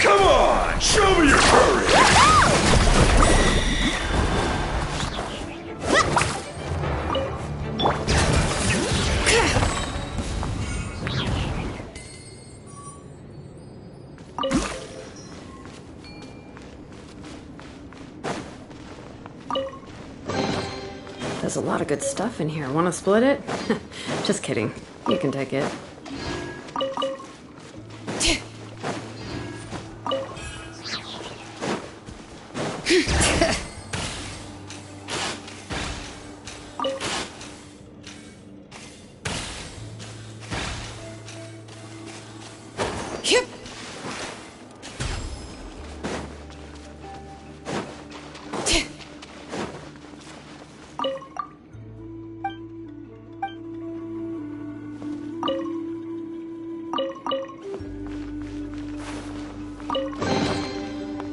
Come on, show me your courage! There's a lot of good stuff in here. Want to split it? Just kidding. You can take it.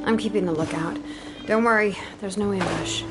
I'm keeping a lookout. Don't worry, there's no ambush.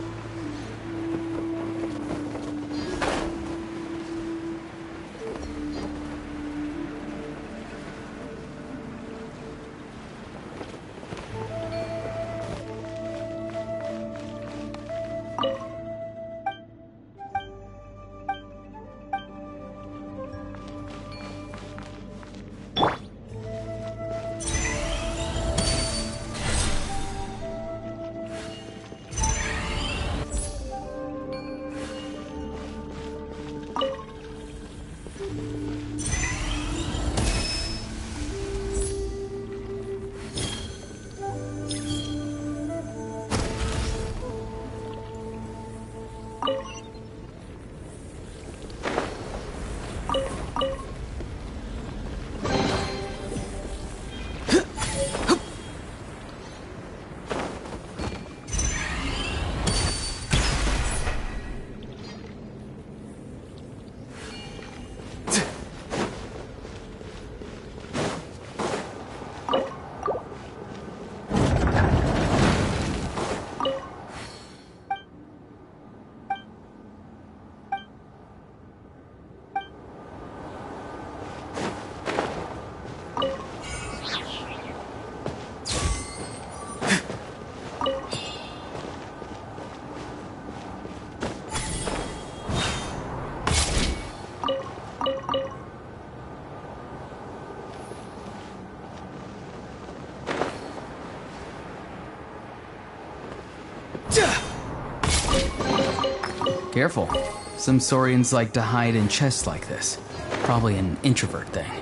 Careful. Some saurians like to hide in chests like this. Probably an introvert thing.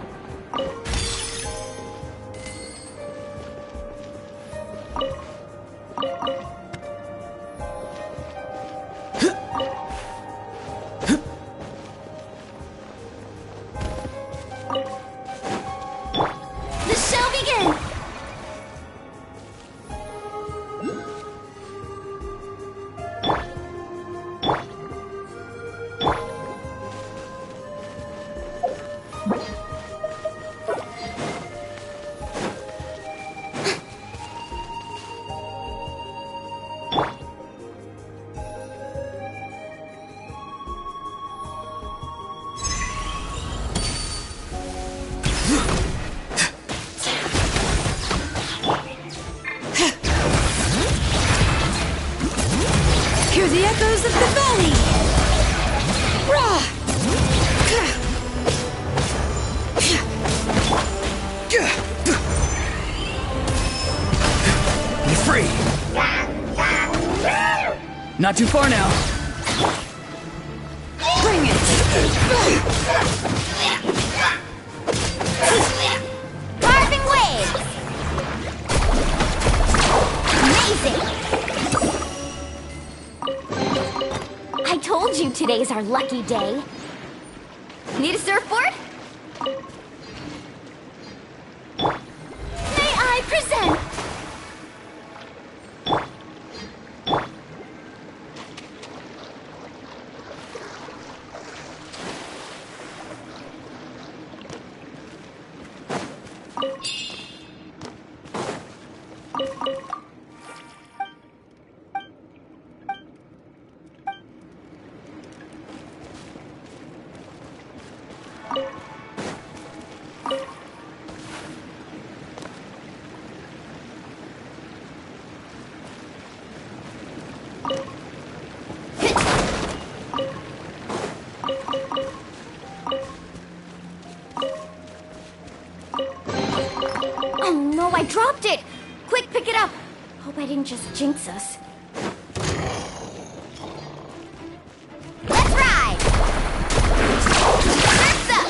The show begins! Hear the echoes of the valley! Rah! Be free! Not too far now. Bring it! Carving waves! Amazing! I told you today's our lucky day. Need a surfboard? May I present? Oh no, I dropped it! Quick, pick it up! Hope I didn't just jinx us. Let's ride! Surf's up!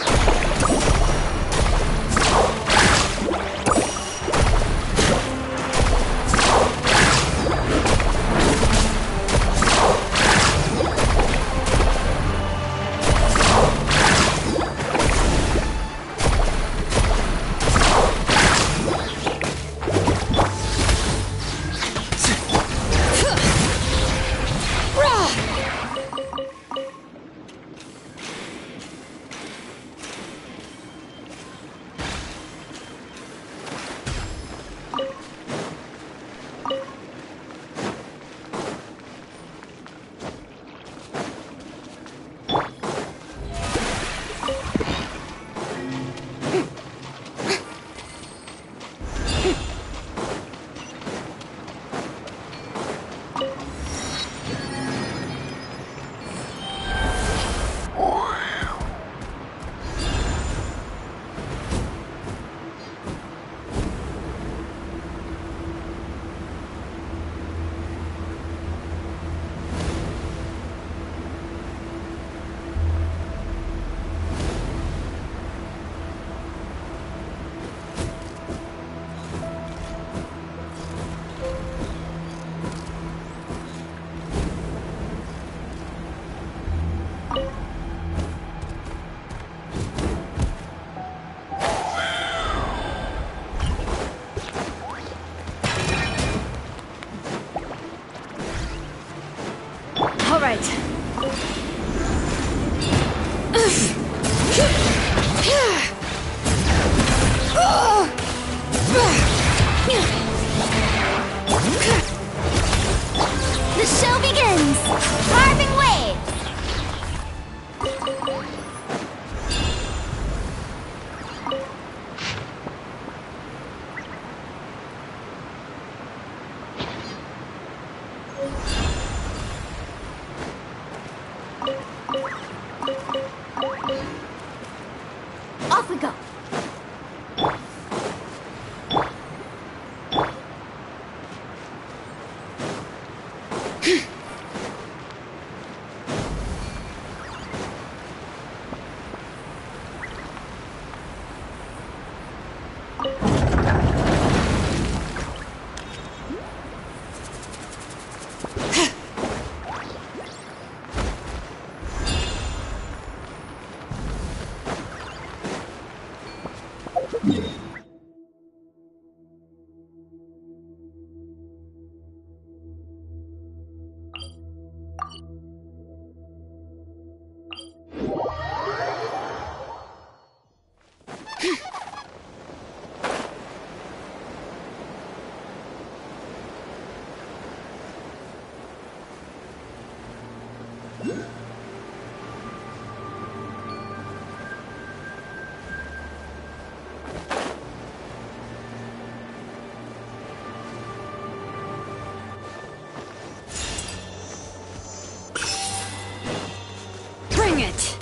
Bring it!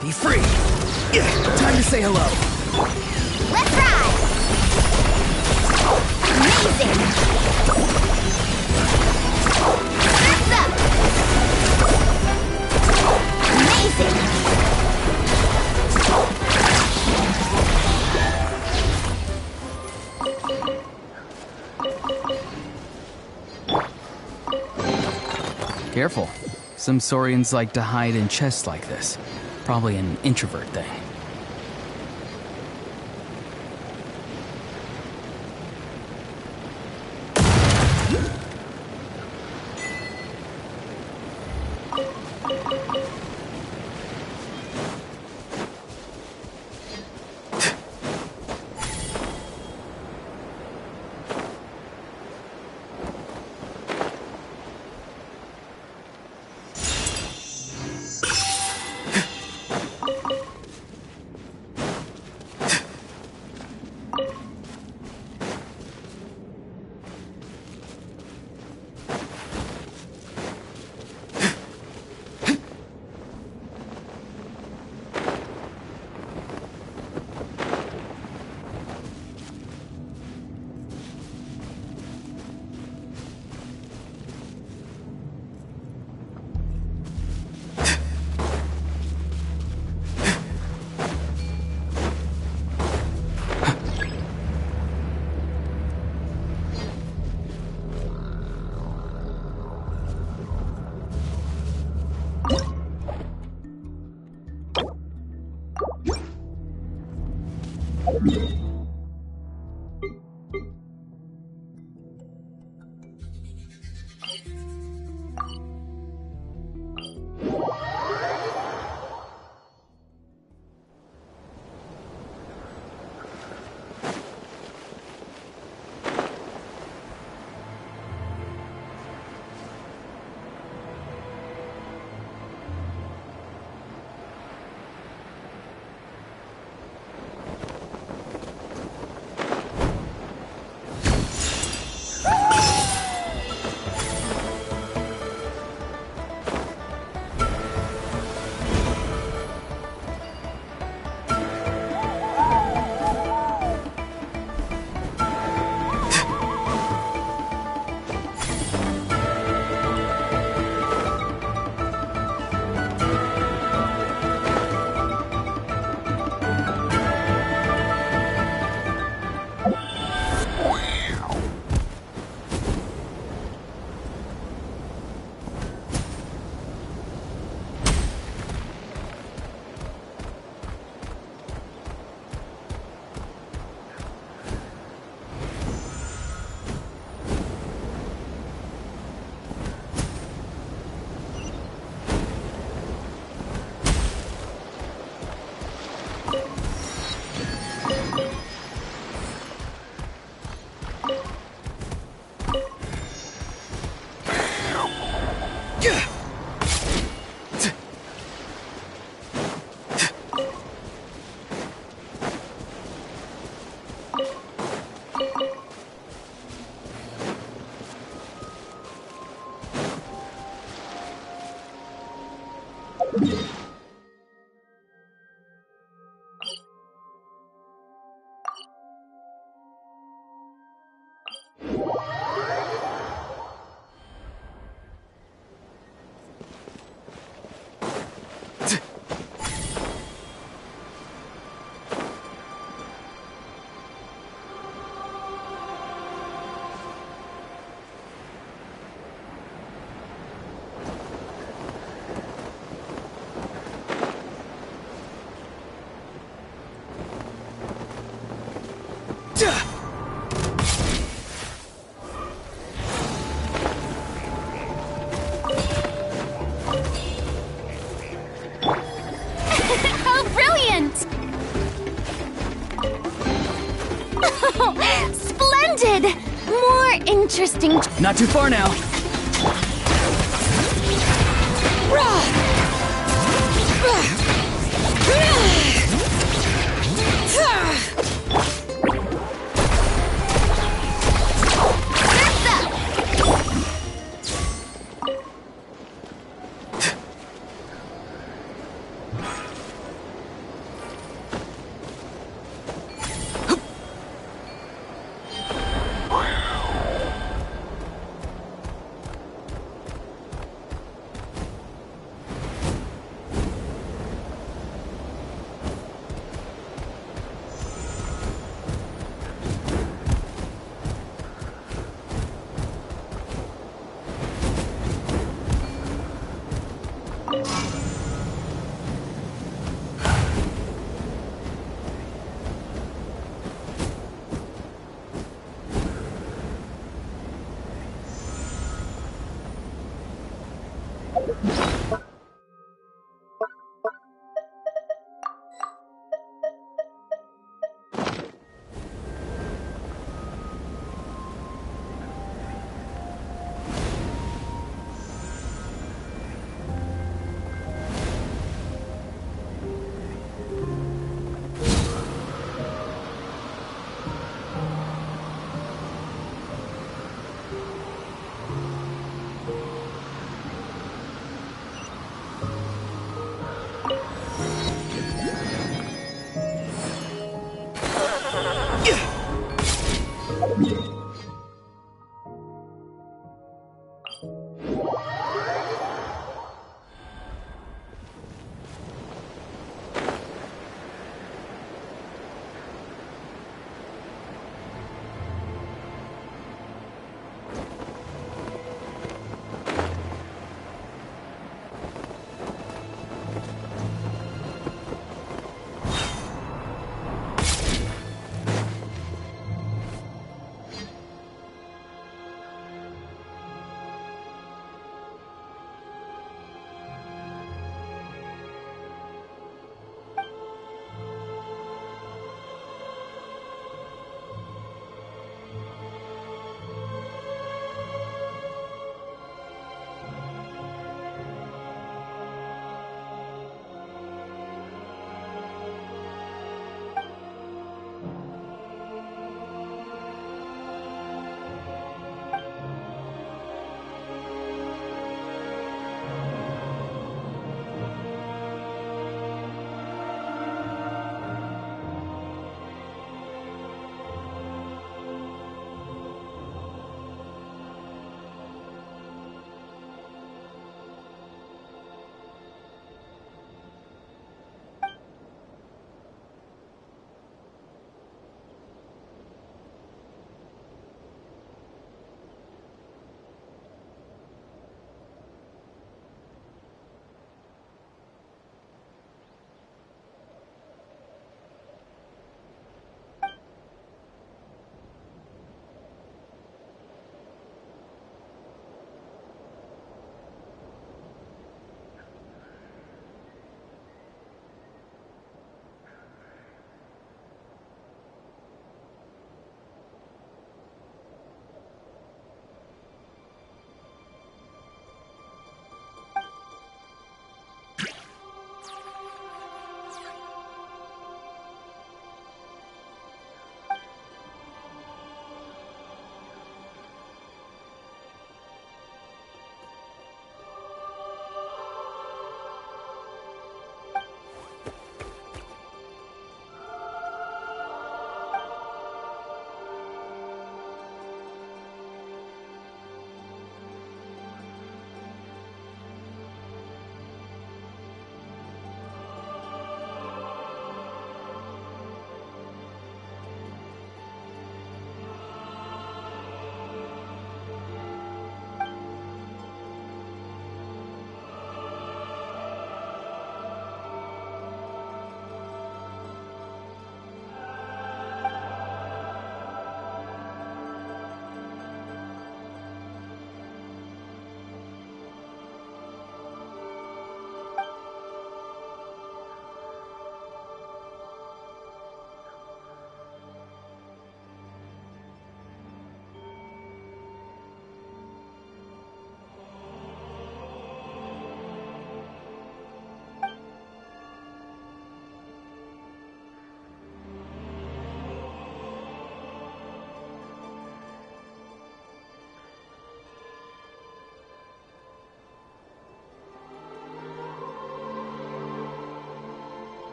Be free! Time to say hello. Let's ride! Amazing! Surf's up! Amazing! Careful. Some Saurians like to hide in chests like this. Probably an introvert thing. Splendid! More interesting. Not too far now.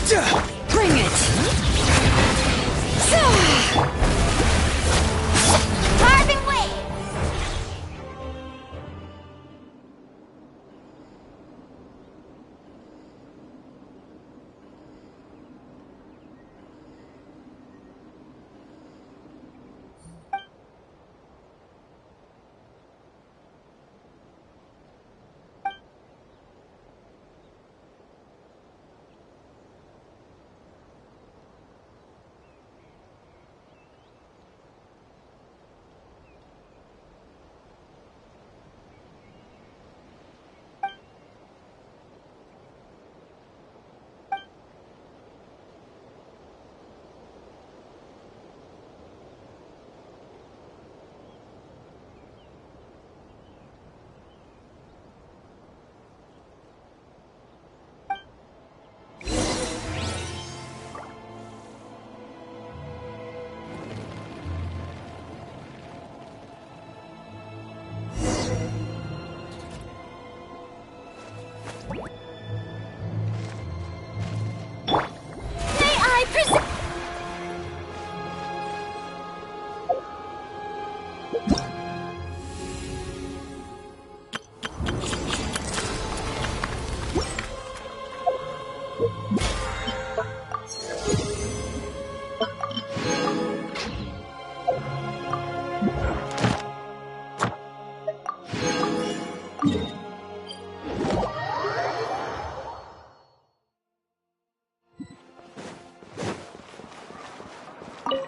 Bring it! Carving way!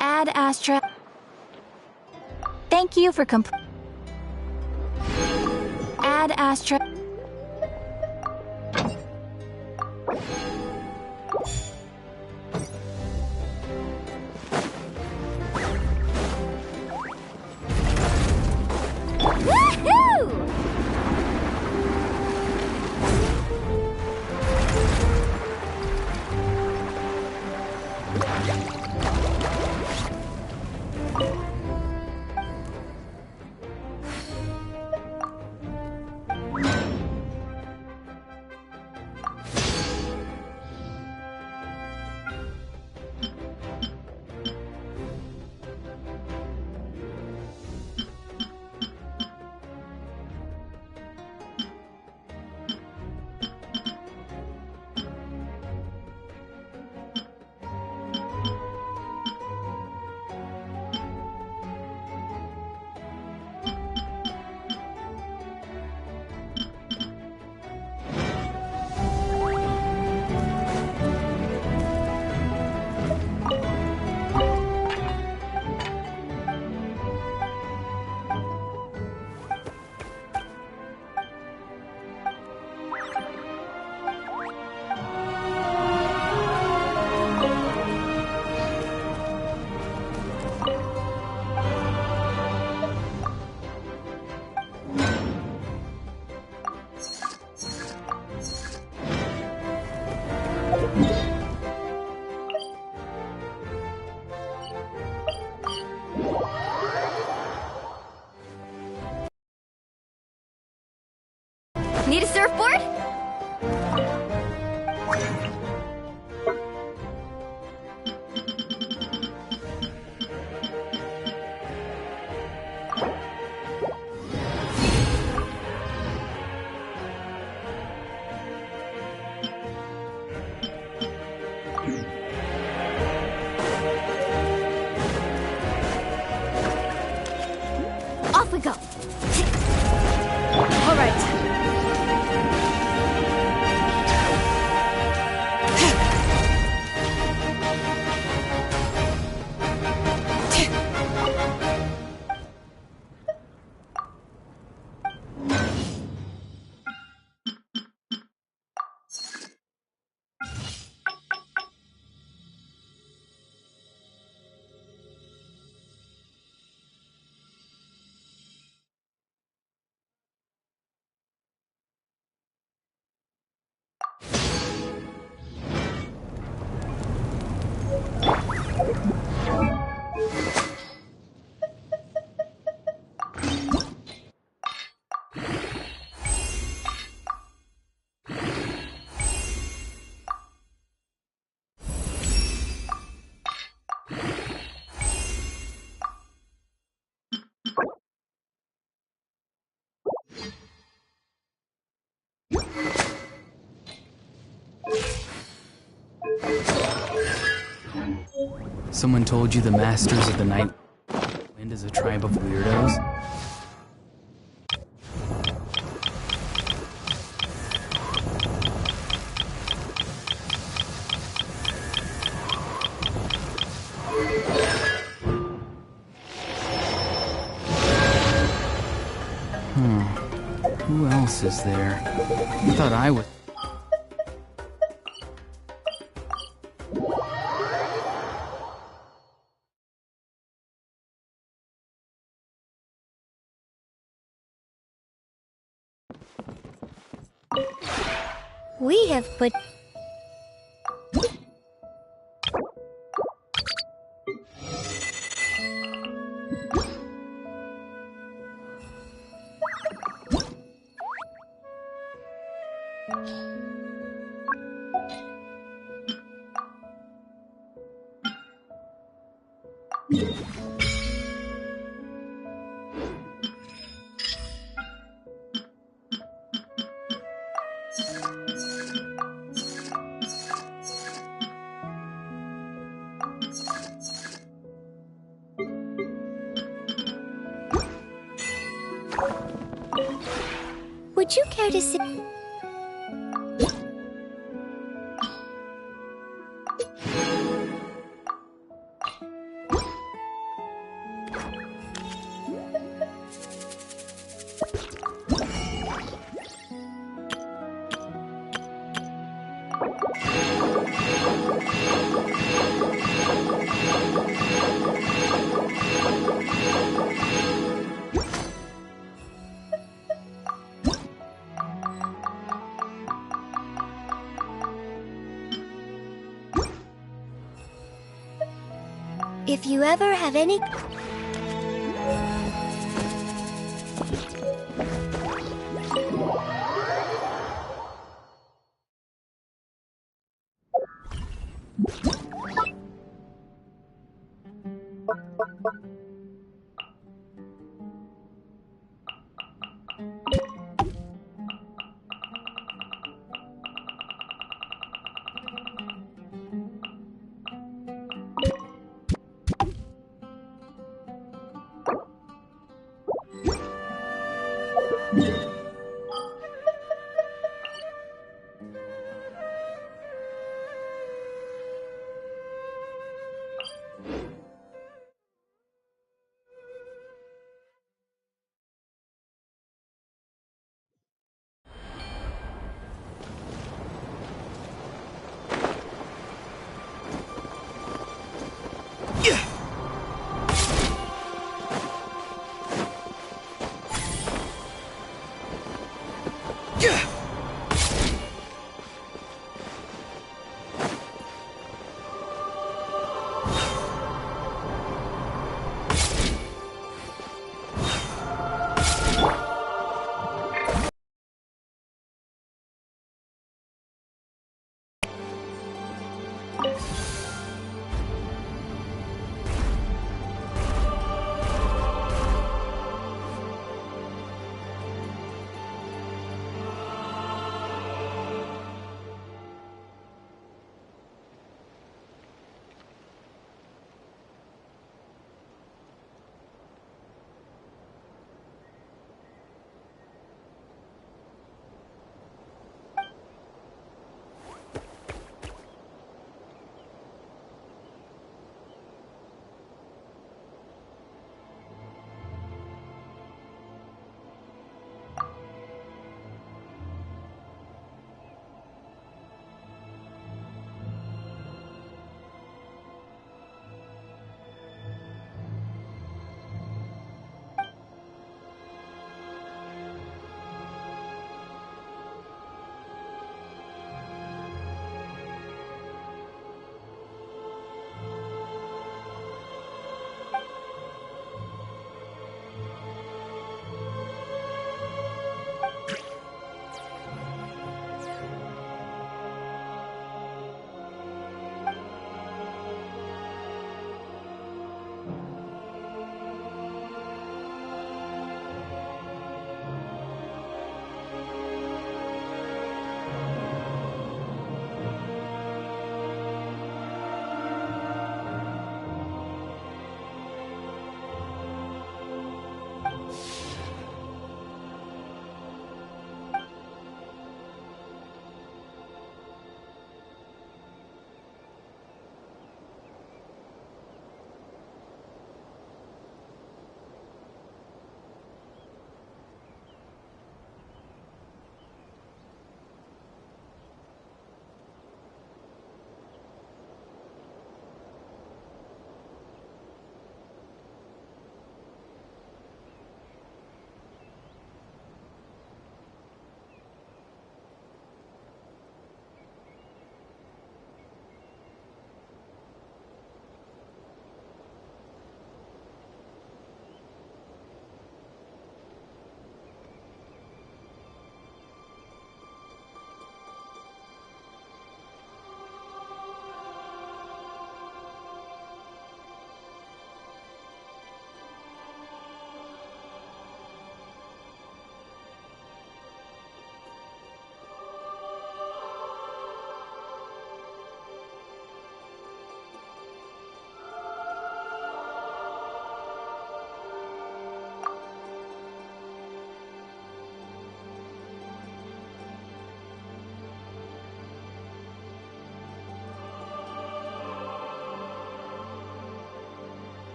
Ad Astra. Thank you for Ad Astra. Need a surfboard? Off we go. All right. Someone told you the Masters of the Night Wind is a tribe of weirdos? Who else is there? I thought I was... We have put... Would you care to sit? If you ever have any...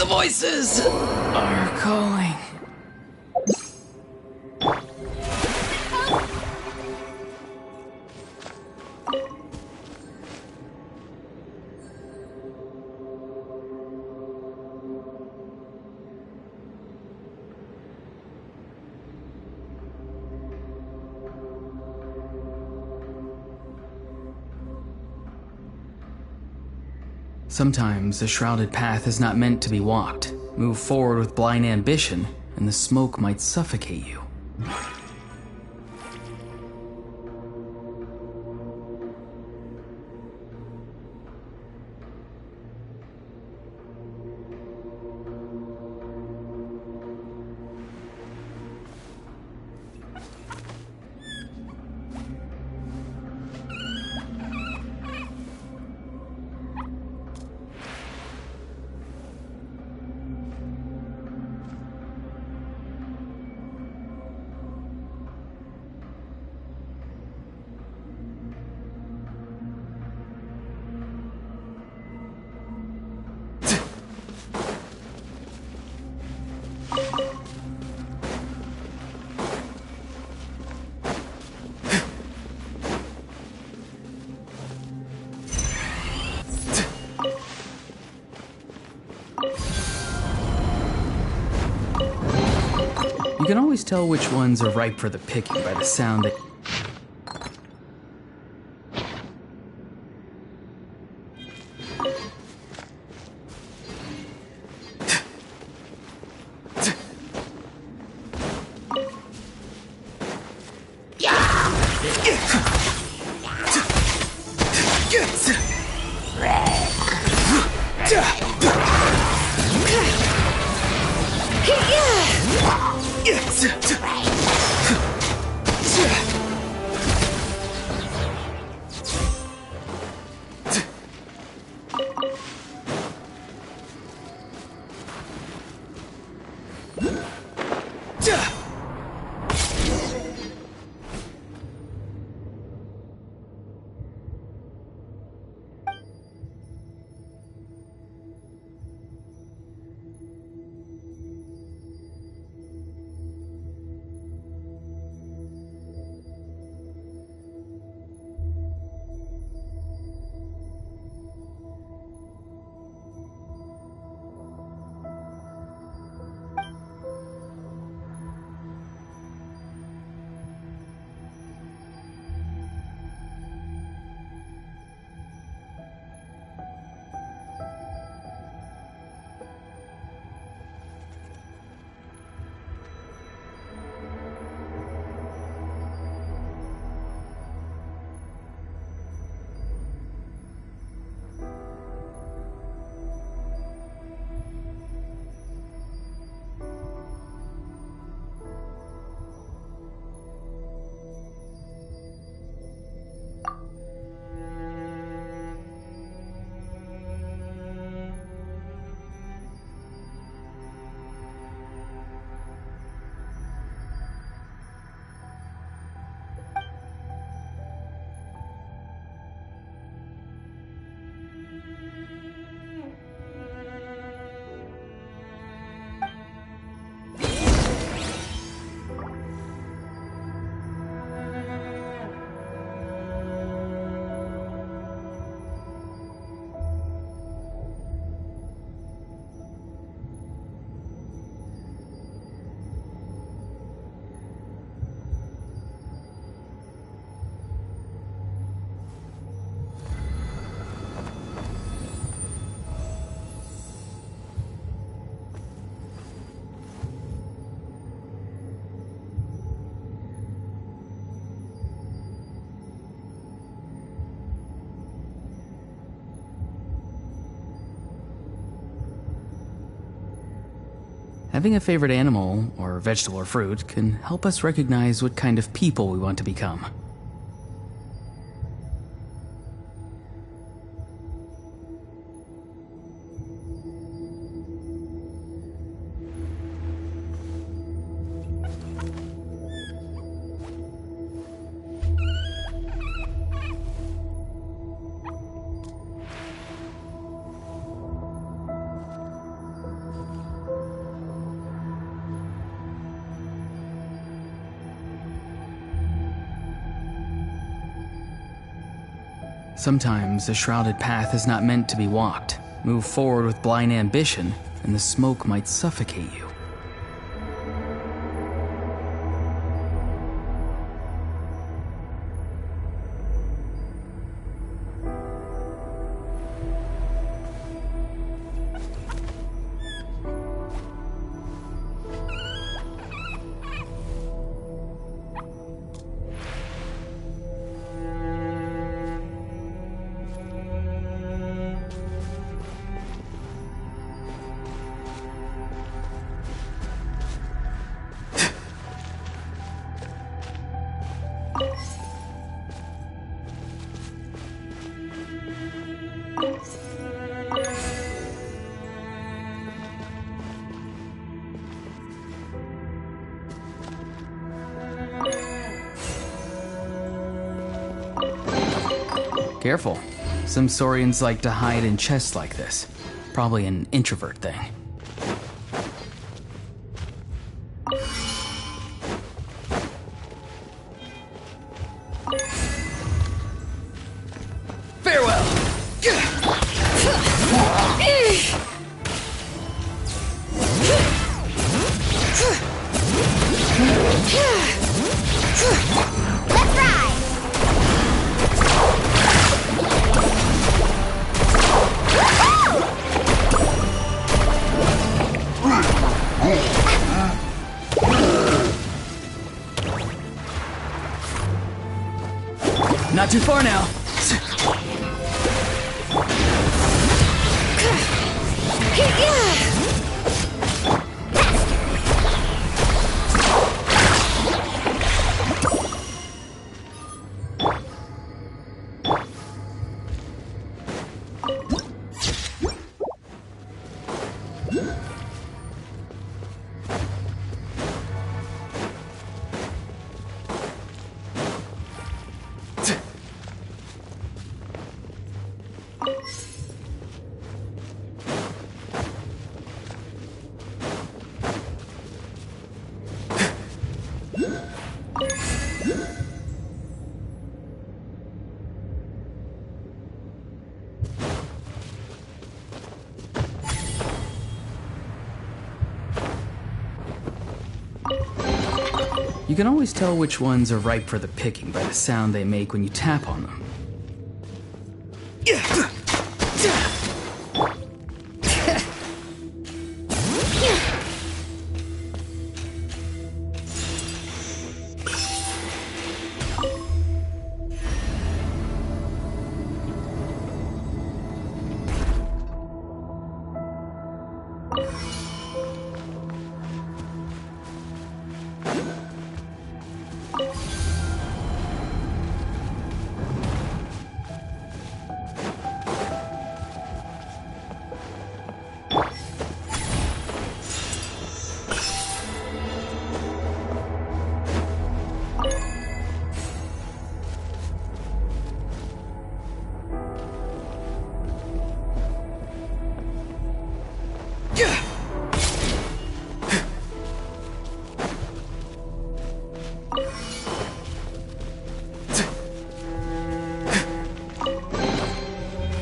The voices are calling. Sometimes a shrouded path is not meant to be walked. Move forward with blind ambition, and the smoke might suffocate you. You can always tell which ones are ripe for the picking by the sound that... Having a favorite animal, or vegetable or fruit, can help us recognize what kind of people we want to become. Sometimes a shrouded path is not meant to be walked. Move forward with blind ambition, and the smoke might suffocate you. Careful. Some Saurians like to hide in chests like this. Probably an introvert thing. Farewell! Let's ride! Not too far now. You can always tell which ones are ripe for the picking by the sound they make when you tap on them.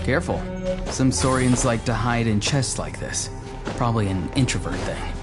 Careful. Some Saurians like to hide in chests like this. Probably an introvert thing.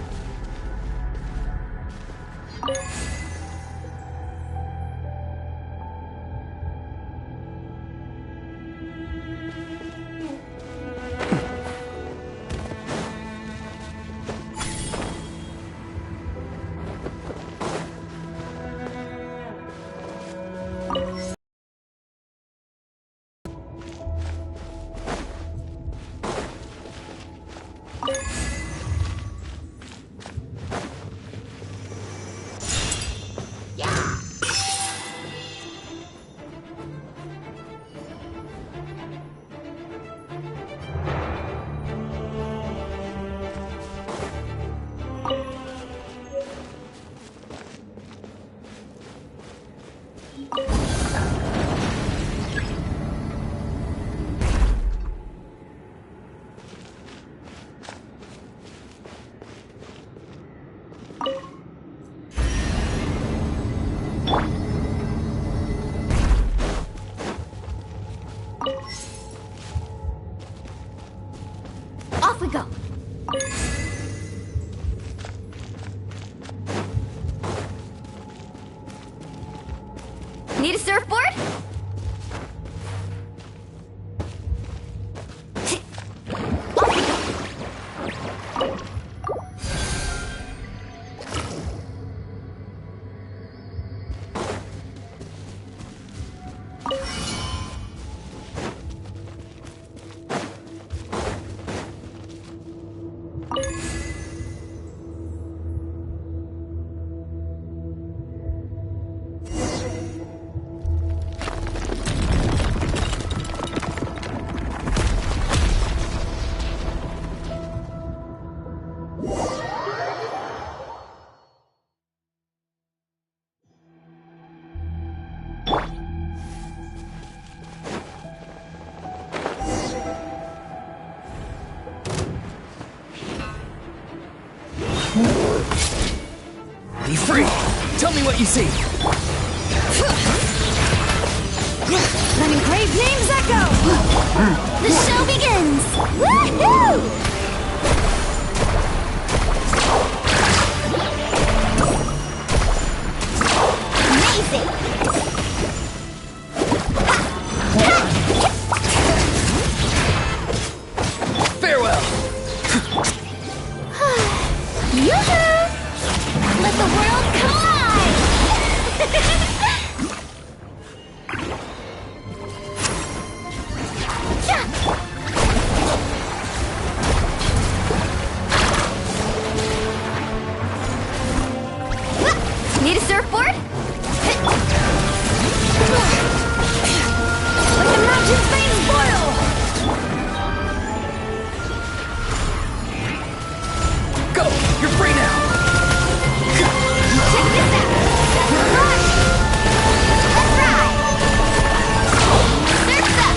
Need a surfboard? Be free! Tell me what you see! Let engraved names echo! The show begins! Woohoo! Amazing! Farewell! Yoo-hoo! Let the world collide! Need a surfboard? Let the mountain flames boil! Go! You're free now! Check this out! Let's ride! Surf's up!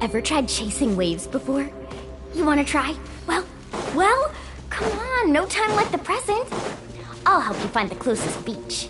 Ever tried chasing waves before? You wanna try? Well, come on, no time like the present. I'll help you find the closest beach.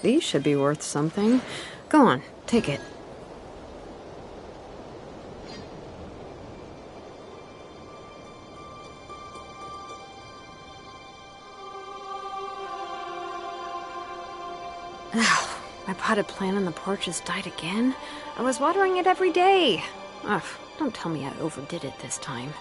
These should be worth something. Go on, take it. My potted plant on the porch has died again. I was watering it every day. Ugh, don't tell me I overdid it this time.